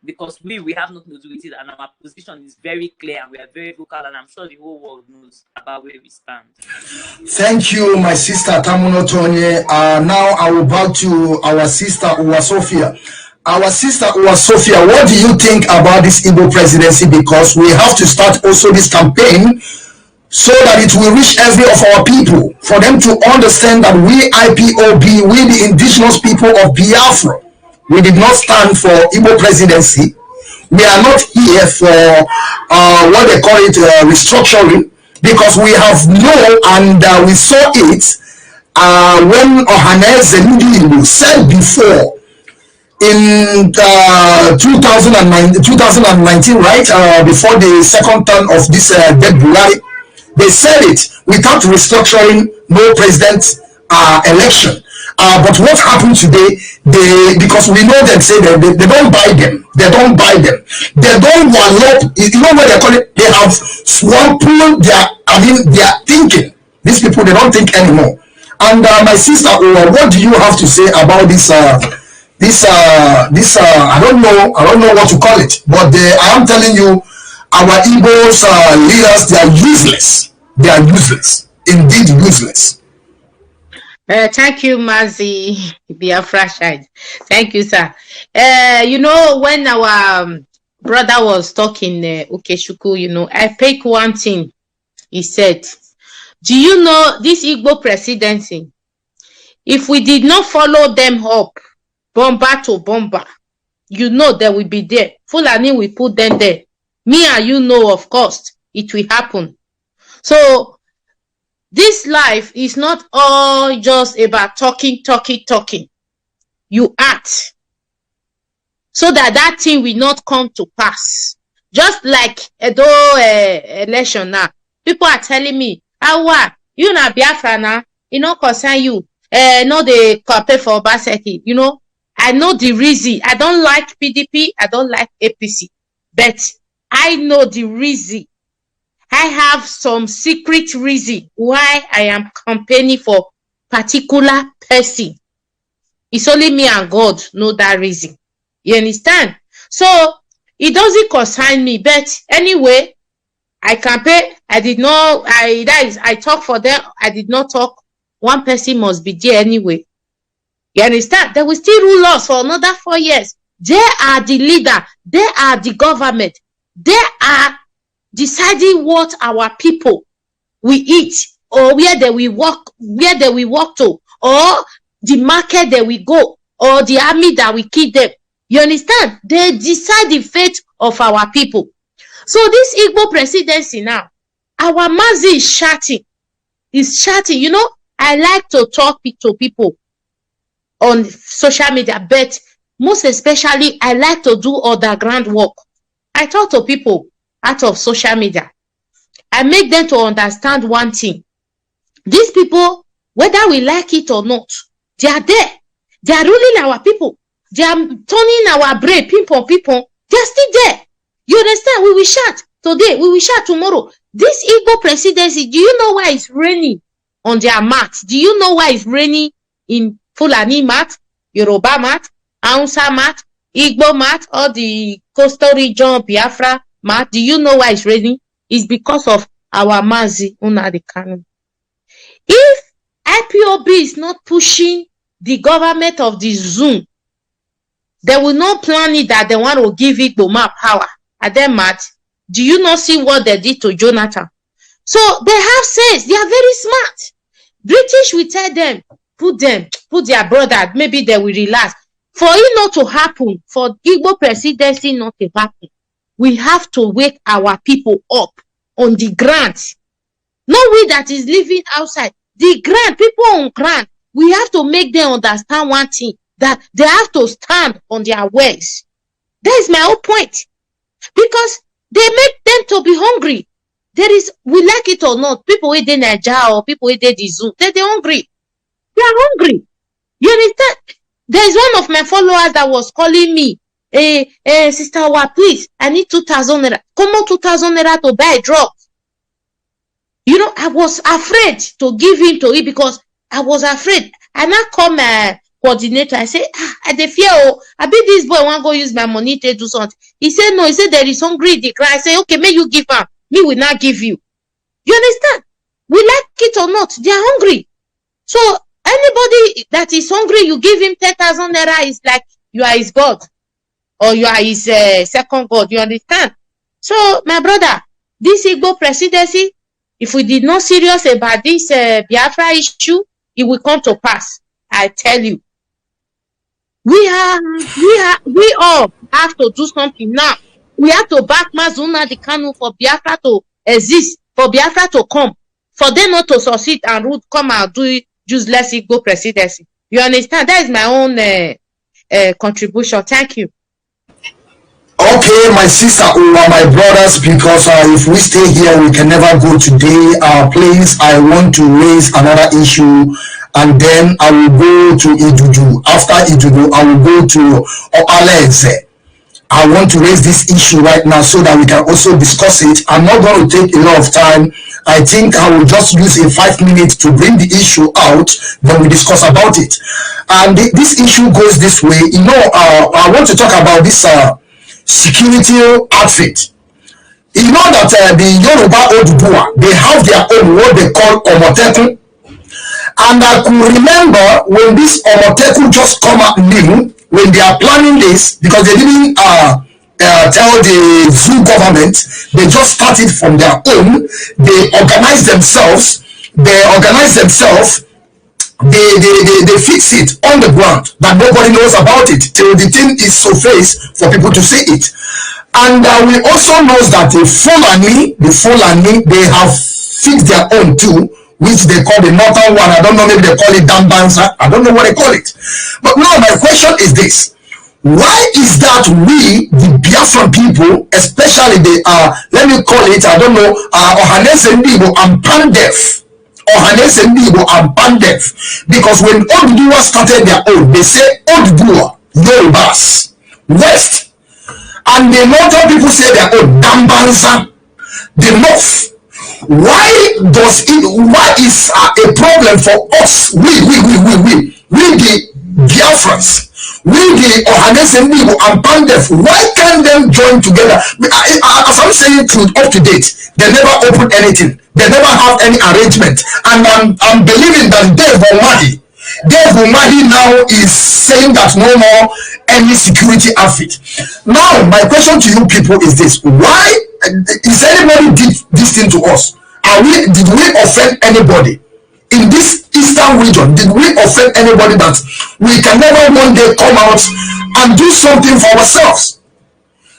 because we have nothing to do with it, and our position is very clear and we are very vocal, and I'm sure the whole world knows about where we stand. Thank you, my sister Tamuno Tonye. Now I will bow to our sister Uwa Sophia. Our sister Uwa Sophia, what do you think about this Igbo presidency? Because we have to start also this campaign so that it will reach every of our people, for them to understand that we IPOB, we the indigenous people of Biafra, we did not stand for Igbo presidency. We are not here for what they call it restructuring, because we have known and we saw it when Ohaneze Nnamdi said before in 2019, right, before the second term of this dead Buhari. They said it, without restructuring, no president election. But what happened today, because we know them, say they don't buy them. They don't buy them. They don't wallop. You know what they call it? They have swampled their thinking. These people, they don't think anymore. And my sister, what do you have to say about this? I don't know what to call it, but I am telling you, our Igbos leaders, they are useless. They are useless. Indeed, useless. Thank you, Mazi Biafra Shine. Thank you, sir. When our brother was talking, Okechukwu, I pick one thing he said. Do you know this Igbo presidency? If we did not follow them up, bomber to bomber, they will be there. Fulani will put them there. Me and of course, it will happen. So this life is not all just about talking. You act. so that that thing will not come to pass. Just like Edo election now, people are telling me, you na Biafra now, it no concern you. No, they pay for Obaseki. You know, I know the reason. I don't like PDP. I don't like APC, but I know the reason. I have some secret reason why I am campaigning for particular person. It's only me and God know that reason. You understand? So it doesn't concern me. But anyway, I campaign. I did not. I talk for them. I did not talk. One person must be there anyway. You understand? They will still rule us for another 4 years. They are the leader. They are the government. They are deciding what our people will eat, or where they will walk, to, or the market that we go, or the army that we keep them. You understand? They decide the fate of our people. So this Igbo presidency now, our Mazi is shouting. He's shouting. You know, I like to talk to people on social media, but most especially, I like to do underground work. I talk to people out of social media. I make them to understand one thing. These people, whether we like it or not, they are there. They are ruling our people. They are turning our brain, people. They are still there. You understand? We will shout today. We will shout tomorrow. This Igbo presidency, do you know why it's raining on their mat? Do you know why it's raining in Fulani mat, Yoruba mat, Hausa mat, Igbo mat, or the coastal region, Biafra mat? Do you know why it's raining? It's because of our Mazi Nnamdi Kanu. If IPOB is not pushing the government of the Zoom, they will not plan it that they want to give Igbo power. Are they mad? Do you not see what they did to Jonathan? So they have sense. They are very smart. British will tell them, put their brother, maybe they will relax. For it not to happen, for Igbo presidency not to happen, we have to wake our people up on the ground. No way that is living outside. The ground, people on ground, we have to make them understand one thing, that they have to stand on their words. That is my whole point. Because they make them to be hungry. There is, we like it or not, people who did Nigeria or people who did the Zoom, they're hungry. They are hungry. You understand? There is one of my followers that was calling me, Sister Wa, please, I need 2,000 naira. Come on, 2,000 naira to buy drugs. You know, I was afraid to give him to it because I was afraid. And I call my coordinator. I say, I fear, I bet this boy want to go use my money to do something. He said, no, he said there is hungry in the crowd. I say, okay, may you give him. Me will not give you. You understand? We like it or not, they are hungry. So anybody that is hungry, you give him 10,000 naira, is like you are his God. Or you are his second God. You understand? So, my brother, this Igbo presidency, if we did not serious about this Biafra issue, it will come to pass. I tell you. We all have to do something now. We have to back Mazi Nnamdi Kanu for Biafra to exist, for Biafra to come, for them not to succeed and come and do useless Igbo presidency. You understand? That is my own contribution. Thank you. Okay, my sister or my brothers, because if we stay here, we can never go today. Please, I want to raise another issue, and then I will go to Ijuju. After Ijuju, I will go to Oalense. I want to raise this issue right now so that we can also discuss it. I'm not going to take a lot of time. I think I will just use a 5 minutes to bring the issue out, then we discuss about it. And this issue goes this way. You know, I want to talk about this security outfit. You know that the Yoruba Odubua, they have their own what they call Omoteku. And I could remember when this Omoteku just come out new, when they are planning this, because they didn't tell the zoo government, they just started from their own. They organize themselves. They fix it on the ground that nobody knows about it till the thing is surfaced for people to see it. And we also know that the Fulani, they have fixed their own too, which they call the northern one. I don't know, maybe they call it Dambansa. I don't know what they call it. But now my question is this. Why is that we, the Biafran people, especially the let me call it, I don't know, Ohanese Ndibo and Pandef, Ohanese Ndibo and Pandef, because when Oduduwa started their own, they say Oduduwa, Yorubas, West, and the northern people say their own Dambanza, the North. Why is a problem for us, we the Biafrans, we the Ohanese Ndibo and Pandef? Why can't them join together? As I'm saying truth, up to date, they never open anything, they never have any arrangement, and I'm believing that Dave Umahi now is saying that no more any security outfit. Now, my question to you people is this: why is anybody did this thing to us? Did we offend anybody in this eastern region? Did we offend anybody that we can never one day come out and do something for ourselves?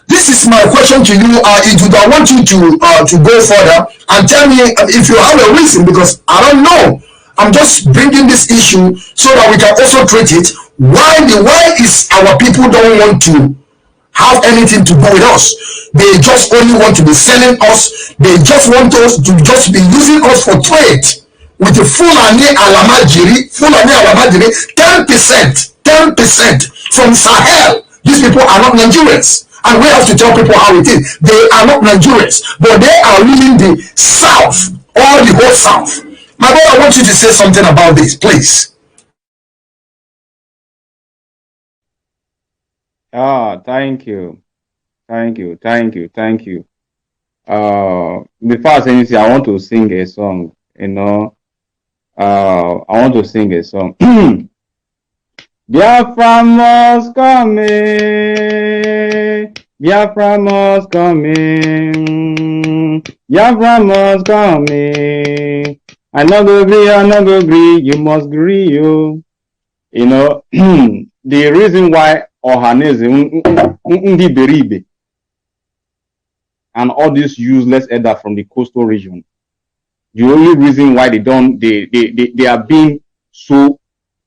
This is my question to you. I want you to go further and tell me if you have a reason, because I don't know. I'm just bringing this issue so that we can also treat it. Why is our people don't want to have anything to do with us? They just only want to be selling us. They just want us to just be using us for trade with the Fulani Alamajiri, 10% from Sahel. These people are not Nigerians. And we have to tell people how it is. They are not Nigerians, but they are ruling the South, or the whole South. My brother, I want you to say something about this, please. Thank you. Before I say anything, I want to sing a song. I want to sing a song. Biafra must come in. Biafra must come in. Biafra must come in. I not go agree, you must agree, you. The reason why Ohanese Ndi Beribe and all these useless elders from the coastal region, the only reason why they are being so,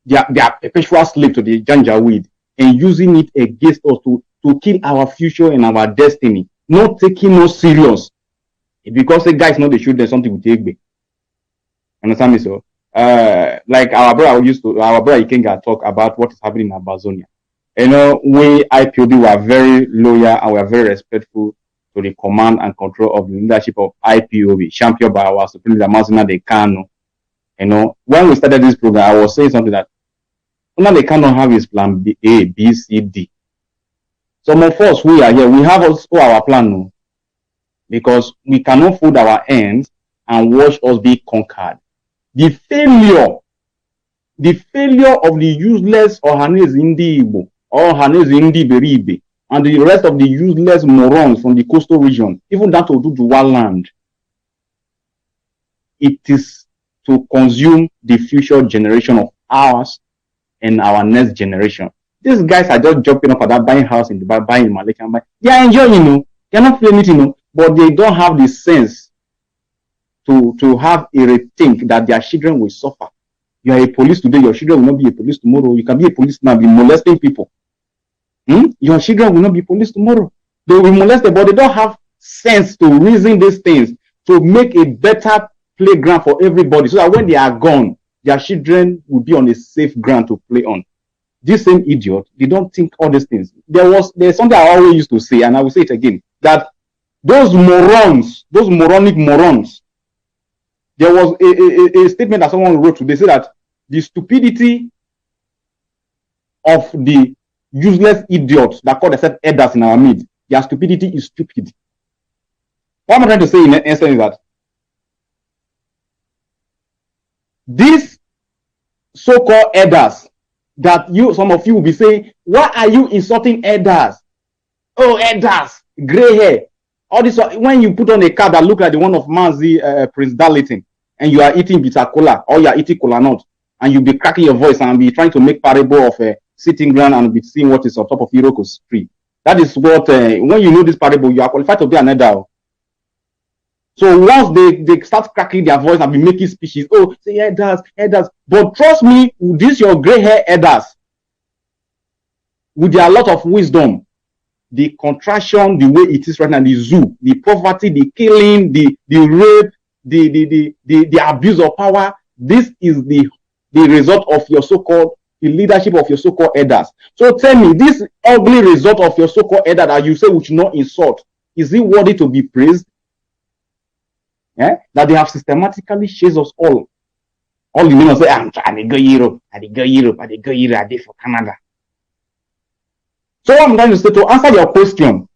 they are perpetual slave to the Janjaweed and using it against us to kill our future and our destiny, not taking us serious. Because the guys know they should, there's something we take back. Understand me? So, like our brother Ikenga talk about what is happening in Amazonia. We IPOB were very loyal and we are very respectful to the command and control of the leadership of IPOB, championed by our supreme leader Mazi Nnamdi Kanu. When we started this program, I was saying something that Nnamdi Kanu have his plan B, A, B, C, D. Some of us who are here, we have also our plan now, because we cannot fold our hands and watch us be conquered. The failure of the useless Ohanese Ndibo, or Ohanese Ndi Beribe, and the rest of the useless morons from the coastal region, even down to Oduduwa land, it is to consume the future generation of ours and our next generation. These guys are just jumping up at that, buying house in Dubai, buying in Malaysia. They are enjoying, they're not feeling it, but they don't have the sense to have a rethink that their children will suffer. You are a police today, your children will not be a police tomorrow. You can be a police now, be molesting people. Your children will not be police tomorrow. They will be molested, but they don't have sense to reason these things, to make a better playground for everybody, so that when they are gone, their children will be on a safe ground to play on. This same idiot, they don't think all these things. There's something I always used to say, and I will say it again, that those morons, those moronic morons, there was a statement that someone wrote today, say that the stupidity of the useless idiots that call themselves elders in our midst, their stupidity is stupid. What I'm trying to say in essence is that these so-called elders that some of you will be saying, why are you insulting elders? Oh, elders, gray hair. All this, when you put on a cap that look like the one of Mazi Prince Darlington, and you are eating bitter cola, or you are eating cola nut, and you'll be cracking your voice and be trying to make parable of a sitting ground and be seeing what is on top of Iroko's tree. That is what, when you know this parable, you are qualified to be an elder. So once they start cracking their voice and be making speeches, oh, say elders. But trust me, this your gray hair elders, with their lot of wisdom, the contraction, the way it is right now, the zoo, the poverty, the killing, the rape, the abuse of power, this is the result of your so-called, the leadership of your so-called elders. So tell me, this ugly result of your so-called elder that you say we should not insult, is it worthy to be praised? That they have systematically chased us all. All you know say, I go Europe, I go Europe, I go Europe, I go for Canada. So what I'm trying to say, to answer your question,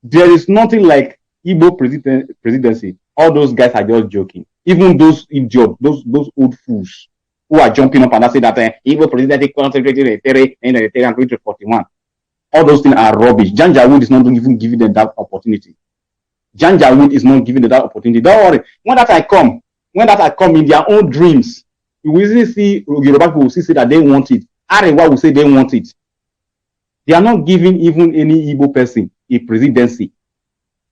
there is nothing like Igbo presidency. All those guys are just joking. Even those idiots, those old fools who are jumping up and say that Igbo presidency concentrated in 2041. All those things are rubbish. Janjaweed is not even giving them that opportunity. Janjaweed is not giving them that opportunity. Don't worry. When that I come in their own dreams, you will easily see Yoruba people will say that they want it. Arewa will say they want it. They are not giving even any Igbo person a presidency.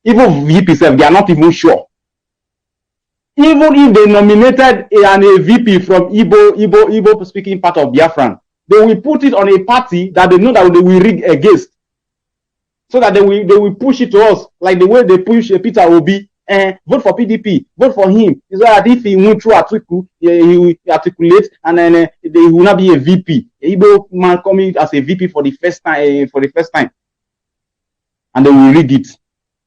Even VP self, they are not even sure. Even if they nominated a VP from Igbo speaking part of Biafran, they will put it on a party that they know that they will rig against. So that they will push it to us, like the way they push Peter Obi, vote for PDP, vote for him. So that if he went through Atiku, he will articulate, and then he will not be a VP. Igbo man coming as a VP for the first time, and they will rig it.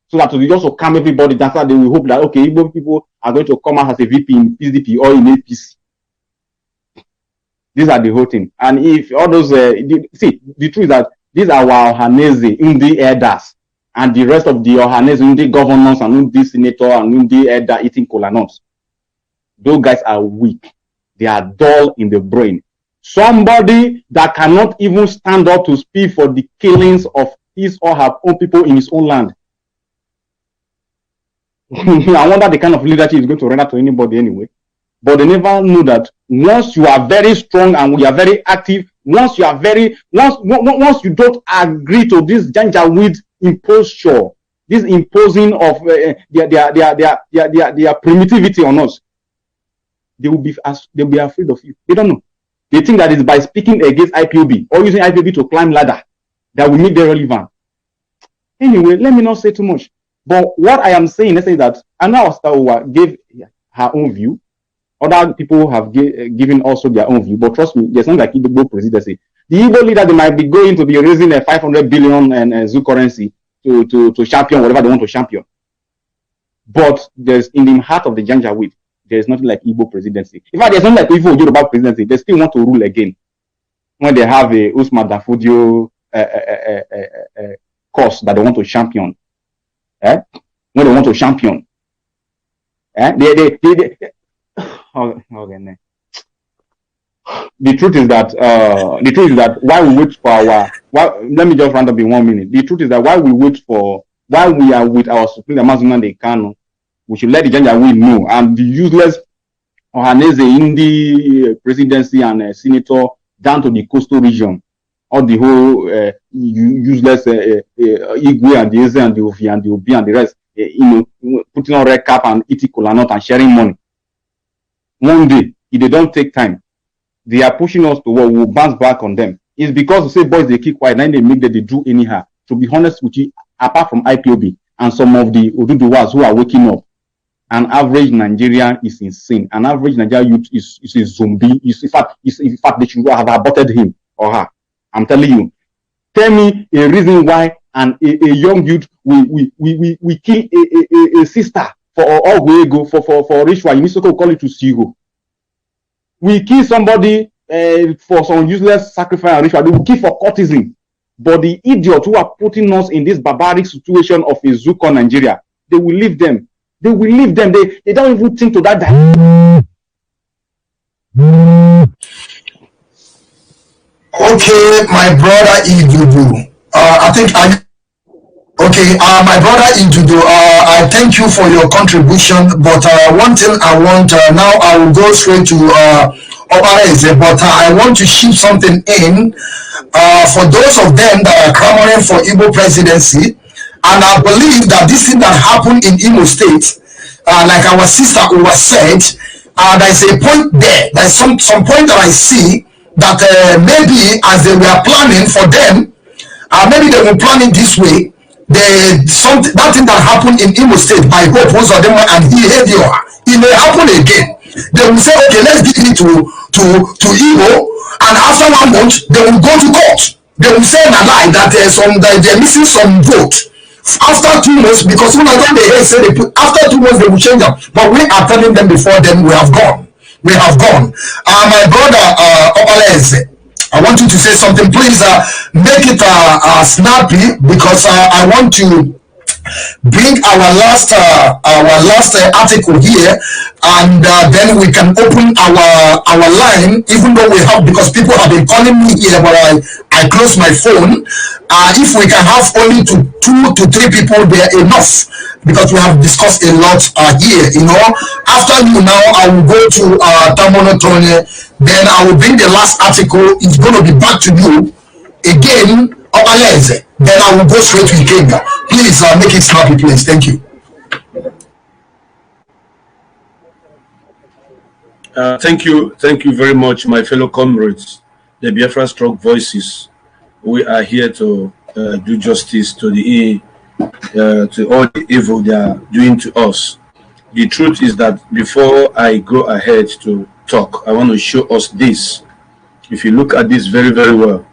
So that we also calm everybody. That's how they will hope that, okay, Igbo people are going to come out as a VP in PDP or in APC. These are the whole thing. And if all those, see, the truth is that these are our Ohaneze, Undi elders, and the rest of the Ohaneze, Undi governors, and Undi senator, and Undi elder eating kola nuts. Those guys are weak. They are dull in the brain. Somebody that cannot even stand up to speak for the killings of his or her own people in his own land. I wonder the kind of leadership is going to render to anybody anyway. But they never know that once you are very strong and we are very active, once you don't agree to this Janjaweed imposture, this imposing of their primitivity on us, they'll be afraid of you. They don't know. They think that it's by speaking against IPOB or using IPOB to climb ladder that will make them relevant. Anyway, let me not say too much. But what I am saying is that Anna Ostawa gave her own view. Other people have given also their own view. But trust me, there's not like Igbo presidency. The Igbo leader, they might be going to be raising a 500 billion and zoo currency to champion whatever they want to champion. But there's in the heart of the Janjaweed, there's nothing like Igbo presidency. In fact, there's nothing like Igbo Yoruba presidency. They still want to rule again. When they have a Usman Danfodio course that they want to champion. When they want to champion. The truth is that while we wait for let me just round up in 1 minute. The truth is that while we are with our Supreme Mazi Nnamdi Kanu, we should let the Janjaweed know, and the useless Ohaneze in the presidency and senator down to the coastal region, or the whole useless Igwe and the Eze and the Ovi and the Obi and the rest, putting on red cap and eating kola nut and sharing money. One day, if they don't take time, they are pushing us to what will bounce back on them. It's because they say boys they keep quiet, then they make that they do anyhow. To be honest with you, apart from IPOB and some of the Oduduwas who are waking up, an average Nigerian is insane. An average Nigerian youth is a zombie. In fact, they should have aborted him or her. I'm telling you. Tell me a reason why a young youth we kill a sister for all we go for ritual. You need to call it to Sigo. We kill somebody for some useless sacrifice and ritual. They will kill for courtesan. But the idiots who are putting us in this barbaric situation of a zoo called Nigeria, they will leave them. They will leave them. They don't even think to that. Okay, my brother Idudu. My brother Idudu, I thank you for your contribution, but one thing I want, now I will go straight to Obareze, but I want to shift something in for those of them that are clamoring for Igbo presidency, and I believe that this thing that happened in Imo State, like our sister Uwa said, there's a point there, there's some point that I see that maybe as they were planning for them, maybe they will plan it this way. That thing that happened in Imo State by Hope Uzodinma and Ihedioha, it may happen again. They will say, okay, let's give it to Igbo, and after 1 month they will go to court. They will say a lie that they're missing some vote. After 2 months, because when I don't say after 2 months they will change them, but we are telling them before then we have gone. We have gone. My brother Opalese, I want you to say something. Please make it snappy, because I want to bring our last article here, and then we can open our line, even though we have, because people have been calling me here, but I close my phone. If we can have only 2 to 3 people, they're enough, because we have discussed a lot here. After you now, I will go to Tamono Tone, then I will bring the last article. It's going to be back to you again, Obaleze. Then I will go straight to Ikenga. Please make it snappy, please. Thank you. Thank you very much, my fellow comrades, the Biafra Strong Voices. We are here to do justice to all the evil they are doing to us. The truth is that before I go ahead to talk, I want to show us this. If you look at this very, very well,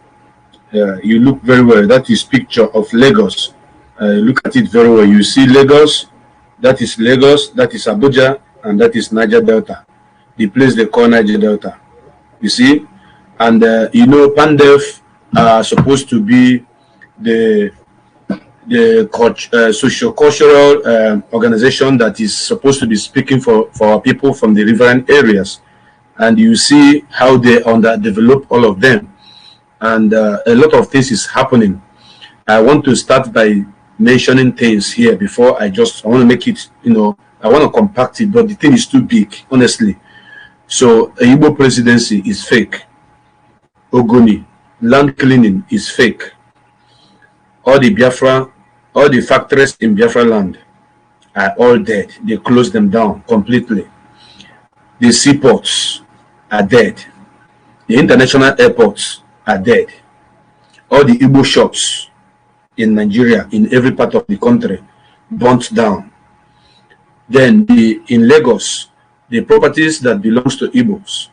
you look very well. That is picture of Lagos. Look at it very well. You see Lagos. That is Lagos. That is Abuja, and that is Niger Delta, the place they call Niger Delta. You see, and Pandef are supposed to be the socio-cultural organization that is supposed to be speaking for our people from the riverine areas, and you see how they underdevelop all of them. And a lot of things is happening. I want to start by mentioning things here before I want to make it, I want to compact it, but the thing is too big, honestly. So, a Igbo presidency is fake. Ogoni, land cleaning is fake. All the factories in Biafra land are all dead. They closed them down completely. The seaports are dead. The international airports are dead. All the Igbo shops in Nigeria, in every part of the country, burnt down. Then in Lagos, the properties that belongs to Igbos,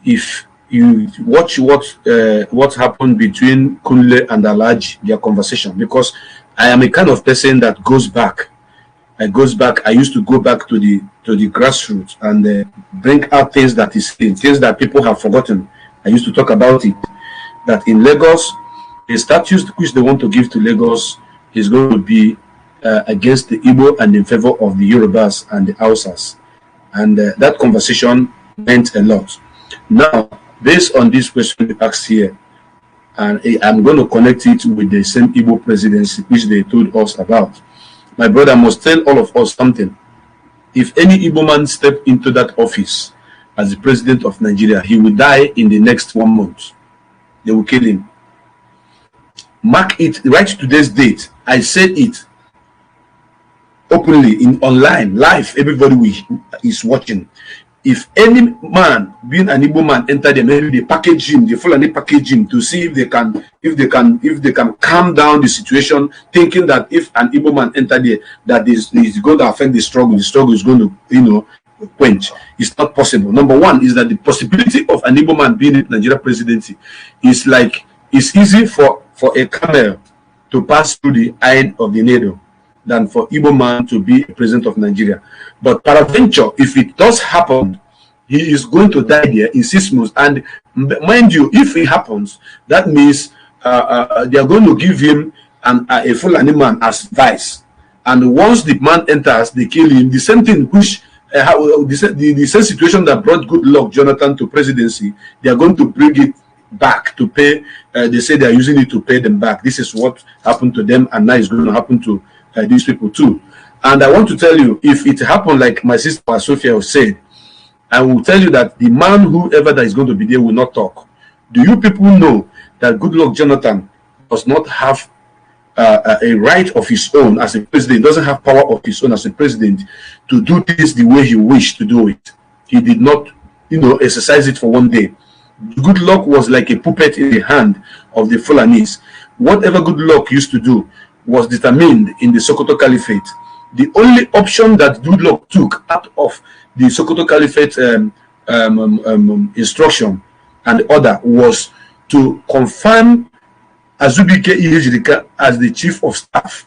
if you watch what happened between Kunle and Alhaji, their conversation, because I am a kind of person that goes back. I used to go back to the grassroots and bring out things that people have forgotten. I used to talk about it, that in Lagos, the status which they want to give to Lagos is going to be against the Igbo and in favor of the Yorubas and the Hausas. And that conversation meant a lot. Now, based on this question you asked here, and I'm going to connect it with the same Igbo presidency which they told us about. My brother must tell all of us something. If any Igbo man step into that office as the president of Nigeria, he will die in the next 1 month. They will kill him. Mark it, write today's date. I said it openly, online, live, everybody is watching. If any man, being an Igbo man, enter them, maybe they package him, they fully package him to see if they can calm down the situation, thinking that if an Igbo man enter there, that is going to affect the struggle is going to, quench. It's not possible. Number one is that the possibility of an Igbo man being in Nigeria presidency is like, it's easy for a camel to pass through the eye of the needle than for Igbo man to be president of Nigeria. But peradventure, if it does happen, he is going to die there in 6 months. And mind you, if it happens, that means they are going to give him a Fulani man as vice. And once the man enters, they kill him. The same thing which the same situation that brought Goodluck Jonathan to presidency, they are going to bring it back to pay. They say they are using it to pay them back. This is what happened to them, and now it's going to happen to these people too. And I want to tell you, if it happened like my sister Sophia said, I will tell you that the man, whoever that is going to be there, will not talk. Do you people know that Goodluck Jonathan does not have a right of his own as a president? He doesn't have power of his own as a president to do things the way he wished to do it. He did not, exercise it for 1 day. Good luck was like a puppet in the hand of the Fulanese. Whatever good luck used to do was determined in the Sokoto Caliphate. The only option that good luck took out of the Sokoto Caliphate instruction and order was to confirm Azubike Ihejirika as the chief of staff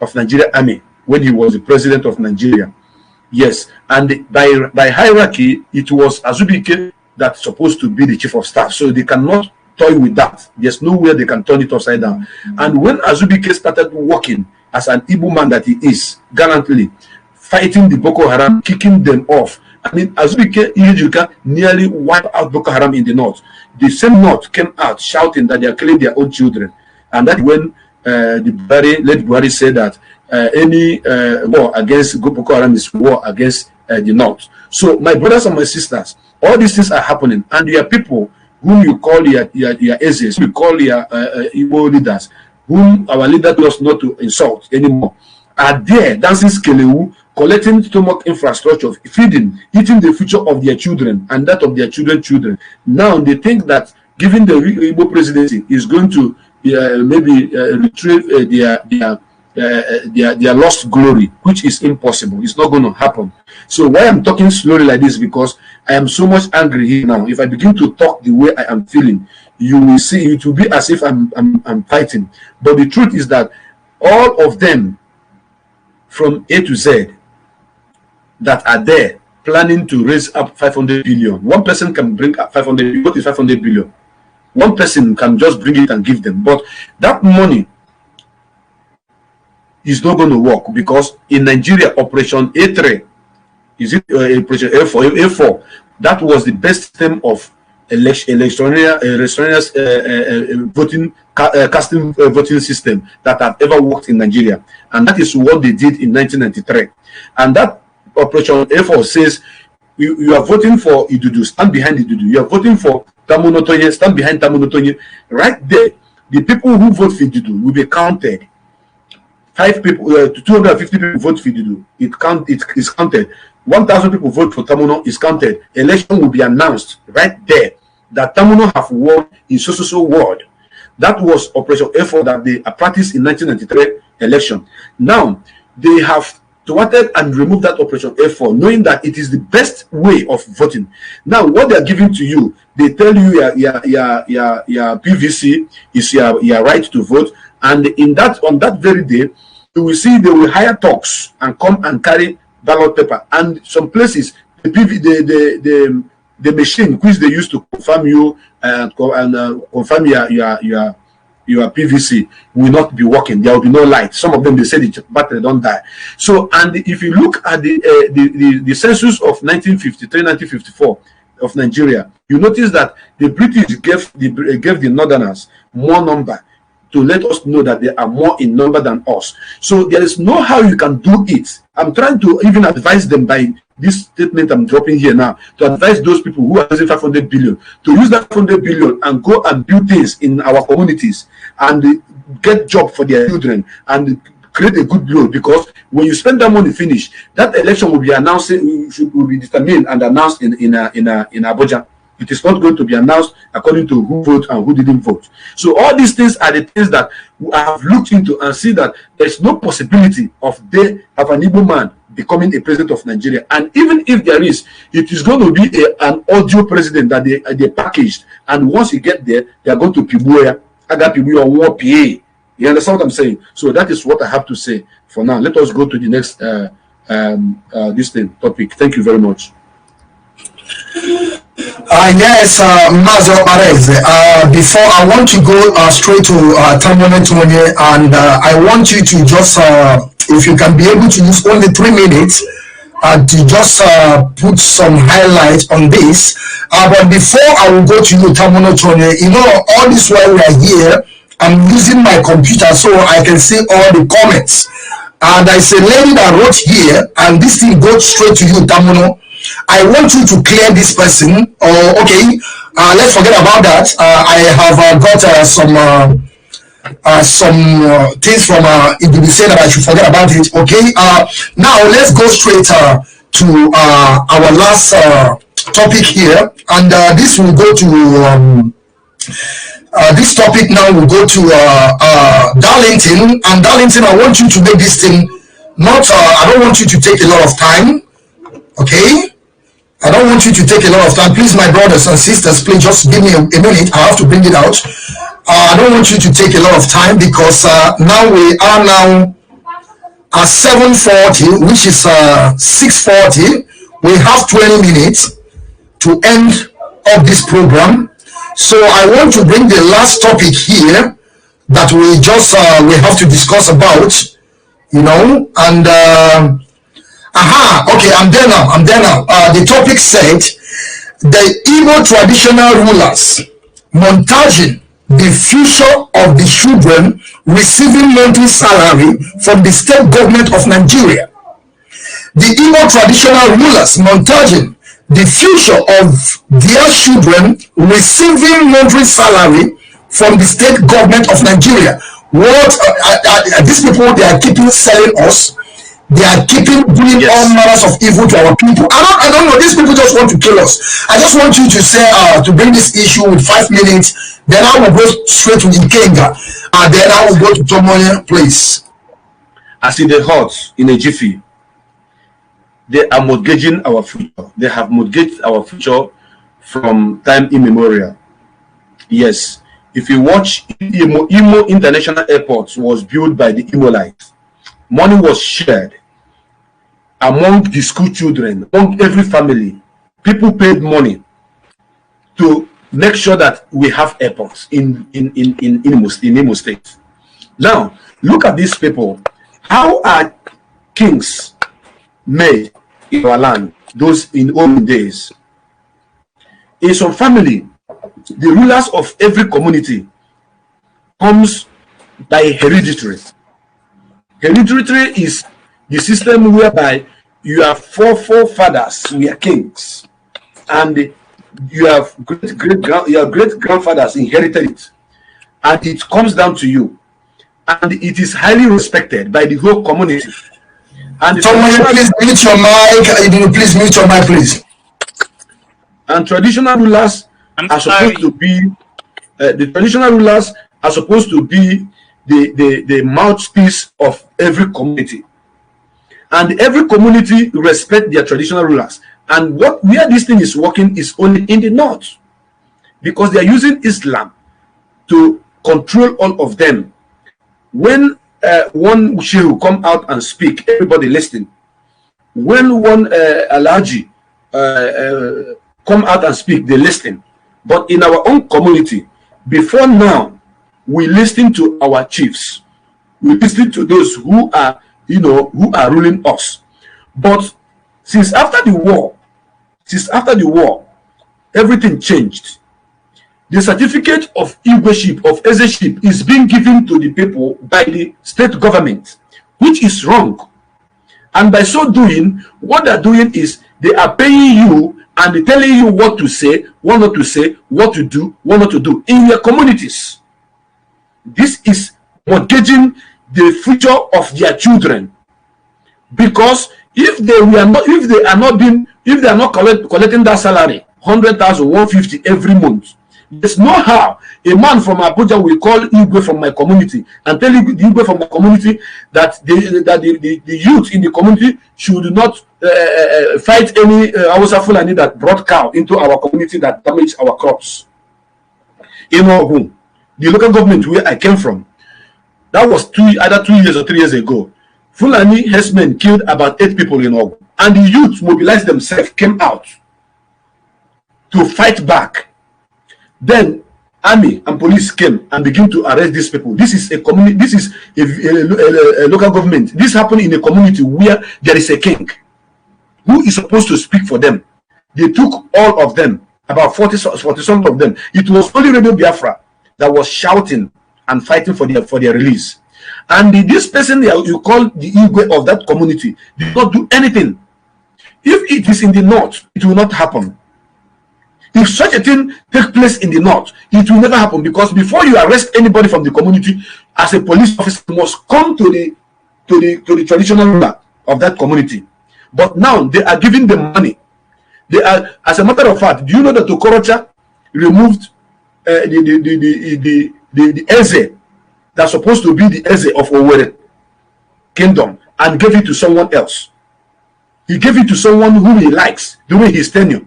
of Nigeria Army when he was the president of Nigeria. Yes, and by hierarchy, it was Azubike that's supposed to be the chief of staff. So they cannot toy with that. There's nowhere they can turn it upside down. And when Azubike started working as an Igbo man that he is, gallantly fighting the Boko Haram, kicking them off, I mean, Azubike Ihejirika nearly wiped out Boko Haram in the north. The same north came out shouting that they are killing their own children. And that's when the late Buhari said that any war against Boko Haram is war against the north. So, my brothers and my sisters, all these things are happening, and there are people whom you call your Ezes, we call your Igbo leaders, whom our leader told us not to insult anymore, are there dancing skelewu, collecting stomach infrastructure, feeding, eating the future of their children and that of their children's children. Now they think that giving the Igbo presidency is going to maybe retrieve their lost glory, which is impossible. It's not going to happen. So why I'm talking slowly like this, because I am so much angry here now. If I begin to talk the way I am feeling, you will see it will be as if I'm fighting. But the truth is that all of them from A to Z that are there planning to raise up 500 billion. One person can bring up 500 billion. What is 500 billion? One person can just bring it and give them. But that money is not going to work, because in Nigeria, Operation A3, is it Operation A4? That was the best system of voting, casting voting system that have ever worked in Nigeria, and that is what they did in 1993. And that Operation A4 says you are voting for Idudu, stand behind Idudu. You are voting for Tamunotonye, stand behind Tamunotonye. Right there, the people who vote for Idudu will be counted. 5 people, 250 people vote for Idudu. It is counted. 1,000 people vote for Tamuno is counted. Election will be announced right there that Tamuno have won in so ward. That was Operation A4 that they practiced in 1993 election. Now they have thwarted and removed that Operation A4, knowing that it is the best way of voting. Now what they are giving to you, they tell you your PVC is your right to vote, and on that very day, you will see they will hire talks and come and carry ballot paper. And some places the machine which they use to confirm you and confirm your PVC will not be working. There will be no light. Some of them, they say the battery don't die. So, and if you look at the census of 1953, 1954 of Nigeria, you notice that the British gave the Northerners more number to let us know that they are more in number than us. So there is no how you can do it. I'm trying to even advise them by this statement I'm dropping here now, to advise those people who are using 500 billion to use that 500 billion and go and build things in our communities and get job for their children and create a good blow, because when you spend that money finish, that election will be announced, will be determined and announced in Abuja. It is not going to be announced according to who voted and who didn't vote. So all these things are the things that I have looked into and see that there's no possibility of an Igbo man becoming a president of Nigeria. And even if there is, it is going to be an audio president that they packaged. And once you get there, they are going to Pibuya, Agapibuya, or PA. You understand what I'm saying? So that is what I have to say for now. Let us go to the next topic. Thank you very much. Yes, Mazi before I want to go straight to Tamunotonye, and I want you to just, if you can be able to use only 3 minutes to just put some highlight on this. But before I will go to you, Tamunotonye, you know, all this while we are here, I'm using my computer so I can see all the comments. And I say, lady that wrote here, and this thing goes straight to you, Tamuno. I want you to clear this person. Okay, let's forget about that. I have got some things from Ibubi said that I should forget about it. Okay, now let's go straight to our last topic here, and this will go to this topic now will go to Darlington. And Darlington, I want you to make this thing not. I don't want you to take a lot of time. Okay. I don't want you to take a lot of time. Please, my brothers and sisters, please just give me a minute. I have to bring it out. I don't want you to take a lot of time because now we are now at 7:40, which is 6:40. We have 20 minutes to end of this program. So I want to bring the last topic here that we just we have to discuss about, you know, and okay, I'm there now. The topic said the Igbo traditional rulers montaging the future of the children receiving monthly salary from the state government of Nigeria. The Igbo traditional rulers montaging the future of their children receiving monthly salary from the state government of Nigeria. What these people, they are keeping selling us. They are keeping doing all manners of evil to our people. I don't know. These people just want to kill us. I just want you to say to bring this issue with 5 minutes. Then I will go straight to Ikenga, and then I will go to Tomoya place. As in the hot in a jiffy, they are mortgaging our future. They have mortgaged our future from time immemorial. Yes, if you watch Imo International Airport was built by the Imolites. Money was shared among the school children, among every family. People paid money to make sure that we have airports in Imo State. Now, look at these people. How are kings made in our land, those in olden days? In some family, the rulers of every community comes by hereditary. Hereditary is the system whereby you have four forefathers who are kings, and you have great grandfathers inherited it, and it comes down to you, and it is highly respected by the whole community. And someone please mute your mic. Please mute your mic, please. And traditional rulers are supposed to be the mouthpiece of every community, and every community respect their traditional rulers. And where this thing is working is only in the north, because they are using Islam to control all of them. When one shehu come out and speak, everybody listen. When one Alaji come out and speak, they listen. But in our own community, before now, we listen to our chiefs. We listen to those who are, who are ruling us. But since after the war, everything changed. The certificate of Igweship, of Ezeship, is being given to the people by the state government, which is wrong. And by so doing, what they're doing is they are paying you and they're telling you what to say, what not to say, what to do, what not to do in your communities. This is mortgaging the future of their children, because if they are not collecting that salary, 100,000, 150 every month, there's no how a man from Abuja will call Igwe from my community and tell the Igwe from my community that the youth in the community should not fight any Hausa Fulani that brought cow into our community that damaged our crops. In Ogun, the local government where I came from, that was either 2 years or 3 years ago. Fulani herdsmen killed about 8 people in Ogun, and the youth mobilized themselves, came out to fight back. Then army and police came and began to arrest these people. This is a community. This is a local government. This happened in a community where there is a king who is supposed to speak for them. They took all of them, about 40 some of them. It was only Radio Biafra that was shouting and fighting for their release. And this person you call the Igwe of that community did not do anything. If it is in the north, it will not happen. If such a thing takes place in the north, it will never happen, because before you arrest anybody from the community, as a police officer, you must come to the traditional ruler of that community. But now they are giving them money. They are, as a matter of fact, do you know that Okorocha removed the Eze that's supposed to be the Eze of Owerri Kingdom and gave it to someone else? He gave it to someone whom he likes during his tenure.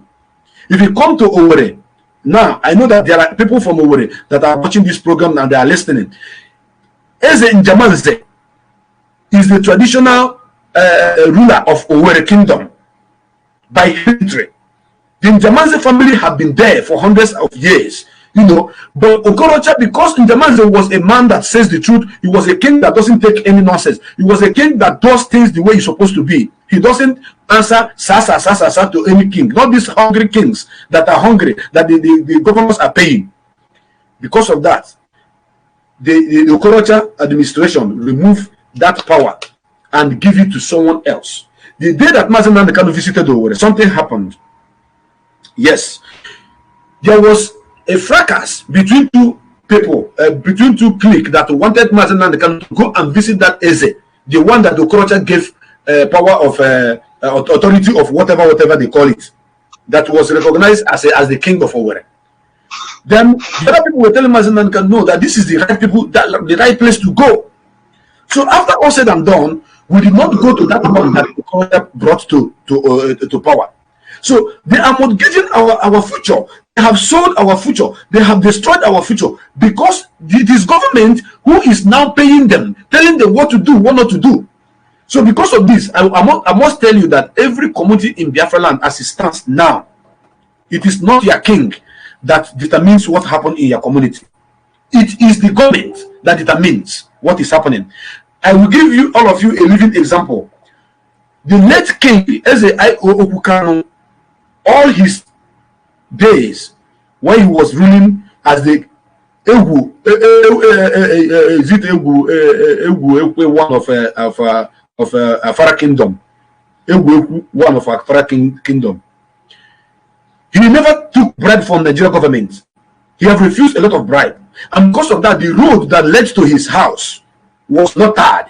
If you come to Owerri, now I know that there are people from Owerri that are watching this program and they are listening. Eze Njamanze is the traditional ruler of Owerri Kingdom by history. The Njamanze family have been there for hundreds of years, you know. But Okorocha, because Njamanze was a man that says the truth, he was a king that doesn't take any nonsense. He was a king that does things the way he's supposed to be. He doesn't answer sa to any king. Not these hungry kings that are hungry, that the governments are paying. Because of that, the Okorocha administration removed that power and give it to someone else. The day that Mazi Nnamdi Kanu visited Owerri, something happened. Yes, there was a fracas between two people, between two cliques that wanted Mazi Nnamdi Kanu to go and visit that Eze, the one that the Okorocha gave power of authority of whatever they call it, that was recognized as the king of Owerri. Then the other people were telling Mazi Nnamdi Kanu, no, that this is the right people, the right place to go. So after all said and done, we did not go to that one that the Okorocha brought to power. So they are mortgaging our future. They have sold our future. They have destroyed our future because this government who is now paying them, telling them what to do, what not to do. So because of this, I must tell you that every community in Biafra land as it stands now, it is not your king that determines what happened in your community. It is the government that determines what is happening. I will give you, all of you, a living example. The late king, Eze Ipob Kanu, all his days when he was ruling as the one of Afara Kingdom, one of Afara Kingdom, he never took bribe from the Nigerian government. He have refused a lot of bribe, and because of that, the road that led to his house was not tarred.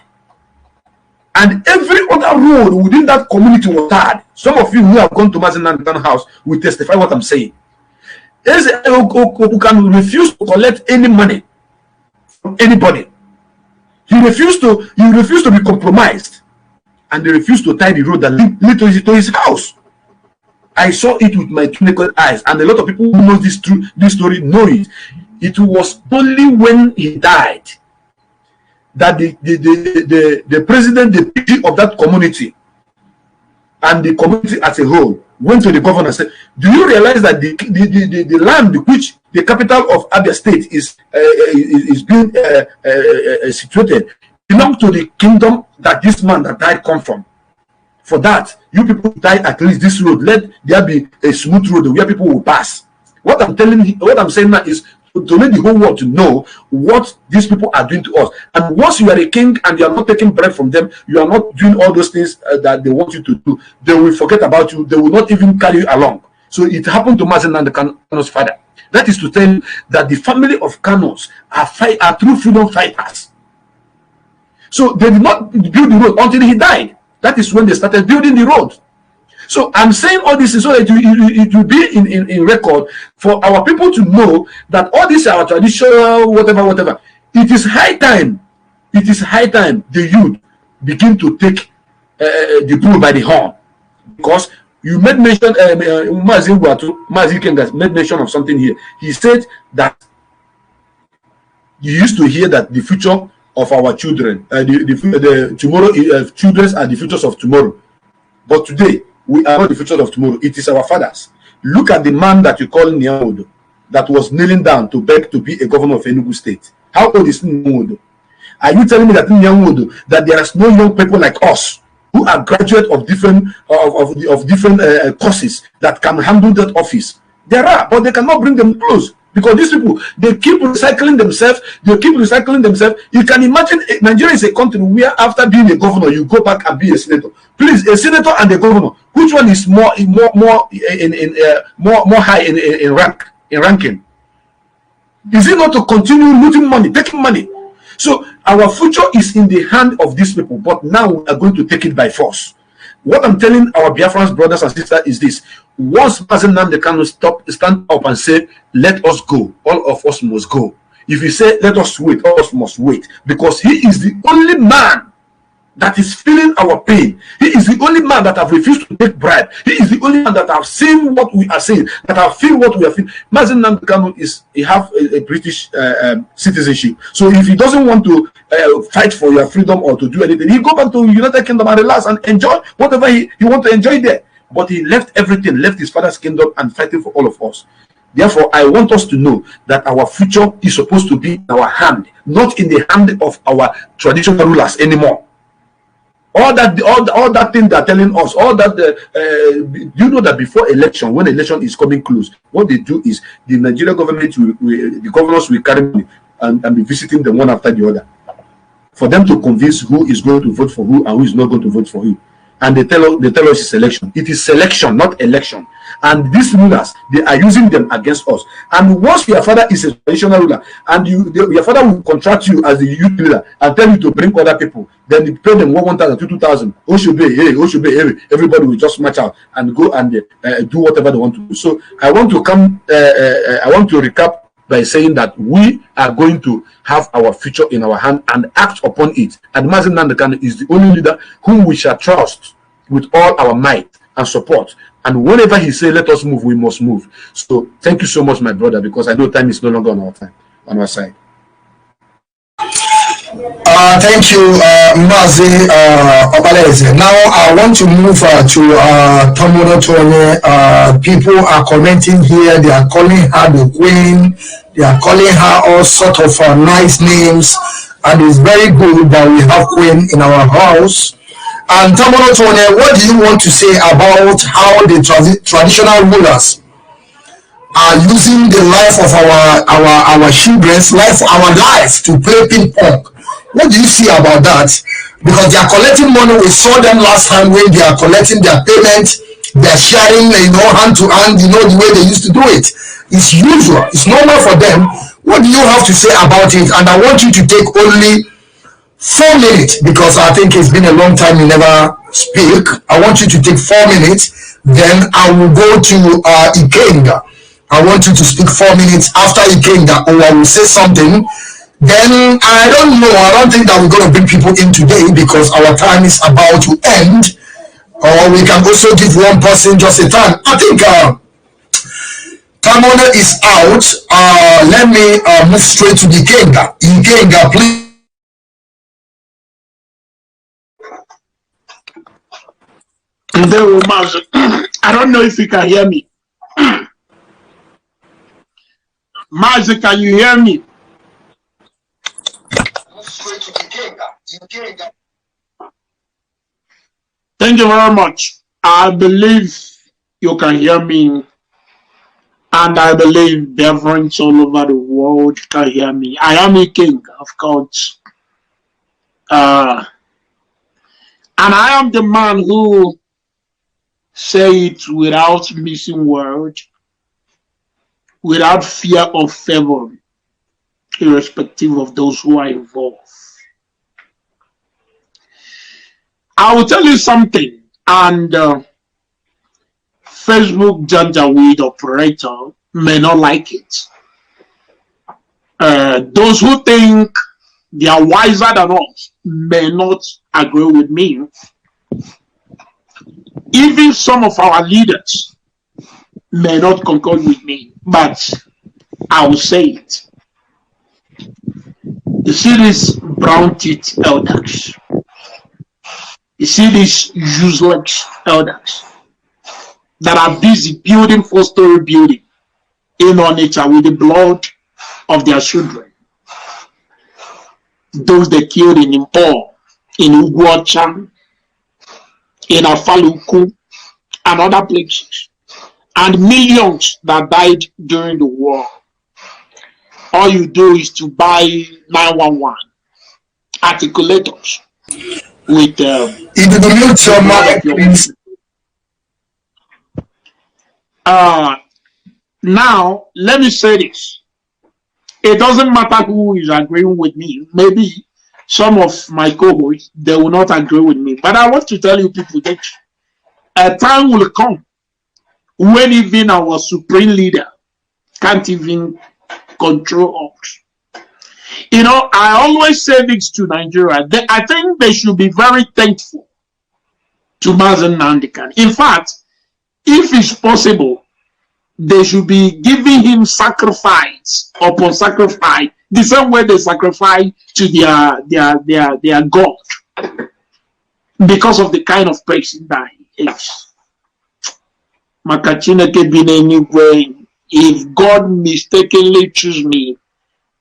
And every other road within that community was tarred. Some of you who have gone to Mazi Nnamdi Kanu house will testify what I'm saying. Eze Ipob Kanu refused to collect any money from anybody. He refused to be compromised, and they refused to tie the road that led to his house. I saw it with my two naked eyes, and a lot of people who know this story know it. It was only when he died that the president, the PG of that community, and the community as a whole went to the governor and said, do you realize that the land which the capital of Abia State is being situated belongs to the kingdom that this man that died come from? For that, you people die at least this road. Let there be a smooth road where people will pass. What I'm saying now is to let the whole world to know what these people are doing to us. And once you are a king and you are not taking bread from them, you are not doing all those things that they want you to do, they will forget about you. They will not even carry you along. So it happened to Mazi Nnamdi Kanu's father. That is to tell you that the family of Kanus are true freedom fighters. So they did not build the road until he died. That is when they started building the road. So I'm saying all this is so that it will be in record for our people to know that all this our traditional whatever. It is high time. It is high time the youth begin to take the bull by the horn, because you made mention. Mazi Kengas made mention of something here. He said that you used to hear that the future of our children, the tomorrow children are the futures of tomorrow, but today we are not the future of tomorrow. It is our fathers. Look at the man that you call Nyawodo, that was kneeling down to beg to be a governor of Enugu State. How old is Nyawodo? Are you telling me that Nyawodo, that there is no young people like us who are graduates of different courses that can handle that office? There are, but they cannot bring them close. Because these people, they keep recycling themselves. You can imagine Nigeria is a country where after being a governor, you go back and be a senator. Please, a senator and a governor, which one is more high in ranking? Is it not to continue looting money, taking money? So our future is in the hand of these people, but now we are going to take it by force. What I'm telling our Biafran brothers and sisters is this: once Mazi Nnamdi Kanu stand up and say, "Let us go," all of us must go. If he say, "Let us wait," all of us must wait, because he is the only man that is feeling our pain. He is the only man that have refused to take bribe. He is the only man that have seen what we are seeing, that have feel what we are feeling. Mazi Nnamdi Kanu he have a British citizenship. So if he doesn't want to fight for your freedom or to do anything, he go back to United Kingdom and relax and enjoy whatever he want to enjoy there. But he left everything, left his father's kingdom and fighting for all of us. Therefore, I want us to know that our future is supposed to be in our hand, not in the hand of our traditional rulers anymore. All that thing they're telling us, all that you know that before election, when election is coming close, what they do is the Nigerian government, the governors will carry money and be visiting them one after the other, for them to convince who is going to vote for who and who is not going to vote for who. And they tell us it's election. It is selection, not election. And these rulers, they are using them against us. And once your father is a traditional ruler, and your father will contract you as the youth leader and tell you to bring other people, then you pay them 1,000, 2,000. Hey, everybody will just march out and go and do whatever they want to do. So I want to recap by saying that we are going to have our future in our hand and act upon it. And Mazi Nnamdi Kanu is the only leader whom we shall trust with all our might and support. And whenever he say, "Let us move," we must move. So thank you so much, my brother, because I know time is no longer on our side. Thank you, Mazi Obaleze. Now I want to move to Tamuno Tone. People are commenting here. They are calling her the queen. They are calling her all sort of nice names. And it's very good that we have queen in our house. And Tamuno Tone, what do you want to say about how the traditional rulers are using the life of our children's life, our life, to play ping pong? What do you see about that? Because they are collecting money. We saw them last time when they are collecting their payment. They are sharing, hand to hand, the way they used to do it. It's usual. It's normal for them. What do you have to say about it? And I want you to take only 4 minutes, because I think it's been a long time you never speak. I want you to take 4 minutes. Then I will go to Ikenga. I want you to speak 4 minutes after Ikenga, or I will say something. Then I don't know. I don't think that we're going to bring people in today because our time is about to end. Or we can also give one person just a time. I think Tamona is out. Let me move straight to the Ikenga. Ikenga, please. I don't know if you can hear me. Mazi, can you hear me? Thank you very much. I believe you can hear me, and I believe Biafrans all over the world can hear me. I am a king, of course, and I am the man who say it without missing words, without fear of favor, irrespective of those who are involved. I will tell you something, and Facebook Janjaweed operator may not like it. Those who think they are wiser than us may not agree with me. Even some of our leaders may not concur with me, but I will say it. You see these brown teeth elders. You see these useless elders that are busy building 4-story building in on nature with the blood of their children. Those they killed in Ipob, in Ugwuocha, in Afaluku, and other places. And millions that died during the war. All you do is to buy 911 articulators with now let me say this. It doesn't matter who is agreeing with me. Maybe some of my co-hosts, they will not agree with me. But I want to tell you people that a time will come when even our supreme leader can't even control us. You know, I always say this to Nigeria. I think they should be very thankful to Mazi Nnamdi Kanu. In fact, if it's possible, they should be giving him sacrifice upon sacrifice, the same way they sacrifice to their God, because of the kind of person that he is. Makachineke bin anyway, if God mistakenly choose me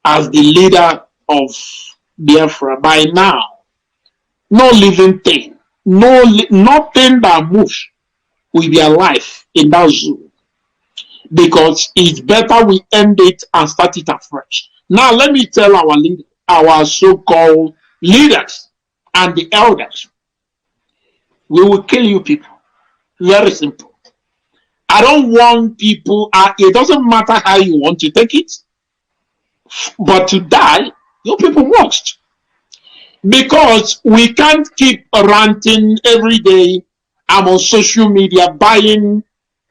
as the leader of Biafra, by now, no living thing, nothing that moves will be alive in that zoo. Because it's better we end it and start it afresh. Now let me tell our so-called leaders and the elders, we will kill you people. Very simple. I don't want people, it doesn't matter how you want to take it, but to die, you people must. Because we can't keep ranting every day. I'm on social media buying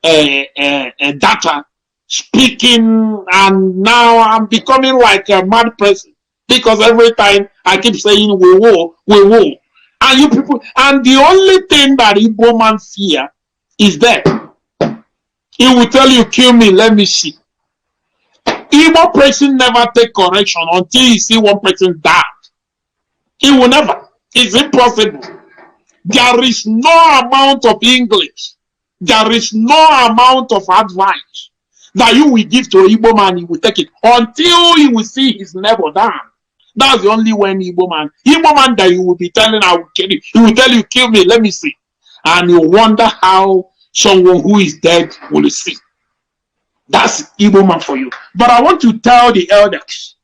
data, speaking, and now I'm becoming like a mad person. Because every time I keep saying we will. And you people, and the only thing that Igbo man fear is death. He will tell you, kill me, let me see. Igbo person never take correction until you see one person die. He will never. It's impossible. There is no amount of English. There is no amount of advice that you will give to an Igbo man, he will take it until he will see his neighbor down. That's the only way Igbo man that you will be telling, I will kill you. He will tell you, kill me, let me see. And you wonder how someone who is dead will see. That's Igbo man for you. But I want to tell the elders,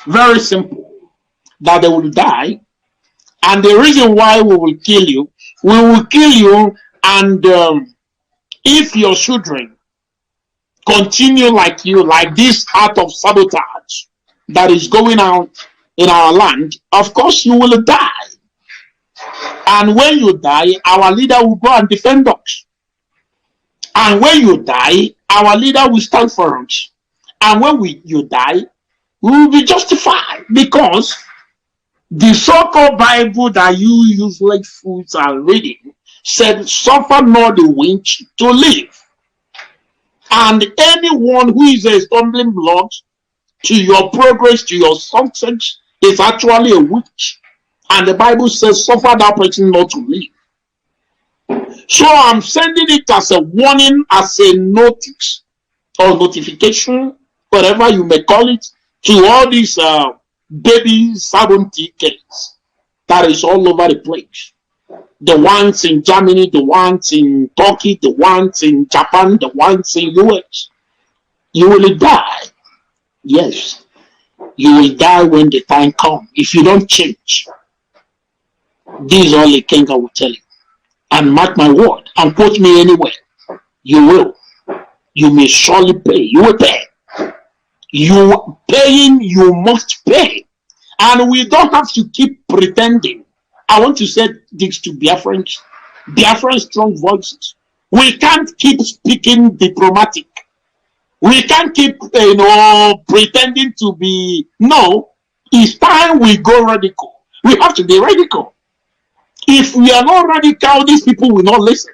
very simple, that they will die. And the reason why we will kill you, and if your children continue like you, like this act of sabotage that is going on in our land, of course you will die. And when you die, our leader will go and defend us. And when you die, our leader will stand for us. And when you die, we will be justified, because the so-called Bible that you usually fools are reading said, suffer not the witch to live. And anyone who is a stumbling block to your progress, to your success, is actually a witch. And the Bible says, suffer that person not to live. So I'm sending it as a warning, as a notice or notification, whatever you may call it, to all these baby sovereignty case that is all over the place. The ones in Germany, the ones in Turkey, the ones in Japan, the ones in US. You will die. Yes. You will die when the time comes. If you don't change. This is all the king I will tell you. And mark my word. And quote me anywhere. You will. You may surely pay. You will pay. You paying, you must pay. And we don't have to keep pretending. I want to say this to Biafran strong voices. We can't keep speaking diplomatic. We can't keep, pretending to be. No, it's time we go radical. We have to be radical. If we are not radical, these people will not listen.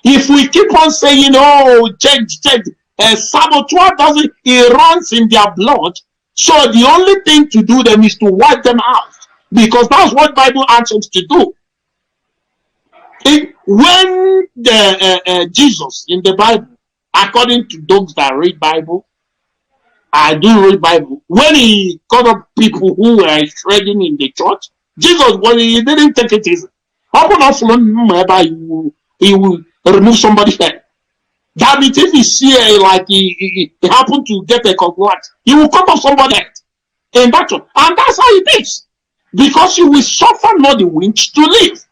If we keep on saying, oh, change, saboteur doesn't, it runs in their blood. So the only thing to do them is to wipe them out. Because that's what Bible asks us to do. When Jesus in the Bible, according to those that read Bible, I do read Bible, when he called up people who were shredding in the church, Jesus, when he didn't take it easy. He will remove somebody's head. That means if he see like he happened to get a compliment, he will cut off somebody's head in battle. And that's how it is. Because you will suffer not the winch to live.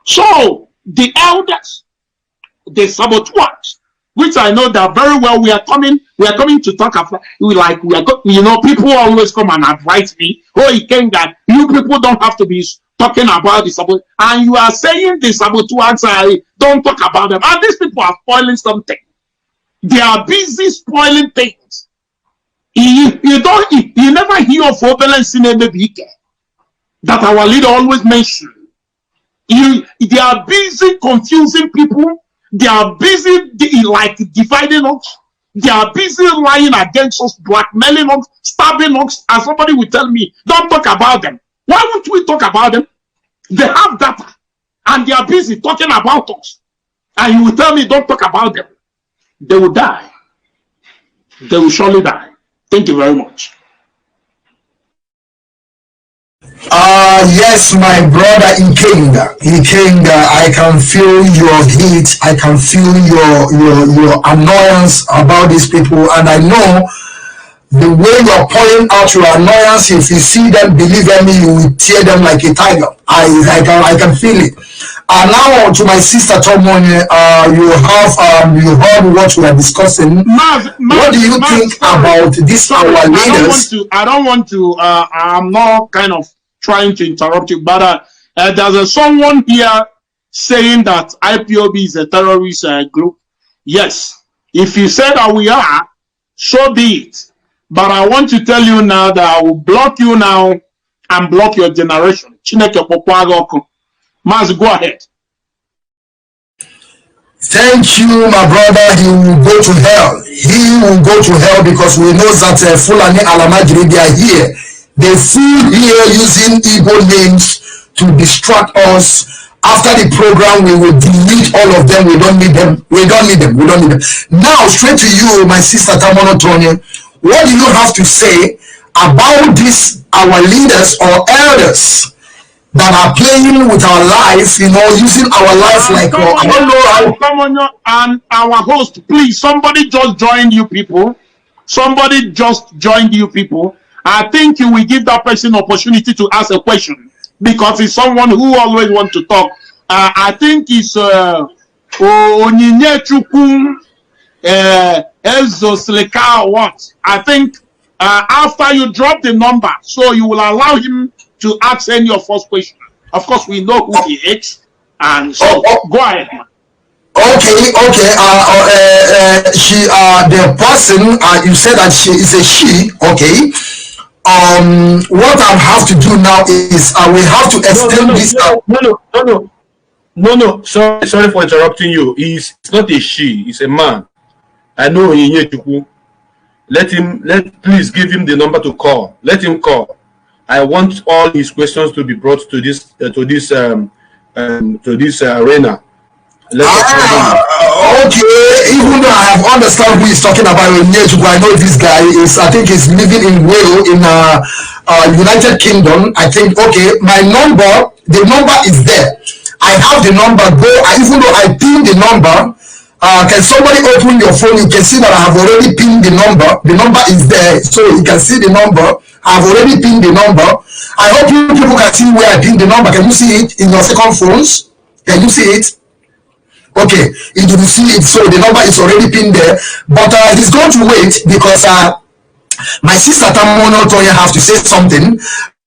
So the elders, the saboteurs, which I know that very well, we are coming to talk after. People always come and advise me, oh, he came that you people don't have to be talking about the saboteur, and you are saying the saboteurs don't talk about them. And these people are spoiling something. They are busy spoiling things. You never hear of Obelen Sinebeke that our leader always mentioned. They are busy confusing people. They are busy like dividing us. They are busy lying against us, blackmailing us, stabbing us. And somebody will tell me, don't talk about them. Why would we talk about them? They have data and they are busy talking about us. And you will tell me, don't talk about them. They will die. They will surely die. Thank you very much. Yes, my brother Ikenga, I can feel your heat. I can feel your annoyance about these people, and I know the way you're pouring out your annoyance. If you see them, believe me, you will tear them like a tiger. I can feel it. Now to my sister Tomone, you heard what we are discussing. What do you think about this? Our leaders. I'm not kind of trying to interrupt you, but there's someone here saying that IPOB is a terrorist group. Yes, if you say that we are, so be it. But I want to tell you now that I will block you now and block your generation. Mazi, go ahead. Thank you, my brother. He will go to hell. He will go to hell because we know that Fulani Alamajiri, they are here. They fool here using Igbo names to distract us. After the program, we will delete all of them. We don't need them. We don't need them. We don't need them. Now, straight to you, my sister Tamono Tonya. What do you have to say about this, our leaders or elders that are playing with our life, using our life like, I don't know how. Come on, and our host, please, somebody just joined you people. Somebody just joined you people. I think you will give that person opportunity to ask a question because it's someone who always wants to talk. I think it's Onyinye Chukwu Ezosleka what? I think after you drop the number, so you will allow him to ask any of us questions. Of course, we know who he is, and so go ahead, man. Okay. She, the person, you said that she is a she. Okay. What I have to do now is we have to extend this. No. Sorry for interrupting you. It's not a she. It's a man. I know Onyinye. Please give him the number to call. Let him call. I want all his questions to be brought to this arena. Okay, even though I have understand who is talking about I know this guy is. I think he's living in Wales in United Kingdom. I think. Okay, my number. The number is there. I have the number. Even though I pinned the number. Can somebody open your phone? You can see that I have already pinned the number. The number is there, so you can see the number. I have already pinned the number. I hope you people can see where I pinned the number. Can you see it in your second phones? Can you see it? Okay, you can see it. So the number is already pinned there. But he's going to wait because my sister Tamono Tonya has to say something.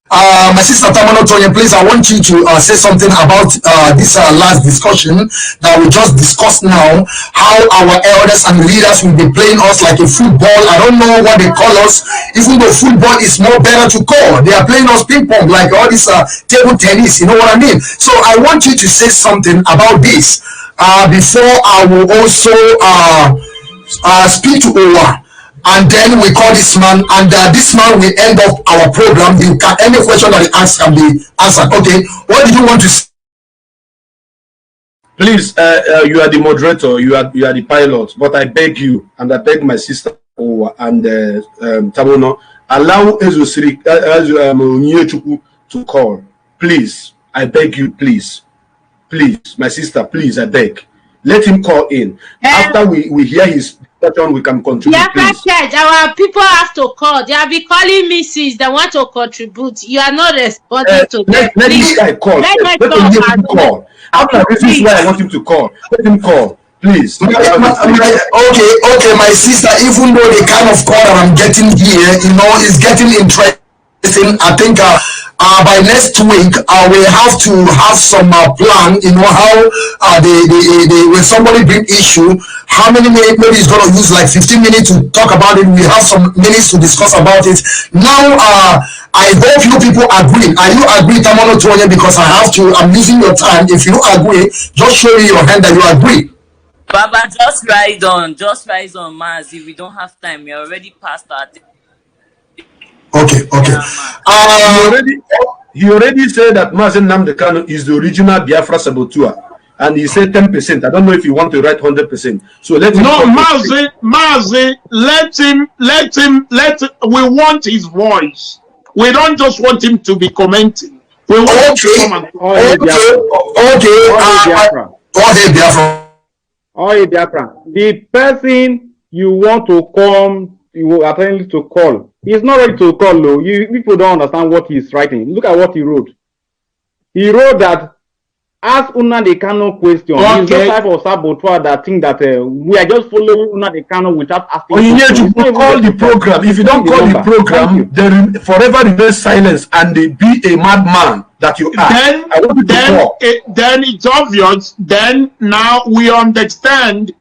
My sister Tamono Tonya, please, I want you to say something about this last discussion that we just discussed now. How our elders and leaders will be playing us like a football. I don't know what they call us. Even though football is more better to call, they are playing us ping pong like all this table tennis. You know what I mean? So I want you to say something about this before I will also speak to Owa. And then we call this man, and this man will end up our program. Any question that he asks can be answered. Okay, what did you want to say? Please, you are the moderator, you are the pilot, but I beg you, and I beg my sister and Tabono, allow Onyinye to call. Please, I beg you, please, my sister, please, I beg. Let him call in. After we hear his question, we can contribute. Yeah, our people have to call. They have been calling me since they want to contribute. You are not responding to them. Let this guy call. Let him call. This is why I want him to call. Let him call, please. Okay, my sister. Even though the kind of call that I'm getting here, is getting interesting. I think by next week we have to have some plan, how when somebody bring issue, how many minutes, maybe it's going to use like 15 minutes to talk about it. We have some minutes to discuss about it. Now I hope you people agree. Are you agree, Tamono Tonya? Because I'm using your time. If you agree, just show me your hand that you agree. Baba, just ride on, Mazi. We don't have time. We're already past our. Okay. He already said that Mazi Nnamdi Kanu is the original Biafra saboteur, and he said 10%. I don't know if you want to write 100%. So let him. No, Mazi, let him. We want his voice. We don't just want him to be commenting. We want him to come and. Okay, Biafra. The person you want to come, you are trying to call. He's not ready to call, though. People don't understand what he's writing. Look at what he wrote. He wrote that, ask Nnamdi Kanu question. Okay. He's the type of saboteur that think that we are just following Nnamdi Kanu without asking. You need to call the program. If you don't call the program, then forever remain silence and be a madman that you are. Then it's obvious. Then now we understand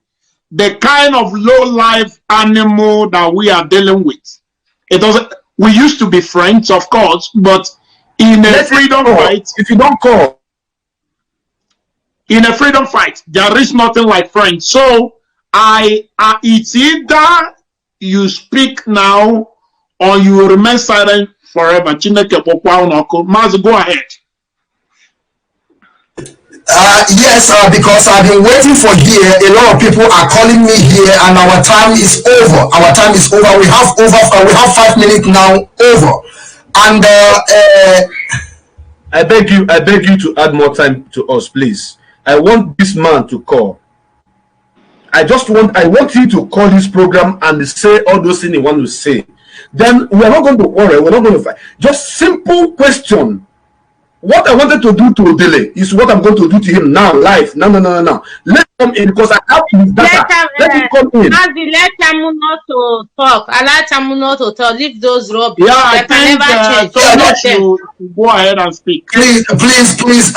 the kind of low-life animal that we are dealing with. It doesn't. We used to be friends, of course, but in a freedom fight, if you don't call, in a freedom fight, there is nothing like friends. So it's either you speak now or you will remain silent forever. Mazi, go ahead. Yes, because I've been waiting for here. A lot of people are calling me here, and our time is over. We have 5 minutes now over, and I beg you to add more time to us, please. I want this man to call. I want him to call this program and say all those things he wants to say. Then we are not going to worry. We're not going to fight. Just simple question. What I wanted to do to Odele is what I'm going to do to him now, live. No. Let him in, because I have his data. Let him come in. Let Tamuno to talk. Allow Tamuno to talk. Leave those rubbish. Yeah, I think you go ahead and speak. Please.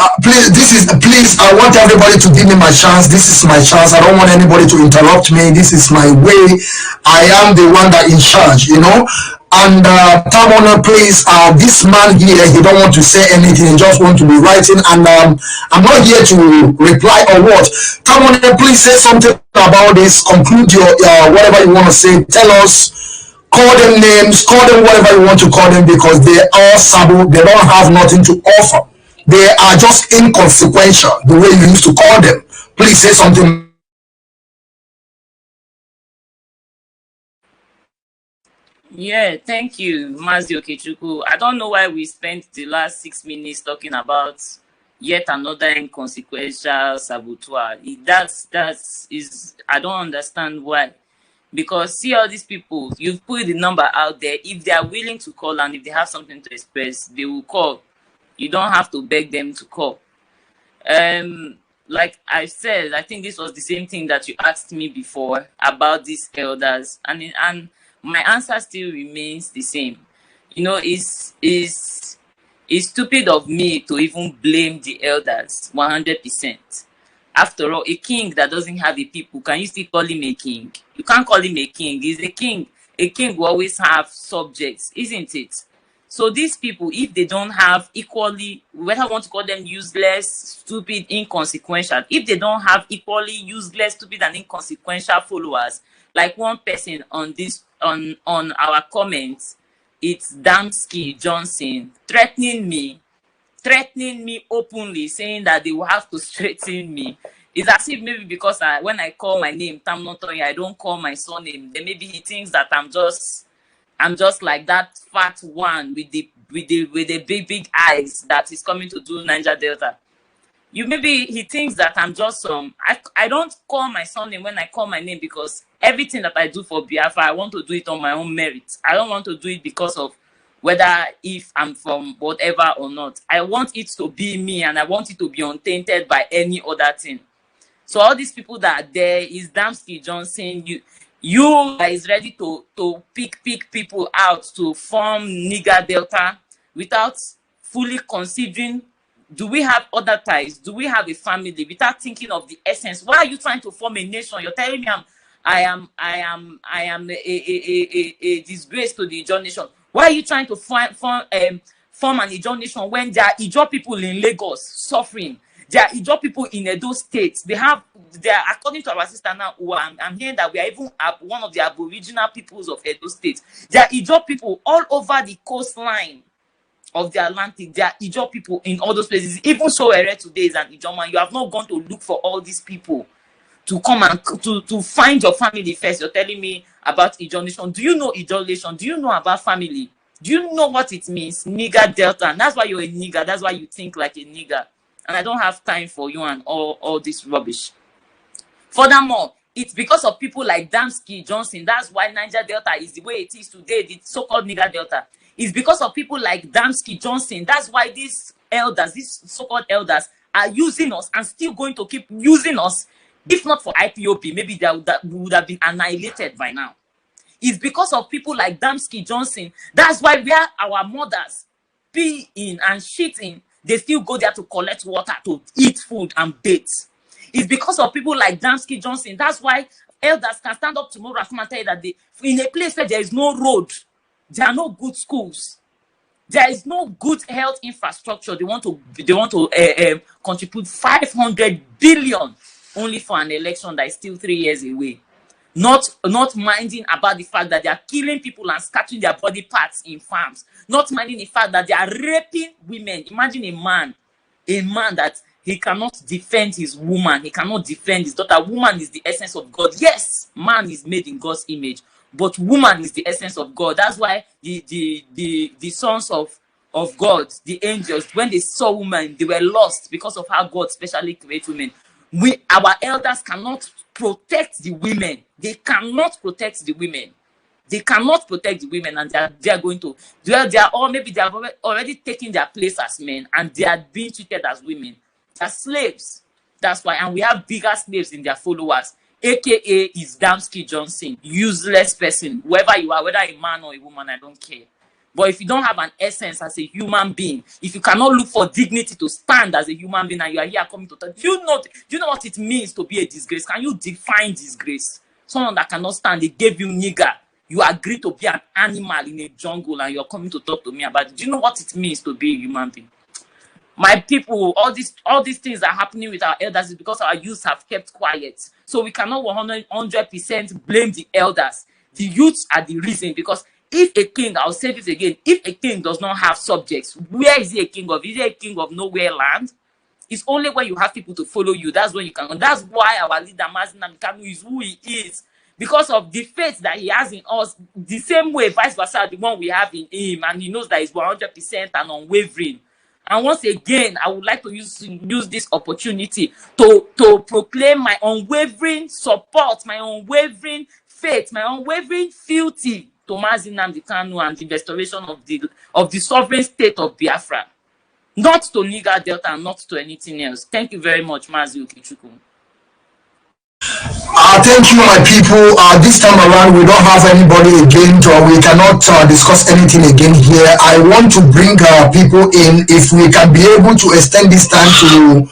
I want everybody to give me my chance. This is my chance. I don't want anybody to interrupt me. This is my way. I am the one that in charge, And Tamono, please, this man here, he don't want to say anything. He just want to be writing, and I'm not here to reply or what. Tamono, please say something about this. Conclude your whatever you want to say. Tell us. Call them names. Call them whatever you want to call them, because they are sabo. They don't have nothing to offer. They are just inconsequential. The way you used to call them. Please say something. Yeah, thank you, Mazi Okechukwu. I don't know why we spent the last 6 minutes talking about yet another inconsequential saboteur. I don't understand why. Because see all these people, you've put the number out there. If they are willing to call and if they have something to express, they will call. You don't have to beg them to call. Like I said, I think this was the same thing that you asked me before about these elders, and my answer still remains the same. It's stupid of me to even blame the elders 100%. After all, a king that doesn't have a people, can you still call him a king? You can't call him a king. He's a king. A king will always have subjects, isn't it? So these people, if they don't have equally, whether I want to call them useless, stupid, inconsequential, if they don't have equally useless, stupid, and inconsequential followers, like one person on our comments, it's Damsky Johnson threatening me openly, saying that they will have to straighten me. It's as if maybe because when I call my name Tam Notoya, I don't call my surname, then maybe he thinks that I'm just like that fat one with the big eyes that is coming to do Niger Delta. Maybe he thinks that I'm just I don't call my surname when I call my name, because everything that I do for Biafra, I want to do it on my own merit. I don't want to do it because of whether if I'm from whatever or not. I want it to be me, and I want it to be untainted by any other thing. So all these people that are there is Damsky Johnson, you that is ready to pick people out to form Niger Delta without fully considering, do we have other ties? Do we have a family without thinking of the essence? Why are you trying to form a nation? You're telling me I am a disgrace to the Ijaw nation. Why are you trying to form an Ijaw nation when there are Ijaw people in Lagos suffering? There are Ijaw people in Edo State. They are, according to our sister now, I'm hearing that we are even one of the Aboriginal peoples of Edo State. There are Ijaw people all over the coastline of the Atlantic. There are Ijaw people in all those places. Even Sowore today is an Ijaw man. You have not gone to look for all these people to come and to find your family first. You're telling me about Ijaw nation. Do you know Ijaw nation? Do you know about family? Do you know what it means? Nigger Delta. And that's why you're a nigger. That's why you think like a nigger. And I don't have time for you and all this rubbish. Furthermore, it's because of people like Damski Johnson. That's why Niger Delta is the way it is today, the so-called Nigger Delta. It's because of people like Damski Johnson. That's why these elders, these so-called elders, are using us and still going to keep using us. If not for IPOB, maybe that would have been annihilated by now. It's because of people like Damski Johnson. That's why where our mothers pee in and shit in, they still go there to collect water, to eat food and bathe. It's because of people like Damski Johnson. That's why elders can stand up tomorrow and tell you that in a place where there is no road, there are no good schools, there is no good health infrastructure, they want to contribute 500 billion only for an election that is still 3 years away. Not minding about the fact that they are killing people and scattering their body parts in farms. Not minding the fact that they are raping women. Imagine a man that he cannot defend his woman. He cannot defend his daughter. Woman is the essence of God. Yes, man is made in God's image, but woman is the essence of God. That's why the sons of God, the angels, when they saw women, they were lost because of how God specially created women. Our elders cannot protect the women. They cannot protect the women. They cannot protect the women, and they are going to. They are already taking their place as men, and they are being treated as women. They are slaves. That's why, and we have bigger slaves in their followers. AKA is Damski Johnson, useless person. Whoever you are, whether a man or a woman, I don't care. But if you don't have an essence as a human being, if you cannot look for dignity to stand as a human being, and you are here coming to talk, do you know what it means to be a disgrace? Can you define disgrace? Someone that cannot stand, they gave you nigger. You agree to be an animal in a jungle, and you're coming to talk to me about it. Do you know what it means to be a human being? My people, all these things are happening with our elders is because our youths have kept quiet. So we cannot 100% blame the elders. The youths are the reason, because if a king, I'll say this again, if a king does not have subjects, where is he a king of? Is he a king of nowhere land? It's only when you have people to follow you, that's when you can. And that's why our leader, Mazi Nnamdi Kanu, is who he is. Because of the faith that he has in us, the same way, vice versa, the one we have in him, and he knows that he's 100% and unwavering. And once again, I would like to use this opportunity to proclaim my unwavering support, my unwavering faith, my unwavering fealty to Mazi Nnamdi Kanu and the restoration of the sovereign state of Biafra. Not to Niger Delta, not to anything else. Thank you very much, Mazi Okechukwu. Thank you, my people. This time around, we don't have anybody again, we cannot discuss anything again here. I want to bring people in. If we can be able to extend this time to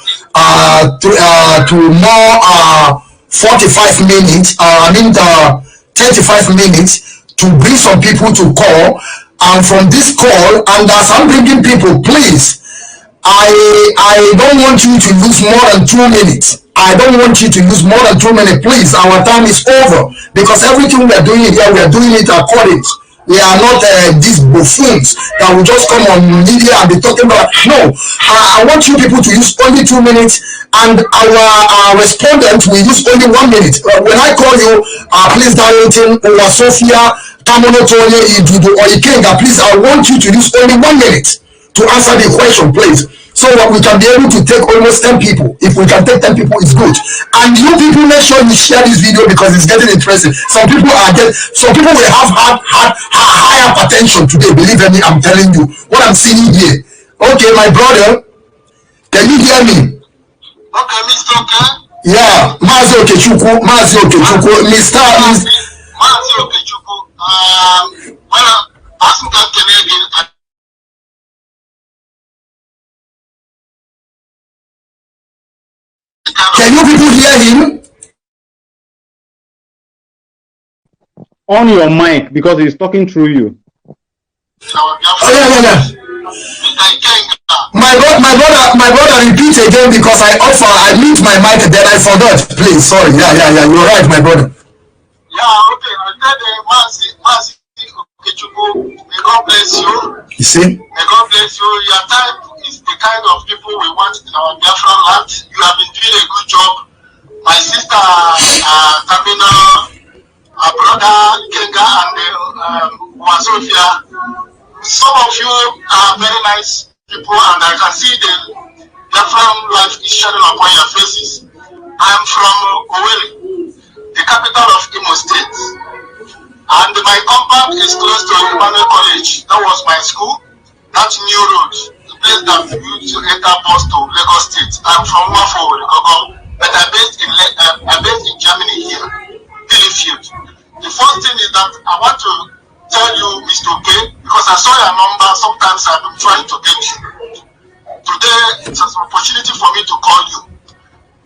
more 45 minutes, 35 minutes, to bring some people to call. And from this call, and as I'm bringing people, please, I don't want you to lose more than 2 minutes. I don't want you to use more than 2 minutes, please. Our time is over, because everything we are doing here, we are doing it according. We are not these buffoons that will just come on media and be talking about. No, I want you people to use only 2 minutes, and our respondent will use only 1 minute. When I call you, please, Darlington, or Sophia, Tamonotone, Idudu, or Ikenga, please, I want you to use only 1 minute to answer the question, please. So that we can be able to take almost 10 people. If we can take 10 people, it's good. And you people, make sure you share this video, because it's getting interesting. Some people will have high hypertension today. Believe me, I'm telling you what I'm seeing here. Okay, my brother, can you hear me? Okay, Mr. Okay. Yeah, Mazi Okechukwu, Mr. Mazi Okechukwu. Well, ask me that again. Can you people hear him? On your mic because he's talking through you. Oh yeah. My brother, repeat again because I mute my mic and then I forgot. Please, sorry. Yeah. You're right, my brother. Yeah, okay. I said, Mazi, may God bless you. You see? May God bless you. Your type is the kind of people we want in our Biafra land. You have been doing a good job. My sister, Tamina, our brother, Kenga, and Wasofia. Some of you are very nice people, and I can see the Biafran life is shining upon your faces. I am from Owerri, the capital of Imo State, and my compound is close to Emmanuel College. That was my school. That new road, the place that we used to enter bus to Lagos State. I'm from Wafo, but I'm based in Germany here, Bielefeld. The first thing is that I want to tell you, Mr. K, because I saw your number. Sometimes I've been trying to get you. Today, it's an opportunity for me to call you.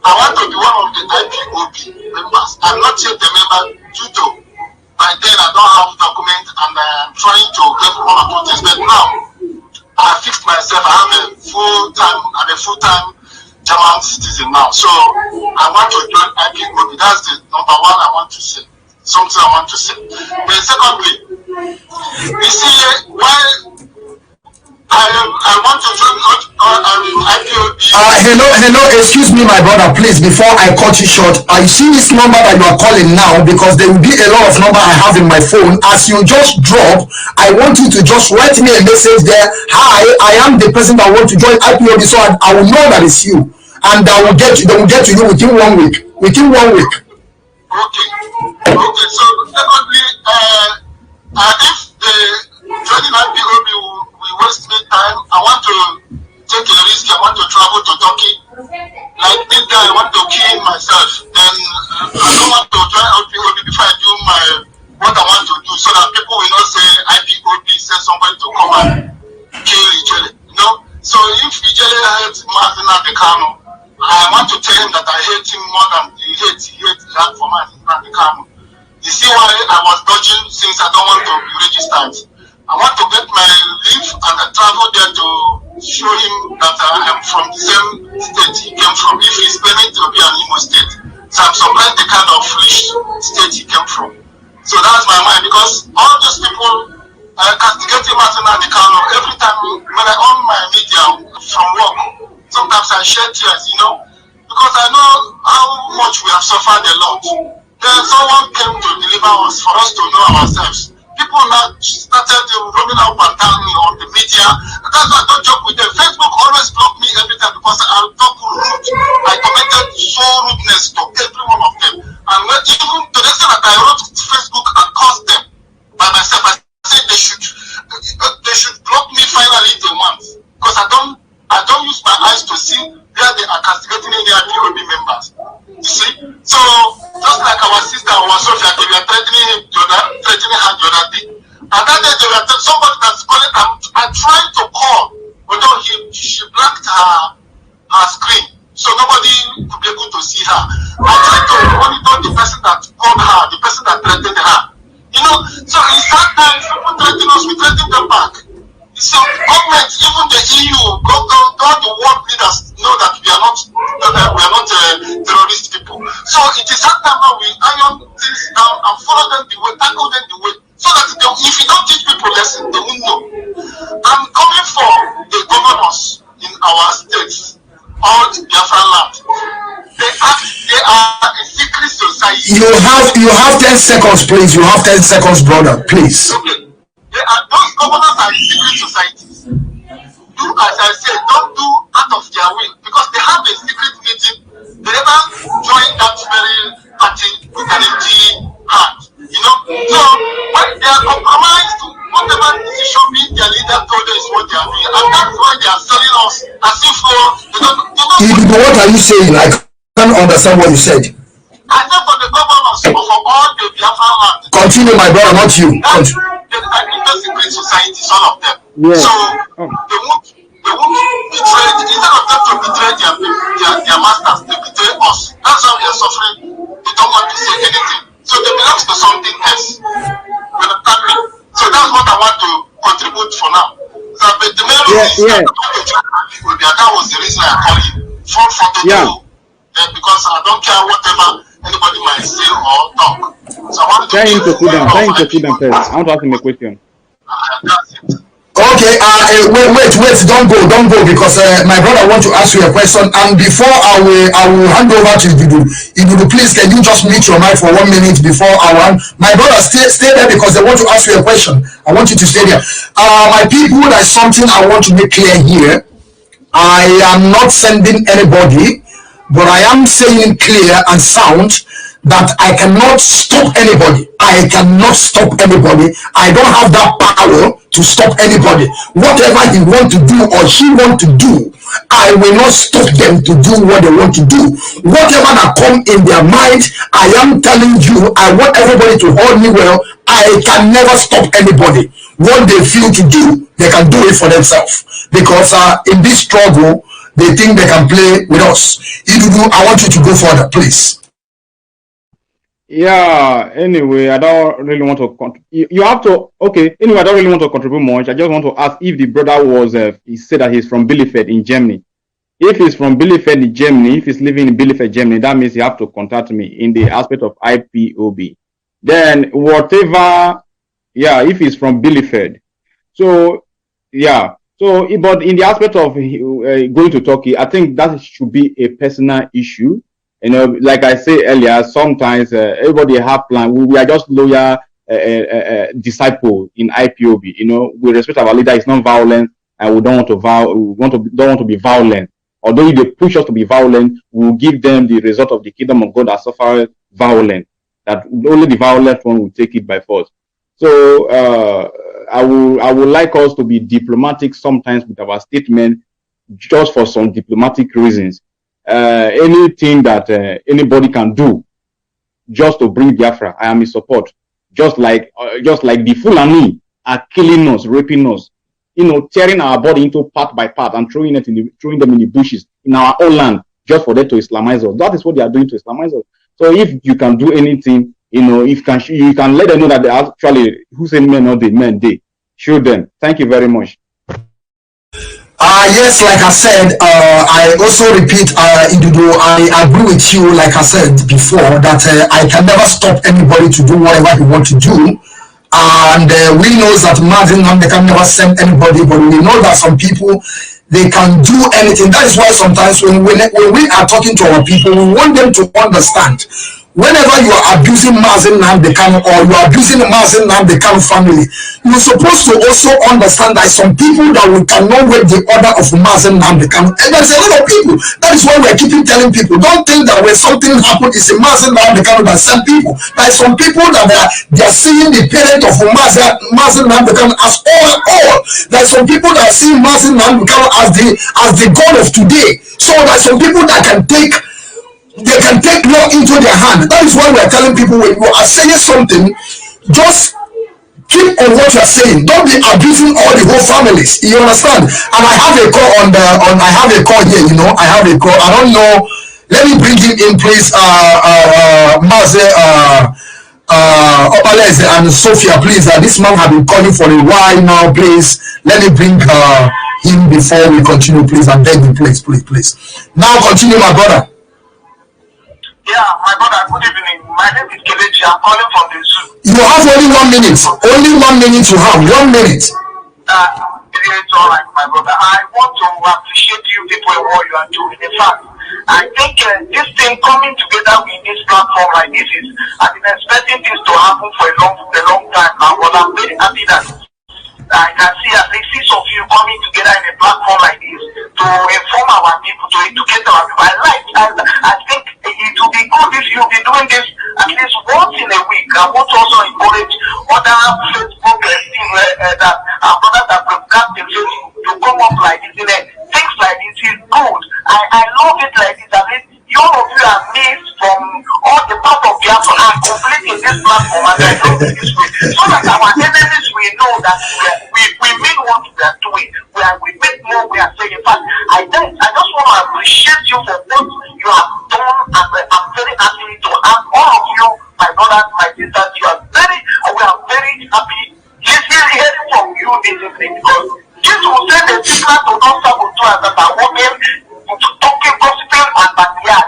I want to be one of the IPOB members. I'm not yet a member due to by then I don't have document and I'm trying to get one or two things. But now I fixed myself. I have a full-time German citizen now. So I want to join IPOB. That's the number one I want to say. Something I want to say. But secondly, you see, why I want to join IPOB. Hello, excuse me, my brother, please, before I cut you short. I see this number that you are calling now because there will be a lot of number I have in my phone. As you just drop, I want you to just write me a message there. Hi, I am the person that want to join IPOB, so I will know that it's you. And they will get to you within 1 week. Within 1 week. Okay, so secondly, if the joining IPOB will waste me time, I want to take a risk. I want to travel to Turkey. Like this guy, I want to kill myself. Then I don't want to join IPOB before I do what I want to do, so that people will not say IPOB send somebody to come and kill Ijele. So if Ijele hates Mazi Nnamdi Kanu, I want to tell him that I hate him more than he hates that for Mazi Nnamdi Kanu. You see why I was dodging since I don't want to be registered. I want to get my leave and I travel there to show him that I am from the same state he came from. If he's planning to be an Imo state, so I'm surprised the kind of foolish state he came from. So that's my mind, because all those people castigating Mazi Nnamdi Kanu every time when I on my media from work, sometimes I shed tears, because I know how much we have suffered a lot. Then someone came to deliver us for us to know ourselves. People now started roaming up and down on the media. That's why I don't joke with them. Facebook always block me every time because I talk rude. I commented so rudeness to every one of them. And even to the extent that I wrote Facebook and cursed them by myself, I said they should block me finally if they want. Because I don't use my eyes to see where they are castigating any IPOB members. You see? So just like our sister Wasofia, they were threatening her the other day. And that day they were somebody that's calling. I tried to call, although she blacked her screen, so nobody could be able to see her. I tried to monitor the person that called her, the person that threatened her. So in sad times, people threaten us, we threaten them back. So government, even the EU, all the world leaders know that we are not terrorist people. So it is that time now we iron things down and follow them the way, tackle them the way, so that if you don't teach people lesson, they won't know. I'm coming for the governors in our states, all the Biafra land. They are a secret society. You have 10 seconds, please. You have 10 seconds, brother, please. Okay. Those governors are secret societies. Do as I say, don't do out of their will, because they have a secret meeting. They never join that very party with an empty hand. So when they are compromised, whatever decision their leader told them is what they are doing, and that's why they are selling us as if what are you saying? I can't understand what you said. I said for the governors of all the Biafra land. Continue, my brother, not you. I think the secret societies, all of them. Yeah. So they won't betray. Instead of them to betray their masters, they betray that's why we are suffering. They don't want to say anything. So they belong to something else. You understand me? So that's what I want to contribute for now. So, but the main reason that was the reason I called you. Full photo too. Because I don't care whatever anybody might say or talk. So I want to tell him to cool down. Tell him to cool down first. I want to ask him a question. That's it. Okay, wait, don't go, because my brother want to ask you a question, and before I will hand over to you. Please, can you just mute your mic for 1 minute before my brother stay there, because they want to ask you a question. I want you to stay there. My people, there's something I want to make clear here. I am not sending anybody, but I am saying clear and sound that I cannot stop anybody. I cannot stop anybody. I don't have that power to stop anybody. Whatever he want to do or she want to do, I will not stop them to do what they want to do. Whatever that come in their mind, I am telling you, I want everybody to hold me well. I can never stop anybody. What they feel to do, they can do it for themselves. Because in this struggle, they think they can play with us. I want you to go further, please. Yeah, anyway, I don't really want to you have to, okay, anyway, I don't really want to contribute much. I just want to ask if the brother was, he said that he's from Bielefeld in Germany. If he's from Bielefeld in Germany, if he's living in Bielefeld, Germany, that means you have to contact me in the aspect of IPOB. Then whatever, yeah, if he's from Bielefeld. So, yeah. So, but in the aspect of going to Turkey, I think that should be a personal issue. You know, like I said earlier, sometimes everybody have plan. We are just loyal disciple in IPOB. You know, we respect our leader. It's not violent, and we don't want to be violent. Although if they push us to be violent, we will give them the result of the kingdom of God that suffered violent. That only the violent one will take it by force. So I would like us to be diplomatic sometimes with our statement, just for some diplomatic reasons. Anything that anybody can do just to bring Biafra, I am in support. Just like the Fulani are killing us, raping us, you know, tearing our body into part by part and throwing them in the bushes in our own land just for them to Islamize us. That is what they are doing to Islamize us. So if you can do anything, you know, you can let them know that they actually who's any men or the men they show them. Thank you very much. Yes, like I said, I also repeat, Idudu, I agree with you, like I said before, that I can never stop anybody to do whatever he wants to do. And we know that Mazi Nnamdi can never send anybody, but we know that some people, they can do anything. That is why sometimes when we are talking to our people, we want them to understand. Whenever you are abusing Mazi Nnamdi Kanu or you are abusing the Mazi Nnamdi Kanu family, you're supposed to also understand that some people that we cannot wait the order of Mazi Nnamdi Kanu. And there's a lot of people. That is why we're keeping telling people, don't think that when something happens, it's a Mazi Nnamdi Kanu that sent people. There are some people that they are seeing the parent of Mazi Nnamdi Kanu as all. There are some people that are seeing Mazi Nnamdi Kanu as the God of today. So there are some people that can take law into their hand. That is why we are telling people, when you are saying something, just keep on what you are saying. Don't be abusing all the whole families. You understand? And I have a call I have a call here, you know. I have a call. I don't know. Let me bring him in, please. Mazi Obaleze and Sophia, please. This man have been calling for a while now, please. Let me bring him before we continue, please. And beg you, please. Now continue, my brother. Yeah, my brother, good evening. My name is Kelechi. I'm calling from the zoo. You have only 1 minute. Only 1 minute you have. 1 minute. It's all right, my brother. I want to appreciate you people and what you are doing. In fact, I think this thing coming together with this platform like this is, I've been expecting this to happen for a long time now, but I'm very happy that I can see at least 6 of you coming together in a platform like this to inform our people, to educate our people. I think it will be good if you'll be doing this at least once in a week. I want to also encourage other Facebook that our brothers that broadcast the Facebook to come up like this. Things like this is good. I love it like this. At least all of you are missed from all the part of Biafra and completing this platform, and I love it this way. So that our enemies will know that we mean what we we are doing. We make more, we are saying. In fact, I just want to appreciate you for what you have done, and I'm very happy to have all of you, my brothers, my sisters. We are very happy hearing from you this evening, because this will say the people to not sabotage that are working, talking gospel and backyard.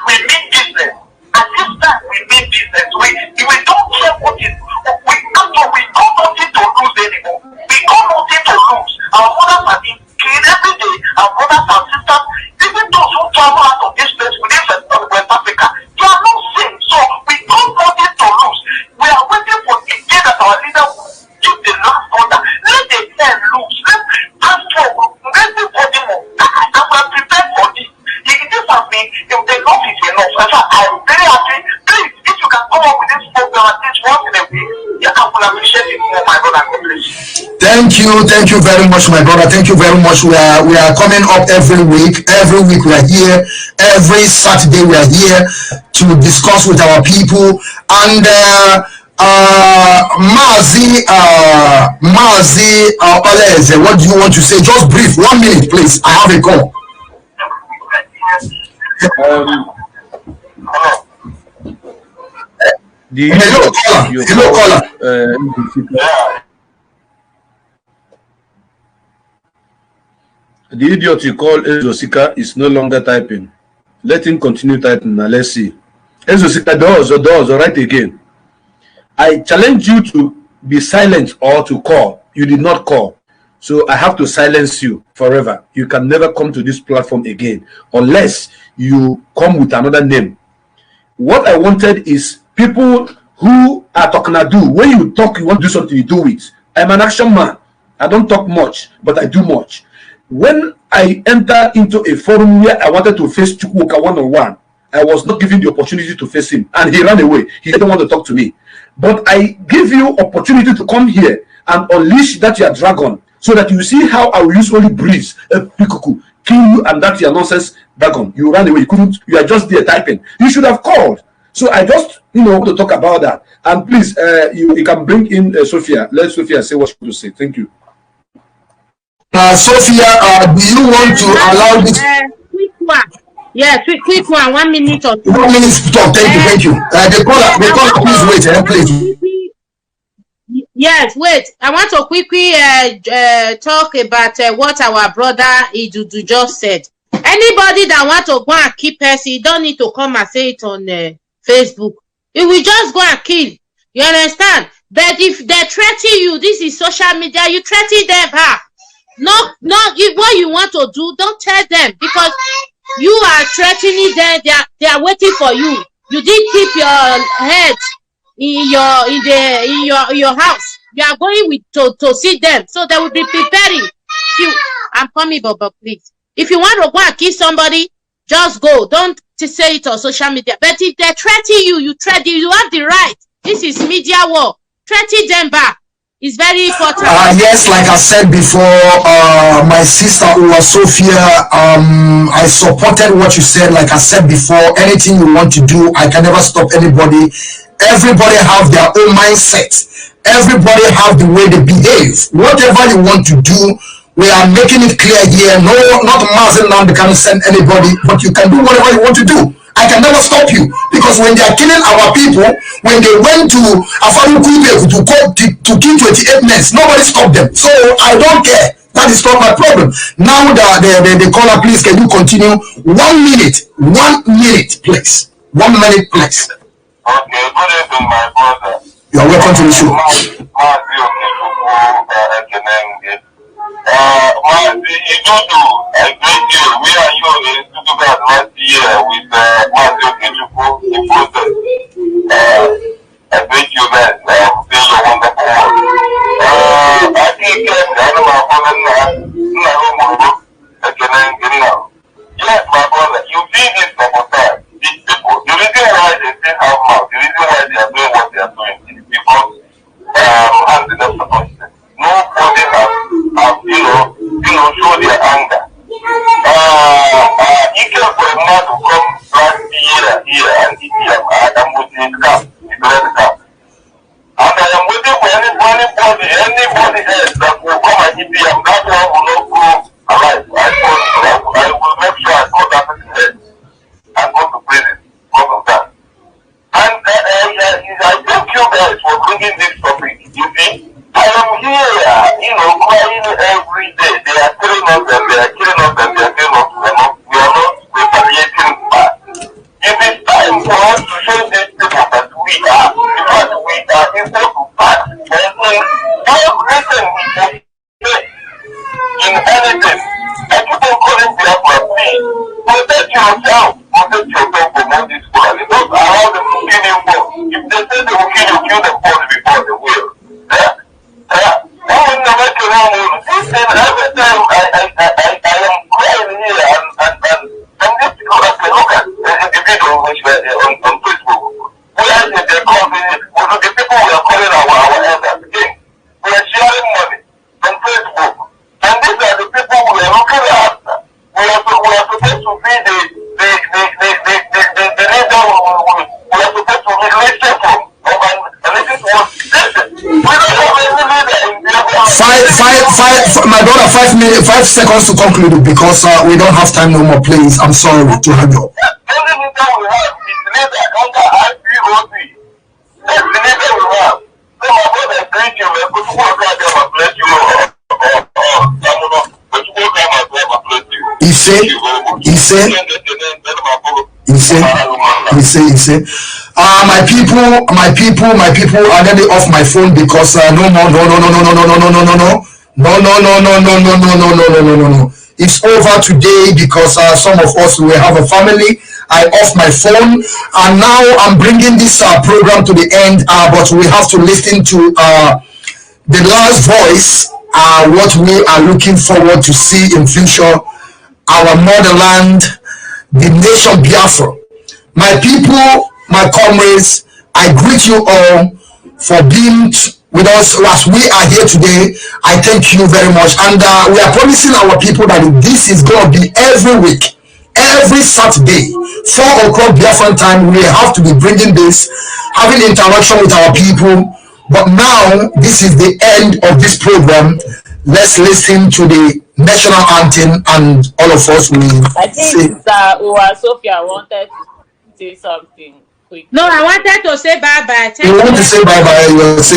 We mean business. At this time, we mean business. We don't care what is. We got nothing to lose anymore. We got nothing to lose. Our mothers are being killed every day. Our brothers and sisters, even those who travel out of this place within West Africa, they are not safe. So we got nothing to lose. We are waiting for the day that our leader will give the last order. Let the air loose. Let everybody move. And we are prepared for this. If this has been, if the enough is enough. In fact, I am very happy. Please, if you can come up with this program at least once in a week, yeah, I will appreciate it more, my brother. God bless you. Thank you very much, my brother. Thank you very much. We are coming up every week. Every week we are here. Every Saturday we are here to discuss with our people. And Mazi Oleze, what do you want to say? Just brief, 1 minute, please. I have a call. Hello, caller. The idiot you call Ezosika is no longer typing. Let him continue typing. Now let's see. Ezosika does, all right again. I challenge you to be silent or to call. You did not call. So I have to silence you forever. You can never come to this platform again unless you come with another name. What I wanted is people who are talking to do. When you talk, you want to do something, you do it. I'm an action man. I don't talk much, but I do much. When I enter into a forum where I wanted to face Chukwuka one-on-one, I was not given the opportunity to face him, and he ran away. He didn't want to talk to me. But I give you opportunity to come here and unleash that your dragon, so that you see how I will usually breeze a pikuku, kill you, and that your nonsense dragon. You ran away. You couldn't. You are just there typing. You should have called. So I just want to talk about that. And please, you can bring in Sophia. Let Sophia say what she wants to say. Thank you. Sophia, do you want to allow this? Quick one. Yeah, quick one. 1 minute or 2. 1 minute to talk. Thank you. The caller, please wait. Please. Yes, wait. I want to quickly talk about what our brother Idudu just said. Anybody that want to go and keep us, you don't need to come and say it on Facebook. It will just go and kill. You understand? But if they threaten you, this is social media, you threaten them back. Not if what you want to do, don't tell them, because you are threatening them. They are waiting for you. You didn't keep your head in your house. You are going to see them, so they will be preparing. I'm coming, Bobo, please. If you want to go and kill somebody, just go. Don't say it on social media. But if they threaten you, you have the right. This is media war. Threaten them back. It's very important. Yes, like I said before, my sister Sophia, I supported what you said. Like I said before, anything you want to do, I can never stop anybody. Everybody have their own mindset. Everybody have the way they behave. Whatever you want to do, we are making it clear here. No, not Mazi Nnamdi Kanu send anybody, but you can do whatever you want to do. I can never stop you, because when they are killing our people, when they went to Afaru Kube to kill 28 men, nobody stopped them. So I don't care. That is not my problem. Now the caller, please, can you continue? 1 minute. 1 minute, please. 1 minute, please. Okay, good evening, my brother. You are welcome to the show. Mazi, I greet you. We are you in Stuttgart last year with Mazi Nnamdi in process. I greet you, man. Still a wonderful work. I think yes, my brother, you see this sabotage, these people. The reason why they still have mouth, the reason why they are doing what they are doing is because hands in the circumstance. Nobody has show their anger. You can for a man to come last year and this year, I am with his cap, his red cap. And I am waiting for anybody else that will come and EPM, that one will not go alive. I will make sure I cut that person's head and go to prison because of that. And I thank you guys for bringing this topic. You see, I am here, crying every day. They are killing us and they are killing us and they are killing us. We are not retaliating back. It is time for us to show these people that we are, because we are equal to pass. And listen, in anything, I keep on calling Biafra, please, protect yourself from all these people. And don't allow them to kill you more. If they say they will kill them first before they will. Every time I am crying here and these people I can look at the video which on Facebook. We are the company, the people we are calling our elders again. We are sharing money on Facebook. And these are the people we are looking at. We are supposed to be the leader we are supposed to listen from. And this is what listen. We don't have any leader in Biafra. My brother, 5 seconds to conclude because we don't have time no more, please. I'm sorry to hang up. Only leader we have is leader under IPOC. That's the leader we have. So my brother, thank you, man. But you will come and bless you. He said, my people are getting off my phone because no. It's over today because some of us will have a family. I off my phone and now I'm bringing this program to the end, but we have to listen to the last voice, what we are looking forward to see in future, our motherland, the nation Biafra. My people, my comrades, I greet you all for being with us as we are here today. I thank you very much, and we are promising our people that this is going to be every week, every Saturday, 4 o'clock Biafran time. We have to be bringing this, having interaction with our people. But now this is the end of this program. Let's listen to the national anthem, and all of us will I think Sophia wanted to say something quick. No, I wanted to say bye-bye. You want to say bye-bye? You will say